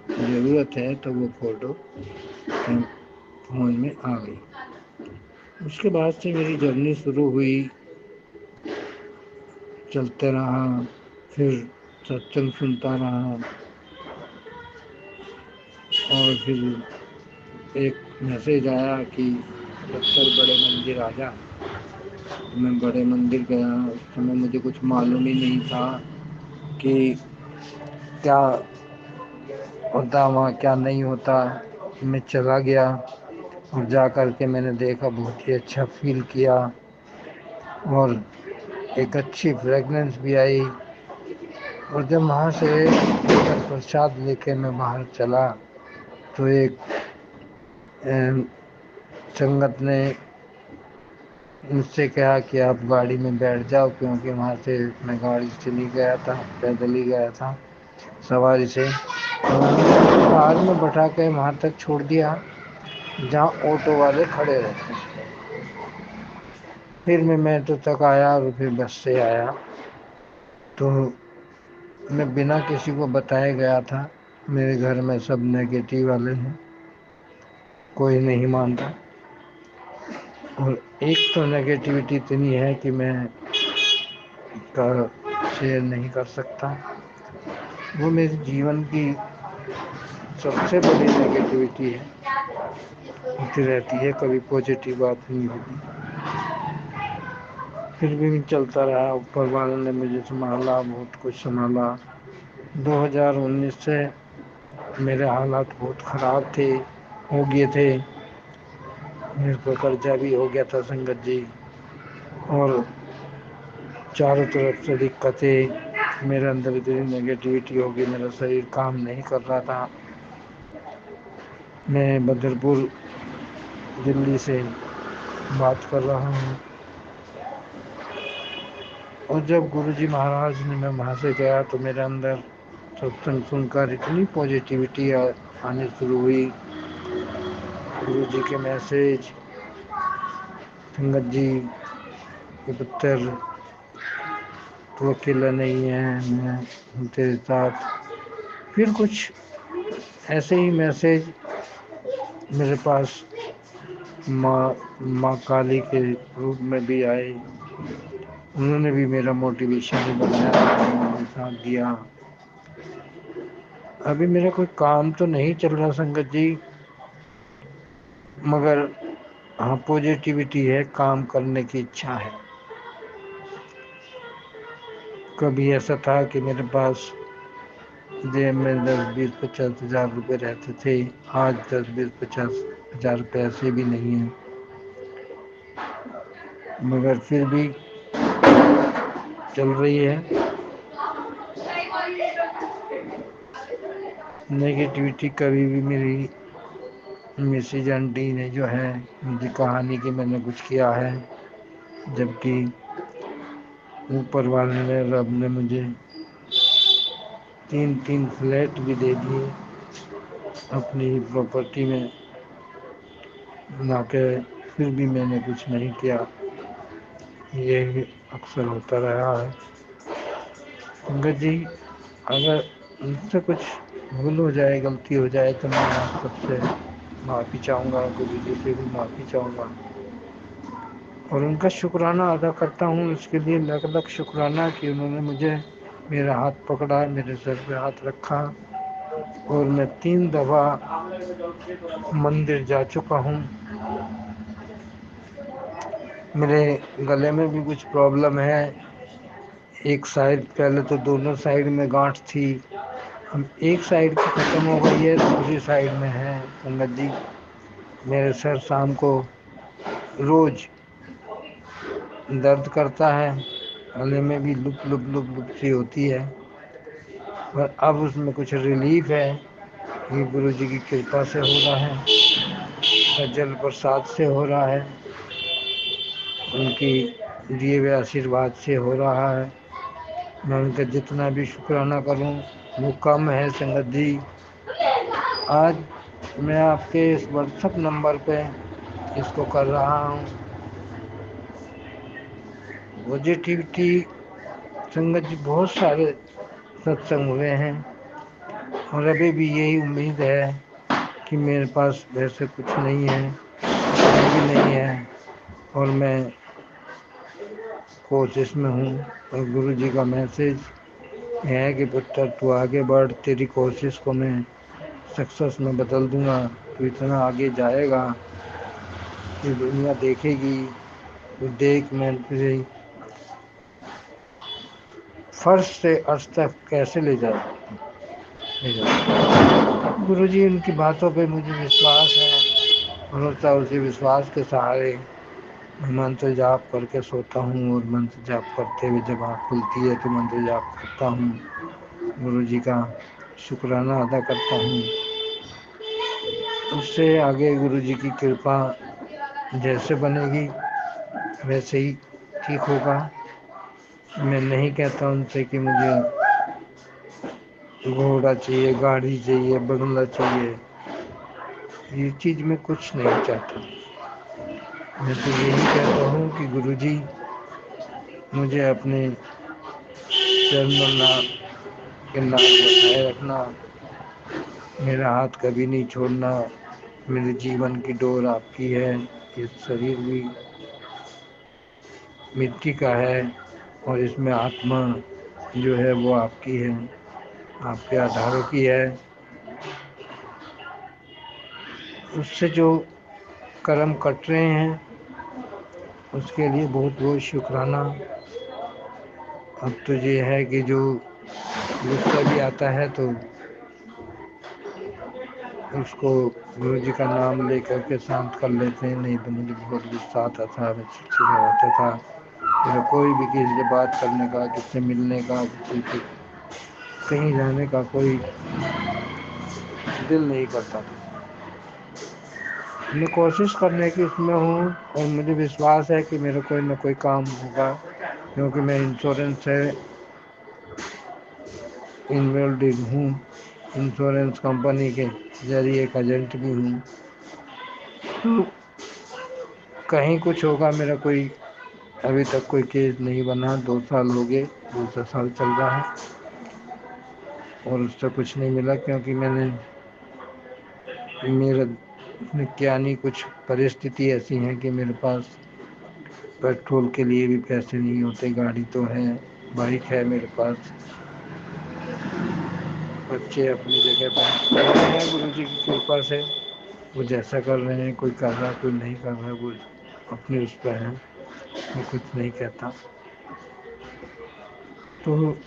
ज़रूरत है, तो वो फोटो फोन में आ गई। उसके बाद से मेरी जर्नी शुरू हुई, चलते रहा, फिर सत्संग सुनता रहा और फिर एक मैसेज आया कि 70 बड़े मंदिर आ जा। तो मैं बड़े मंदिर गया। उस समय मुझे कुछ मालूम ही नहीं था कि क्या होता वहाँ, क्या नहीं होता। मैं चला गया और जा कर के मैंने देखा, बहुत ही अच्छा फील किया। और एक अच्छी फ्रेगनेंस भी आई। और जब वहाँ से प्रसाद लेके मैं बाहर चला तो एक संगत ने मुझसे कहा कि आप गाड़ी में बैठ जाओ, क्योंकि वहाँ से मैं गाड़ी से नहीं गया था, पैदल ही गया था सवारी से। तो उन्होंने कार में बैठा के वहाँ तक छोड़ दिया जहाँ ऑटो वाले खड़े रहते हैं। फिर मैं तो तक आया और फिर बस से आया। तो मैं बिना किसी को बताए गया था। मेरे घर में सब नेगेटिव वाले हैं, कोई नहीं मानता। और एक तो नेगेटिविटी इतनी है कि मैं का शेयर नहीं कर सकता। वो मेरे जीवन की सबसे बड़ी नेगेटिविटी है, होती रहती है, कभी पॉजिटिव बात नहीं होती। फिर भी चलता रहा, ऊपर वाले ने मुझे संभाला, बहुत कुछ संभाला। 2019 से मेरे हालात बहुत ख़राब थे, हो गए थे। मेरे को कर्जा भी हो गया था संगत जी, और चारों तरफ से दिक्कतें, मेरे अंदर इतनी नेगेटिविटी हो गई, मेरा शरीर काम नहीं कर रहा था। मैं बदरपुर दिल्ली से बात कर रहा हूँ। और जब गुरुजी महाराज ने मैं वहाँ से गया तो मेरे अंदर सत्संग सुनकर इतनी पॉजिटिविटी आनी शुरू हुई। गुरुजी के मैसेज, संगत जी के पुत्र, तू अकेला नहीं है, मैं हूँ तेरे साथ। फिर कुछ ऐसे ही मैसेज मेरे पास माँ काली के रूप में भी आए। उन्होंने भी मेरा मोटिवेशन बनाया, उन्होंने साथ दिया। अभी मेरा कोई काम तो नहीं चल रहा संगत जी, मगर हाँ पॉजिटिविटी है, काम करने की इच्छा है। कभी ऐसा था कि मेरे पास जेब में 10-20-50 हज़ार रुपये रहते थे, आज 10-20-50 हज़ार रुपये ऐसे भी नहीं है, मगर फिर भी चल रही है। नेगेटिविटी कभी भी मेरी मिसेज आंटी ने जो है मुझे कहानी कि मैंने कुछ किया है, जबकि ऊपर वाले ने, रब ने मुझे 3 फ्लैट भी दे दिए अपनी प्रॉपर्टी में बना के, फिर भी मैंने कुछ नहीं किया। ये अक्सर होता रहा है। संगत जी, अगर मुझसे कुछ भूल हो जाए, गलती हो जाए, तो मैं आप सबसे माफ़ी चाहूँगा, गुरु जी से भी माफ़ी चाहूँगा और उनका शुक्राना अदा करता हूँ। इसके लिए लाख लाख शुक्राना कि उन्होंने मुझे मेरा हाथ पकड़ा, मेरे सर पे हाथ रखा, और मैं 3 दफ़ा मंदिर जा चुका हूँ। मेरे गले में भी कुछ प्रॉब्लम है, एक साइड, पहले तो दोनों साइड में गांठ थी, अब एक साइड की ख़त्म हो गई है, दूसरी साइड में है। संगत जी, मेरे सर शाम को रोज़ दर्द करता है, गले में भी लुप लुप लुप लुप सी होती है, पर अब उसमें कुछ रिलीफ है। ये गुरु जी की कृपा से हो रहा है, जल प्रसाद से हो रहा है, उनकी दिए हुए आशीर्वाद से हो रहा है। मैं उनका जितना भी शुक्राना करूं वो कम है। संगत जी, आज मैं आपके इस व्हाट्सएप नंबर पे इसको कर रहा हूँ। पॉजिटिविटी संगत जी, बहुत सारे सत्संग हुए हैं और अभी भी यही उम्मीद है कि मेरे पास वैसे कुछ नहीं है, कुछ भी नहीं है, और मैं कोशिश में हूँ। और गुरु जी का मैसेज है कि पुत्र तू आगे बढ़, तेरी कोशिश को मैं सक्सेस में बदल दूंगा, तू इतना आगे जाएगा कि दुनिया देखेगी। तो देख, मैं तुझे फर्श से अर्श तक कैसे ले जाऊँ। गुरु जी, उनकी बातों पे मुझे विश्वास है, भरोसा उसी विश्वास के सहारे मंत्र जाप करके सोता हूँ और मंत्र जाप करते हुए जब आँख खुलती है तो मंत्र जाप करता हूँ, गुरु जी का शुक्राना अदा करता हूँ। उससे आगे गुरु जी की कृपा जैसे बनेगी वैसे ही ठीक होगा। मैं नहीं कहता उनसे कि मुझे घोड़ा चाहिए, गाड़ी चाहिए, बंगला चाहिए, ये चीज़ मैं कुछ नहीं चाहता। मैं तो यही कहता हूँ कि गुरुजी मुझे अपने चरणों के नाम बनाए रखना, मेरा हाथ कभी नहीं छोड़ना। मेरे जीवन की डोर आपकी है, ये शरीर भी मिट्टी का है और इसमें आत्मा जो है वो आपकी है, आपके आधारों की है। उससे जो कर्म कट रहे हैं उसके लिए बहुत बहुत शुक्राना। अब तो ये है कि जो गुस्सा भी आता है तो उसको गुरु जी का नाम लेकर के शांत कर लेते हैं। नहीं तो मुझे बहुत गुस्सा आता था, मैं चिड़चिड़ा होता था। मेरा कोई भी किसी से बात करने का, किससे मिलने का, किसी से कहीं जाने का कोई दिल नहीं करता था। मैं कोशिश करने की इसमें हूँ और मुझे विश्वास है कि मेरा कोई ना कोई काम होगा, क्योंकि मैं इंश्योरेंस से इन्वॉल्व हूँ, इंश्योरेंस कंपनी के जरिए एक एजेंट भी हूँ। तो कहीं कुछ होगा। मेरा कोई अभी तक कोई केस नहीं बना, 2 साल हो गए, दूसरा साल चल रहा है और उससे कुछ नहीं मिला, क्योंकि मेरा क्या नहीं, कुछ परिस्थिति ऐसी है कि मेरे पास पेट्रोल के लिए भी पैसे नहीं होते। गाड़ी तो है, बाइक है मेरे पास, बच्चे अपनी जगह पर कर रहे हैं गुरु जी की कृपा से। वो जैसा कर रहे हैं, कोई कर रहा है कोई नहीं कर रहा है, वो अपने उस पर है, मैं कुछ नहीं कहता। तो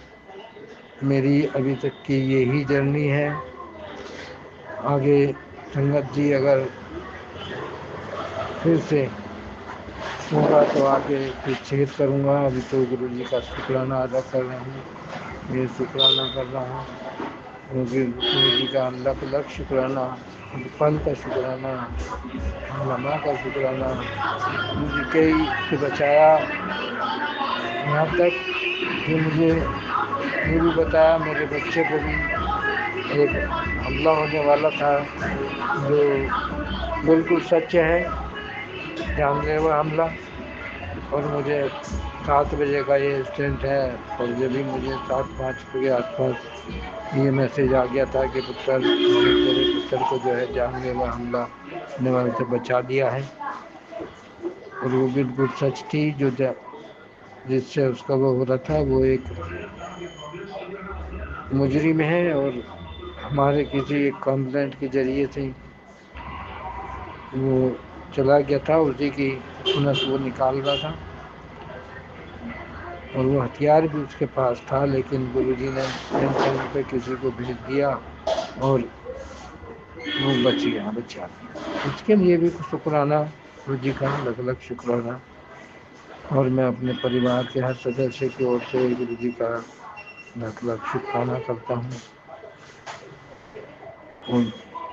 मेरी अभी तक की यही जर्नी है। आगे संगत जी अगर फिर से होगा तो आगे फिर शेयर करूँगा। अभी तो गुरु जी का शुक्राना अदा कर रहा हूँ, ये शुक्राना कर रहा हूँ, क्योंकि गुरु जी का लख लख शुक्राना, पल का शुक्राना, लम्हा का शुक्राना। गुरु जी के ही से बचाया यहाँ तक कि मुझे ये भी बताया, मेरे बच्चे को भी एक हमला होने वाला था जो बिल्कुल सच है, जानलेवा हमला, और मुझे 7 बजे का ये इंसिडेंट है। और जब भी मुझे 7:05 के आसपास ये मैसेज आ गया था कि पुत्र, मेरे पुत्र को जो है जानलेवा हमला होने वाले से बचा दिया है, और वो बिल्कुल सच थी। जो जिससे उसका वो हो रहा था वो एक मुजरिम है, और हमारे किसी एक कंप्लेंट के जरिए से वो चला गया था, उसी की नस वो निकाल रहा था, और वो हथियार भी उसके पास था। लेकिन गुरुजी ने टाइम पे किसी को भेज दिया और वो बच गया, बचा दिया। उसके लिए भी शुक्राना, गुरु जी का लख लख शुक्राना। और मैं अपने परिवार के हर सदस्य की ओर से गुरु जी का लख लख शुक्राना करता हूँ। और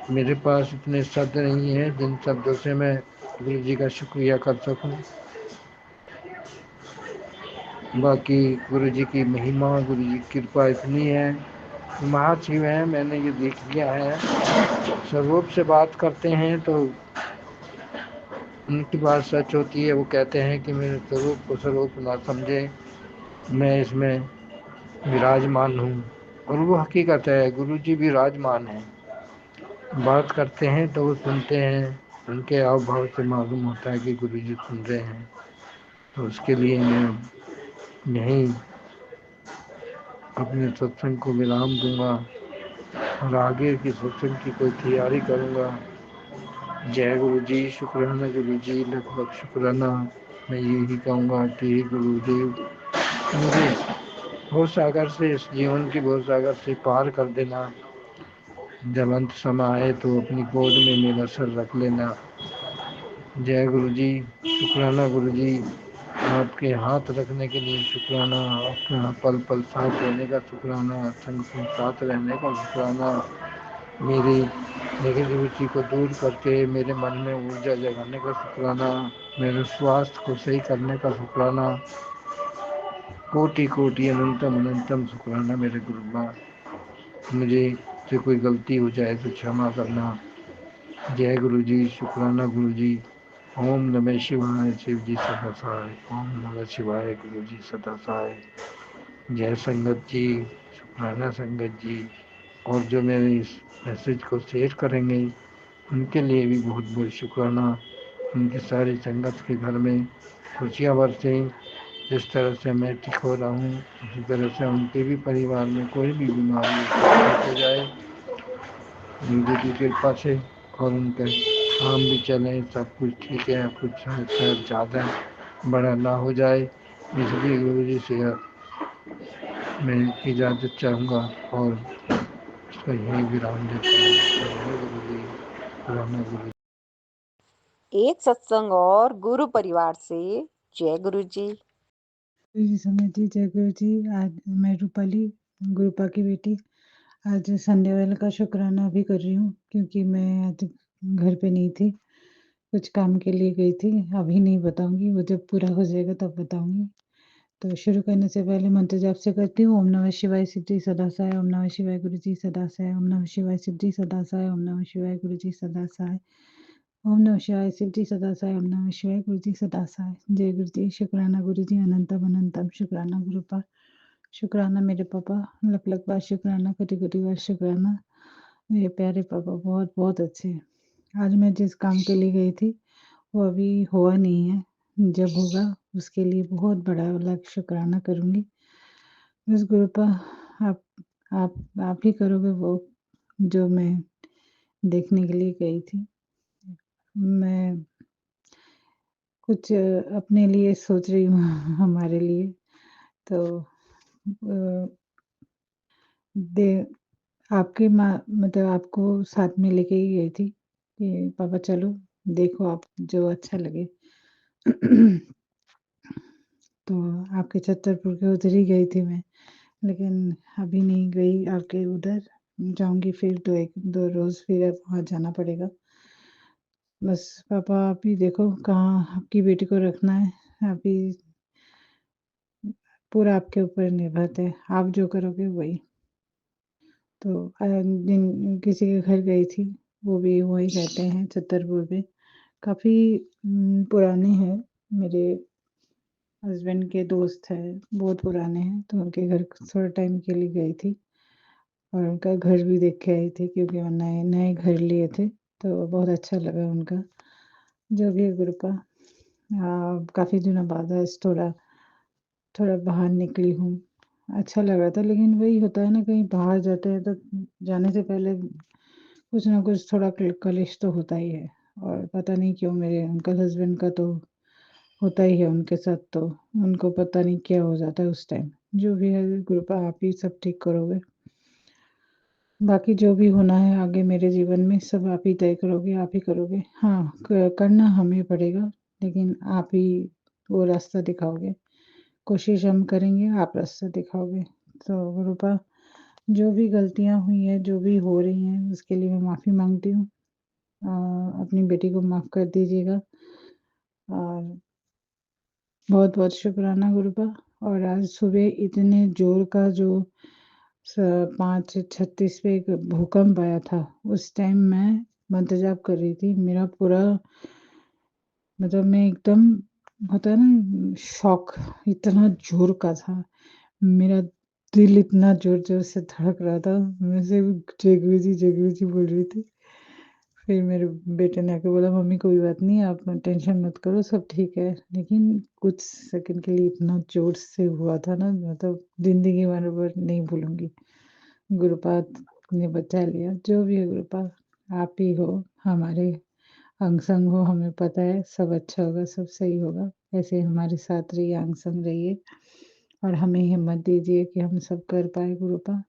मेरे पास इतने शब्द नहीं है जिन शब्दों से मैं गुरु जी का शुक्रिया कर सकूं। बाकी गुरु जी की महिमा, गुरु जी की कृपा इतनी है, महाशिव है, मैंने ये देख लिया है। स्वरूप से बात करते हैं तो उनकी बात सच होती है। वो कहते हैं कि मेरे स्वरूप को स्वरूप ना समझे, मैं इसमें विराजमान हूँ, और वो हकीकत है। गुरु जी विराजमान है, बात करते हैं तो वो सुनते हैं, उनके हाव भाव से मालूम होता है कि गुरु जी सुन रहे हैं। तो उसके लिए मैं यहीं अपने सत्संग को विराम दूंगा और आगे की सत्संग की कोई तैयारी करूंगा। जय गुरु जी, शुक्राना गुरु जी, लख लख शुक्राना। मैं यही कहूँगा कि गुरुदेव मुझे भव सागर से, इस जीवन की भव सागर से पार कर देना। जब अंत समय आए तो अपनी गोद में मेरा सर रख लेना, जय गुरु जी, शुक्राना गुरु जी, आपके हाथ रखने के लिए शुक्राना, आपके यहाँ पल पल साथ रहने का शुक्राना, संग संग साथ रहने का शुक्राना, मेरी नेगेटिविटी को दूर करके मेरे मन में ऊर्जा जगाने का शुक्राना, मेरे स्वास्थ्य को सही करने का शुक्राना, कोटि कोटि अनंतम अनंतम शुक्राना मेरे गुरु माँ। मुझे से कोई गलती हो जाए तो क्षमा करना। जय गुरु जी, शुक्राना गुरु जी। ओम नमः शिवाय, शिव जी सदा सहाय। ओम नमः शिवाय, गुरु जी सदा सहाय। जय संगत जी, शुक्राना संगत जी। और जो मेरे इस मैसेज को शेयर करेंगे उनके लिए भी बहुत बहुत शुक्राना। उनकी सारी संगत के घर में खुशियाँ बरसें। जिस तरह से मैं ठीक हो रहा हूँ उसी तरह से उनके भी परिवार में कोई भी बीमारी ठीक हो जाए गुरु की कृपा से, और उनके काम भी चले, सब कुछ ठीक है, कुछ शायद ज़्यादा बड़ा ना हो जाए, इसलिए गुरु जी से मैं इजाज़त चाहूँगा और इसका यही विराम देता हूँ। जय गुरु जी, पुराना गुरु। एक सत्संग और गुरु परिवार से जय गुरु जी। गुरु जी समय जी, जय गुरु जी। आज मैं रूपाली, गुरुपा की बेटी, आज संडे वाले का शुक्राना भी कर रही हूँ क्योंकि मैं आज घर पे नहीं थी, कुछ काम के लिए गई थी। अभी नहीं बताऊंगी, वो जब पूरा हो जाएगा तब बताऊंगी। तो शुरू करने से पहले मंत्र जाप से करती हूँ। ओम नमः शिवाय, सिद्धि सदा साय। ओम नमः शिवाय, गुरु जी सदा साय। ओम नमः शिवाय, सिद्धि सदा साय। ओम नमः शिवाय, गुरु जी सदा साय। ओम नमः शिवाय, सिद्धि सदा साय। ओम नमः शिवाय, गुरु जी सदा साय। जय गुरु जी, शुक्राना गुरु जी, अनंतम अनंतम शुक्राना गुरुपा, शुक्राना मेरे पापा, लख लख बार शुक्राना, कोटि कोटि बार शुक्राना मेरे प्यारे पापा, बहुत बहुत अच्छे हैं। आज मैं जिस काम के लिए गई थी वो अभी हुआ नहीं है, जब होगा उसके लिए बहुत बड़ा वाला शुक्राना करूँगी। बस गुरुपा, आप आप ही करोगे वो जो मैं देखने के लिए गई थी। मैं कुछ अपने लिए सोच रही हूँ हमारे लिए, तो दे आपकी माँ मतलब आपको साथ में लेके ही गई थी कि पापा चलो देखो आप जो अच्छा लगे। तो आपके छतरपुर के उधर ही गई थी मैं, लेकिन अभी नहीं गई आपके उधर, जाऊँगी फिर 2 रोज़ फिर वहाँ जाना पड़ेगा। बस पापा आप ही देखो कहाँ आपकी बेटी को रखना है, आप ही पूरा आपके ऊपर निर्भर है, आप जो करोगे वही। तो जिन किसी के घर गई थी, वो भी वहीं रहते हैं छतरपुर में, काफ़ी पुराने हैं, मेरे हस्बैंड के दोस्त हैं, बहुत पुराने हैं, तो उनके घर थोड़े टाइम के लिए गई थी और उनका घर भी देख के आई थी क्योंकि वो नए घर लिए थे, तो बहुत अच्छा लगा उनका। जो भी है गुरुपा, काफ़ी दिनों बाद आज थोड़ा बाहर निकली हूँ, अच्छा लग रहा था, लेकिन वही होता है ना, कहीं बाहर जाते हैं तो जाने से पहले कुछ ना कुछ थोड़ा कलेश तो होता ही है, और पता नहीं क्यों मेरे अंकल हस्बैंड का तो होता ही है उनके साथ, तो उनको पता नहीं क्या हो जाता है उस टाइम। जो भी है गुरुपा, आप ही सब ठीक करोगे। बाकी जो भी होना है आगे मेरे जीवन में सब आप ही तय करोगे, आप ही करोगे। हाँ, करना हमें पड़ेगा, लेकिन आप ही वो रास्ता दिखाओगे। कोशिश हम करेंगे, आप रास्ता दिखाओगे। तो गुरुपा, जो भी गलतियाँ हुई हैं, जो भी हो रही हैं, उसके लिए मैं माफ़ी माँगती हूँ। अपनी बेटी को माफ़ कर दीजिएगा और बहुत-बहुत शुक्राना गुरुपा। और आज सुबह इतने ज़ोर का जो 5:36 पे एक भूकंप आया था, उस टाइम मैं मंत्र जाप कर रही थी। मेरा पूरा मतलब मैं एकदम होता है ना शॉक, इतना ज़ोर का था। मेरा दिल इतना ज़ोर-ज़ोर से धड़क रहा था, मैं सिर्फ़ जय गुरु जी बोल रही थी। फिर मेरे बेटे ने आके बोला, "मम्मी कोई बात नहीं, आप टेंशन मत करो, सब ठीक है।" लेकिन कुछ सेकंड के लिए इतना ज़ोर से हुआ था ना, मतलब ज़िंदगी भर नहीं भूलूँगी। गुरुपाद ने बचा लिया, जो भी है गुरुपाद, आप ही हो, हमारे अंग-संग हो, हमें पता है सब अच्छा होगा, सब सही होगा। ऐसे हमारे साथ रहिए, अंग-संग रहिए और हमें हिम्मत दीजिए कि हम सब कर पाएँ गुरुपा।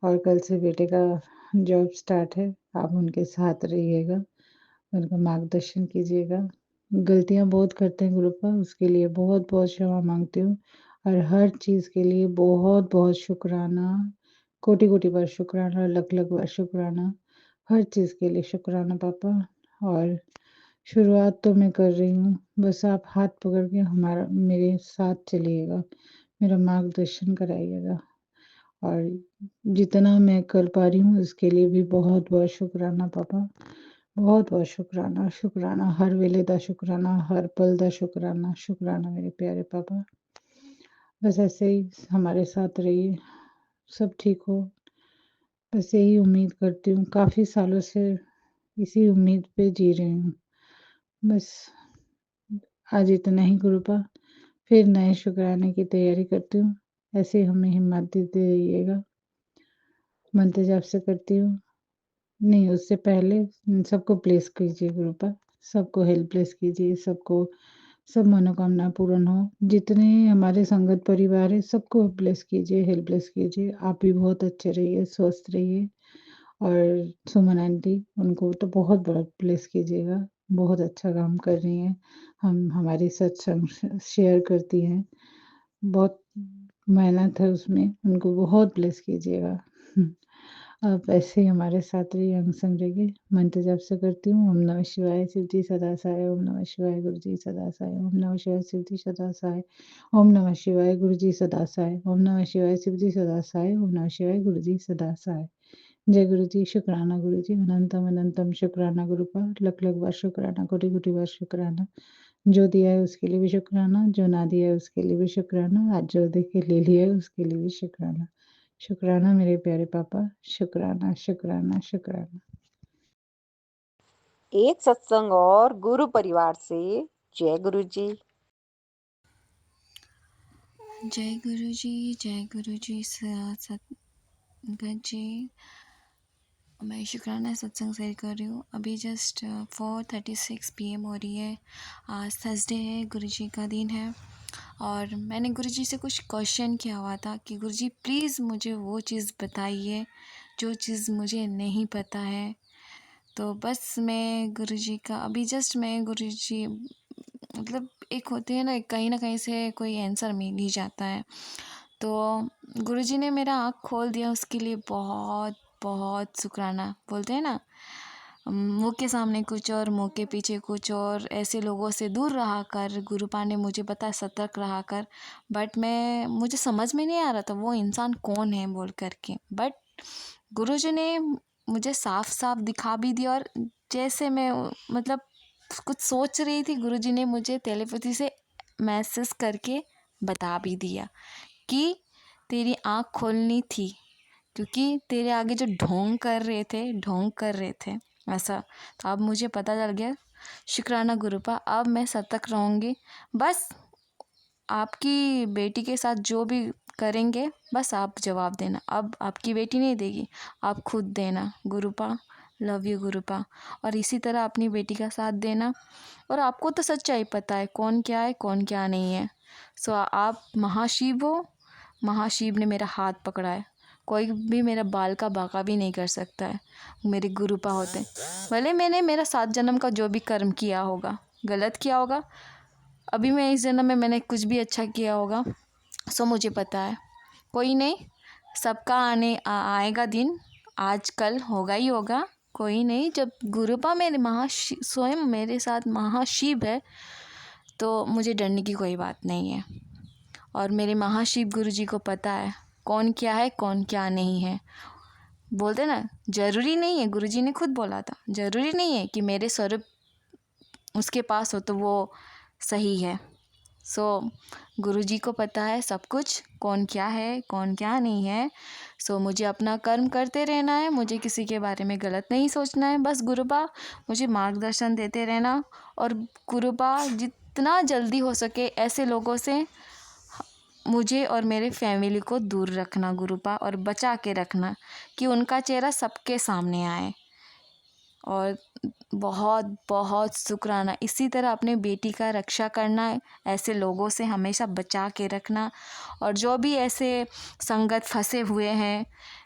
और कल से बेटे का जॉब स्टार्ट है, आप उनके साथ रहिएगा, उनका मार्गदर्शन कीजिएगा, गलतियाँ बहुत करते हैं गुरुपा, उसके लिए बहुत-बहुत क्षमा माँगती हूँ और हर चीज़ के लिए बहुत-बहुत शुक्राना, कोटि-कोटि बार शुक्राना, लख-लख बार शुक्राना, हर चीज़ के लिए शुक्राना पापा। और शुरुआत तो मैं कर रही हूँ, बस आप हाथ पकड़ के हमारा मेरे साथ चलिएगा, मेरा मार्गदर्शन कराइएगा और जितना मैं कर पा रही हूँ उसके लिए भी बहुत-बहुत शुक्राना पापा। बहुत-बहुत शुक्राना, शुक्राना हर वेले दा शुक्राना, हर पल दा शुक्राना, शुक्राना मेरे प्यारे पापा। बस ऐसे ही हमारे साथ रहिए, सब ठीक हो, बस यही उम्मीद करती हूँ, काफ़ी सालों से इसी उम्मीद पे जी रही हूँ। बस आज इतना ही गुरुपा, फिर नए शुक्राने की तैयारी करती हूँ, ऐसे ही हमें हिम्मत देते रहिएगा। मंत्र जाप से करती हूँ, नहीं उससे पहले सबको ब्लेस कीजिए गुरुपा, सबको हेल्प ब्लेस कीजिए, सबको सब मनोकामना पूर्ण हो। जितने हमारे संगत परिवार है सबको ब्लेस कीजिए, हेल्प ब्लेस कीजिए। आप भी बहुत अच्छे रहिए, स्वस्थ रहिए और सुमन आंटी उनको तो बहुत बड़ा ब्लेस कीजिएगा, बहुत अच्छा काम कर रही हैं। हम हमारे सत्संग शेयर करती हैं, बहुत मेहनत है उसमें, उनको बहुत ब्लेस कीजिएगा। आप ऐसे ही हमारे साथ रहिए, अंग संग रहिए। मंत्र जाप से करती हूँ, ओम नमः शिवाय, शिव जी सदा सहाय, ओम नमः शिवाय, गुरु जी सदा सहाय, ओम नमः शिवाय, शिव जी सदा सहाय, ओम नमः शिवाय, गुरु जी सदा सहाय, ओम नमः शिवाय, शिव जी सदा सहाय, ओम नमः शिवाय, गुरु जी सदा सहाय। जय गुरु जी, शुक्राना गुरु जी, अनंतम अनंतम शुक्राना गुरुपा, लख लख बार शुक्राना, कोटि कोटि बार शुक्राना। जो दिया है उसके लिए भी शुक्राना, जो ना दिया है उसके लिए भी शुक्राना, आज जो दे के ले लिया है उसके लिए भी शुक्राना। शुक्राना मेरे प्यारे पापा, शुक्राना, शुक्राना, शुक्राना। एक सत्संग और गुरु परिवार से जय गुरु जी। जय गुरु जी सतगुरु जी। मैं शुक्राना सत्संग शेयर कर रही हूँ। अभी जस्ट 4:36 PM हो रही है। आज थर्सडे है, गुरु जी का दिन है और मैंने गुरु जी से कुछ क्वेश्चन किया हुआ था कि गुरु जी प्लीज़ मुझे वो चीज़ बताइए जो चीज़ मुझे नहीं पता है। तो बस मैं गुरु जी का अभी जस्ट मैं गुरु जी मतलब एक होती है ना कहीं से कोई आंसर मिल ही जाता है। तो गुरुजी ने मेरा आँख खोल दिया, उसके लिए बहुत बहुत शुक्राना। बोलते हैं ना, मुँह के सामने कुछ और मुँह के पीछे कुछ और, ऐसे लोगों से दूर रहा कर गुरुपा ने मुझे बताया, सतर्क रहा कर। बट मुझे समझ में नहीं आ रहा था वो इंसान कौन है बोल करके। बट गुरुजी ने मुझे साफ साफ दिखा भी दिया और जैसे मैं मतलब कुछ सोच रही थी, गुरुजी ने मुझे टेलीपैथी से मैसेज करके बता भी दिया कि तेरी आँख खोलनी थी, क्योंकि तेरे आगे जो ढोंग कर रहे थे ऐसा। तो अब मुझे पता चल गया। शुक्राना गुरुपा, अब मैं सतर्क रहूँगी। बस आपकी बेटी के साथ जो भी करेंगे बस आप जवाब देना। अब आपकी बेटी नहीं देगी, आप खुद देना गुरुपा। Love you गुरुपा। और इसी तरह अपनी बेटी का साथ देना। और आपको तो सच्चाई पता है कौन क्या है कौन क्या नहीं है। सो आप महाशिव हो, महाशिव ने मेरा हाथ पकड़ा है, कोई भी मेरा बाल का बांका भी नहीं कर सकता है। मेरे गुरुपा होते हैं। भले मैंने मेरा 7 जन्म का जो भी कर्म किया होगा, गलत किया होगा, अभी मैं इस जन्म में मैंने कुछ भी अच्छा किया होगा, सो मुझे पता है। कोई नहीं, सबका आएगा दिन, आज कल होगा ही होगा। कोई नहीं, जब गुरुपा मेरे स्वयं मेरे साथ महाशिव है तो मुझे डरने की कोई बात नहीं है। और मेरे महाशिव गुरुजी को पता है कौन क्या है कौन क्या नहीं है। बोलते ना, ज़रूरी नहीं है, गुरुजी ने खुद बोला था, ज़रूरी नहीं है कि मेरे स्वरूप उसके पास हो तो वो सही है। सो गुरुजी को पता है सब कुछ, कौन क्या है कौन क्या नहीं है। सो मुझे अपना कर्म करते रहना है, मुझे किसी के बारे में गलत नहीं सोचना है। बस गुरुपा मुझे मार्गदर्शन देते रहना। और गुरुपा जितना जल्दी हो सके ऐसे लोगों से मुझे और मेरे फैमिली को दूर रखना गुरुपा, और बचा के रखना कि उनका चेहरा सबके सामने आए। और बहुत बहुत शुक्राना। इसी तरह अपने बेटी का रक्षा करना, ऐसे लोगों से हमेशा बचा के रखना। और जो भी ऐसे संगत फंसे हुए हैं,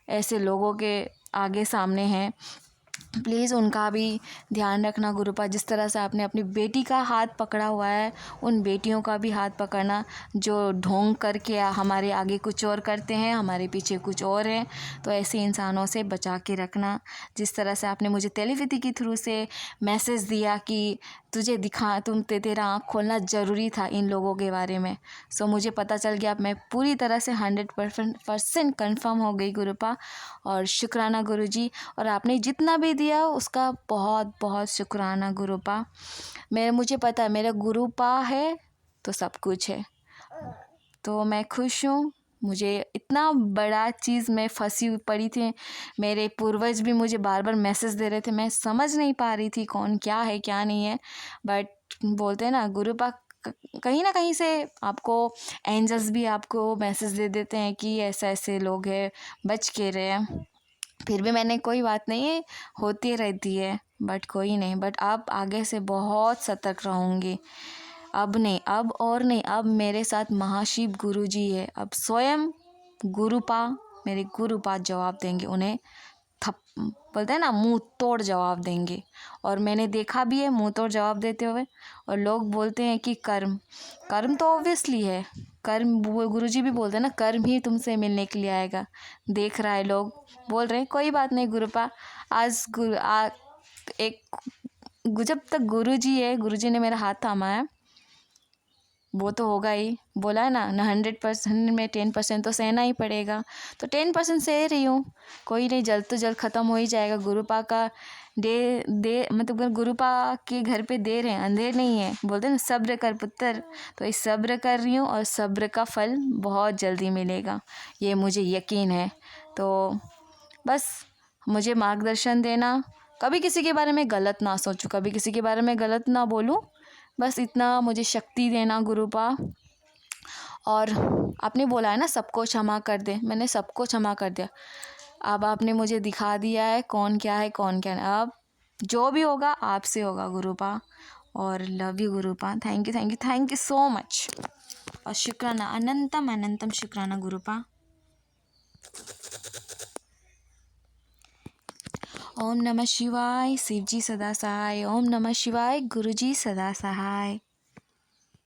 ऐसे लोगों के आगे सामने हैं, प्लीज़ उनका भी ध्यान रखना गुरुपा। जिस तरह से आपने अपनी बेटी का हाथ पकड़ा हुआ है, उन बेटियों का भी हाथ पकड़ना जो ढोंग करके हमारे आगे कुछ और करते हैं, हमारे पीछे कुछ और है। तो ऐसे इंसानों से बचा के रखना। जिस तरह से आपने मुझे टेलीपैथी के थ्रू से मैसेज दिया कि तुझे तेरा आँख खोलना ज़रूरी था इन लोगों के बारे में। सो मुझे पता चल गया। मैं पूरी तरह से 100% कन्फर्म हो गई गुरुपा। और शुक्राना गुरुजी। और आपने जितना भी दिया उसका बहुत बहुत शुक्राना गुरुपा। मुझे पता है मेरा गुरुपा है तो सब कुछ है। तो मैं खुश हूँ। मुझे इतना बड़ा चीज़ में फंसी हुई पड़ी थी। मेरे पूर्वज भी मुझे बार बार मैसेज दे रहे थे, मैं समझ नहीं पा रही थी कौन क्या है क्या नहीं है। बट बोलते हैं ना गुरुपा कहीं ना कहीं से आपको एंजल्स भी आपको मैसेज दे देते हैं कि ऐसा ऐसे लोग हैं, बच के रहे। फिर भी मैंने कोई बात नहीं, होती रहती है। बट कोई नहीं, बट अब आगे से बहुत सतर्क रहूँगी। अब नहीं, अब और नहीं, अब मेरे साथ महाशिव गुरुजी है। अब स्वयं गुरुपा, मेरे गुरुपा जवाब देंगे उन्हें। बोलते हैं ना मुंह तोड़ जवाब देंगे। और मैंने देखा भी है मुंह तोड़ जवाब देते हुए। और लोग बोलते हैं कि कर्म तो ऑब्वियसली है। कर्म गुरुजी भी बोलते हैं ना, कर्म ही तुमसे मिलने के लिए आएगा। देख रहा है लोग बोल रहे हैं, कोई बात नहीं गुरुपा। जब तक गुरुजी है, गुरुजी ने मेरा हाथ थामा है, वो तो होगा ही। बोला है ना 100% में 10% तो सहना ही पड़ेगा। तो 10% सह रही हूँ। कोई नहीं, जल्द तो जल्द ख़त्म हो ही जाएगा। गुरुपा का मतलब गुरुपा के घर पे देर है, अंधेर नहीं है। बोलते हैं ना सब्र कर पुत्र। तो इस सब्र कर रही हूँ और सब्र का फल बहुत जल्दी मिलेगा, ये मुझे यकीन है। तो बस मुझे मार्गदर्शन देना, कभी किसी के बारे में गलत ना सोचूं, कभी किसी के बारे में गलत ना बोलूं। बस इतना मुझे शक्ति देना गुरुपा। और आपने बोला है ना सबको क्षमा कर दे, मैंने सबको क्षमा कर दिया। अब आपने मुझे दिखा दिया है कौन क्या है कौन क्या नहीं। अब जो भी होगा आपसे होगा गुरुपा। और love you गुरुपा। Thank you thank you thank you so much. और शुक्राना, अनंतम अनंतम शुक्राना गुरुपा। ओम नमः शिवाय, शिवजी सदा सहाय। ओम नमः शिवाय, गुरुजी सदा सहाय।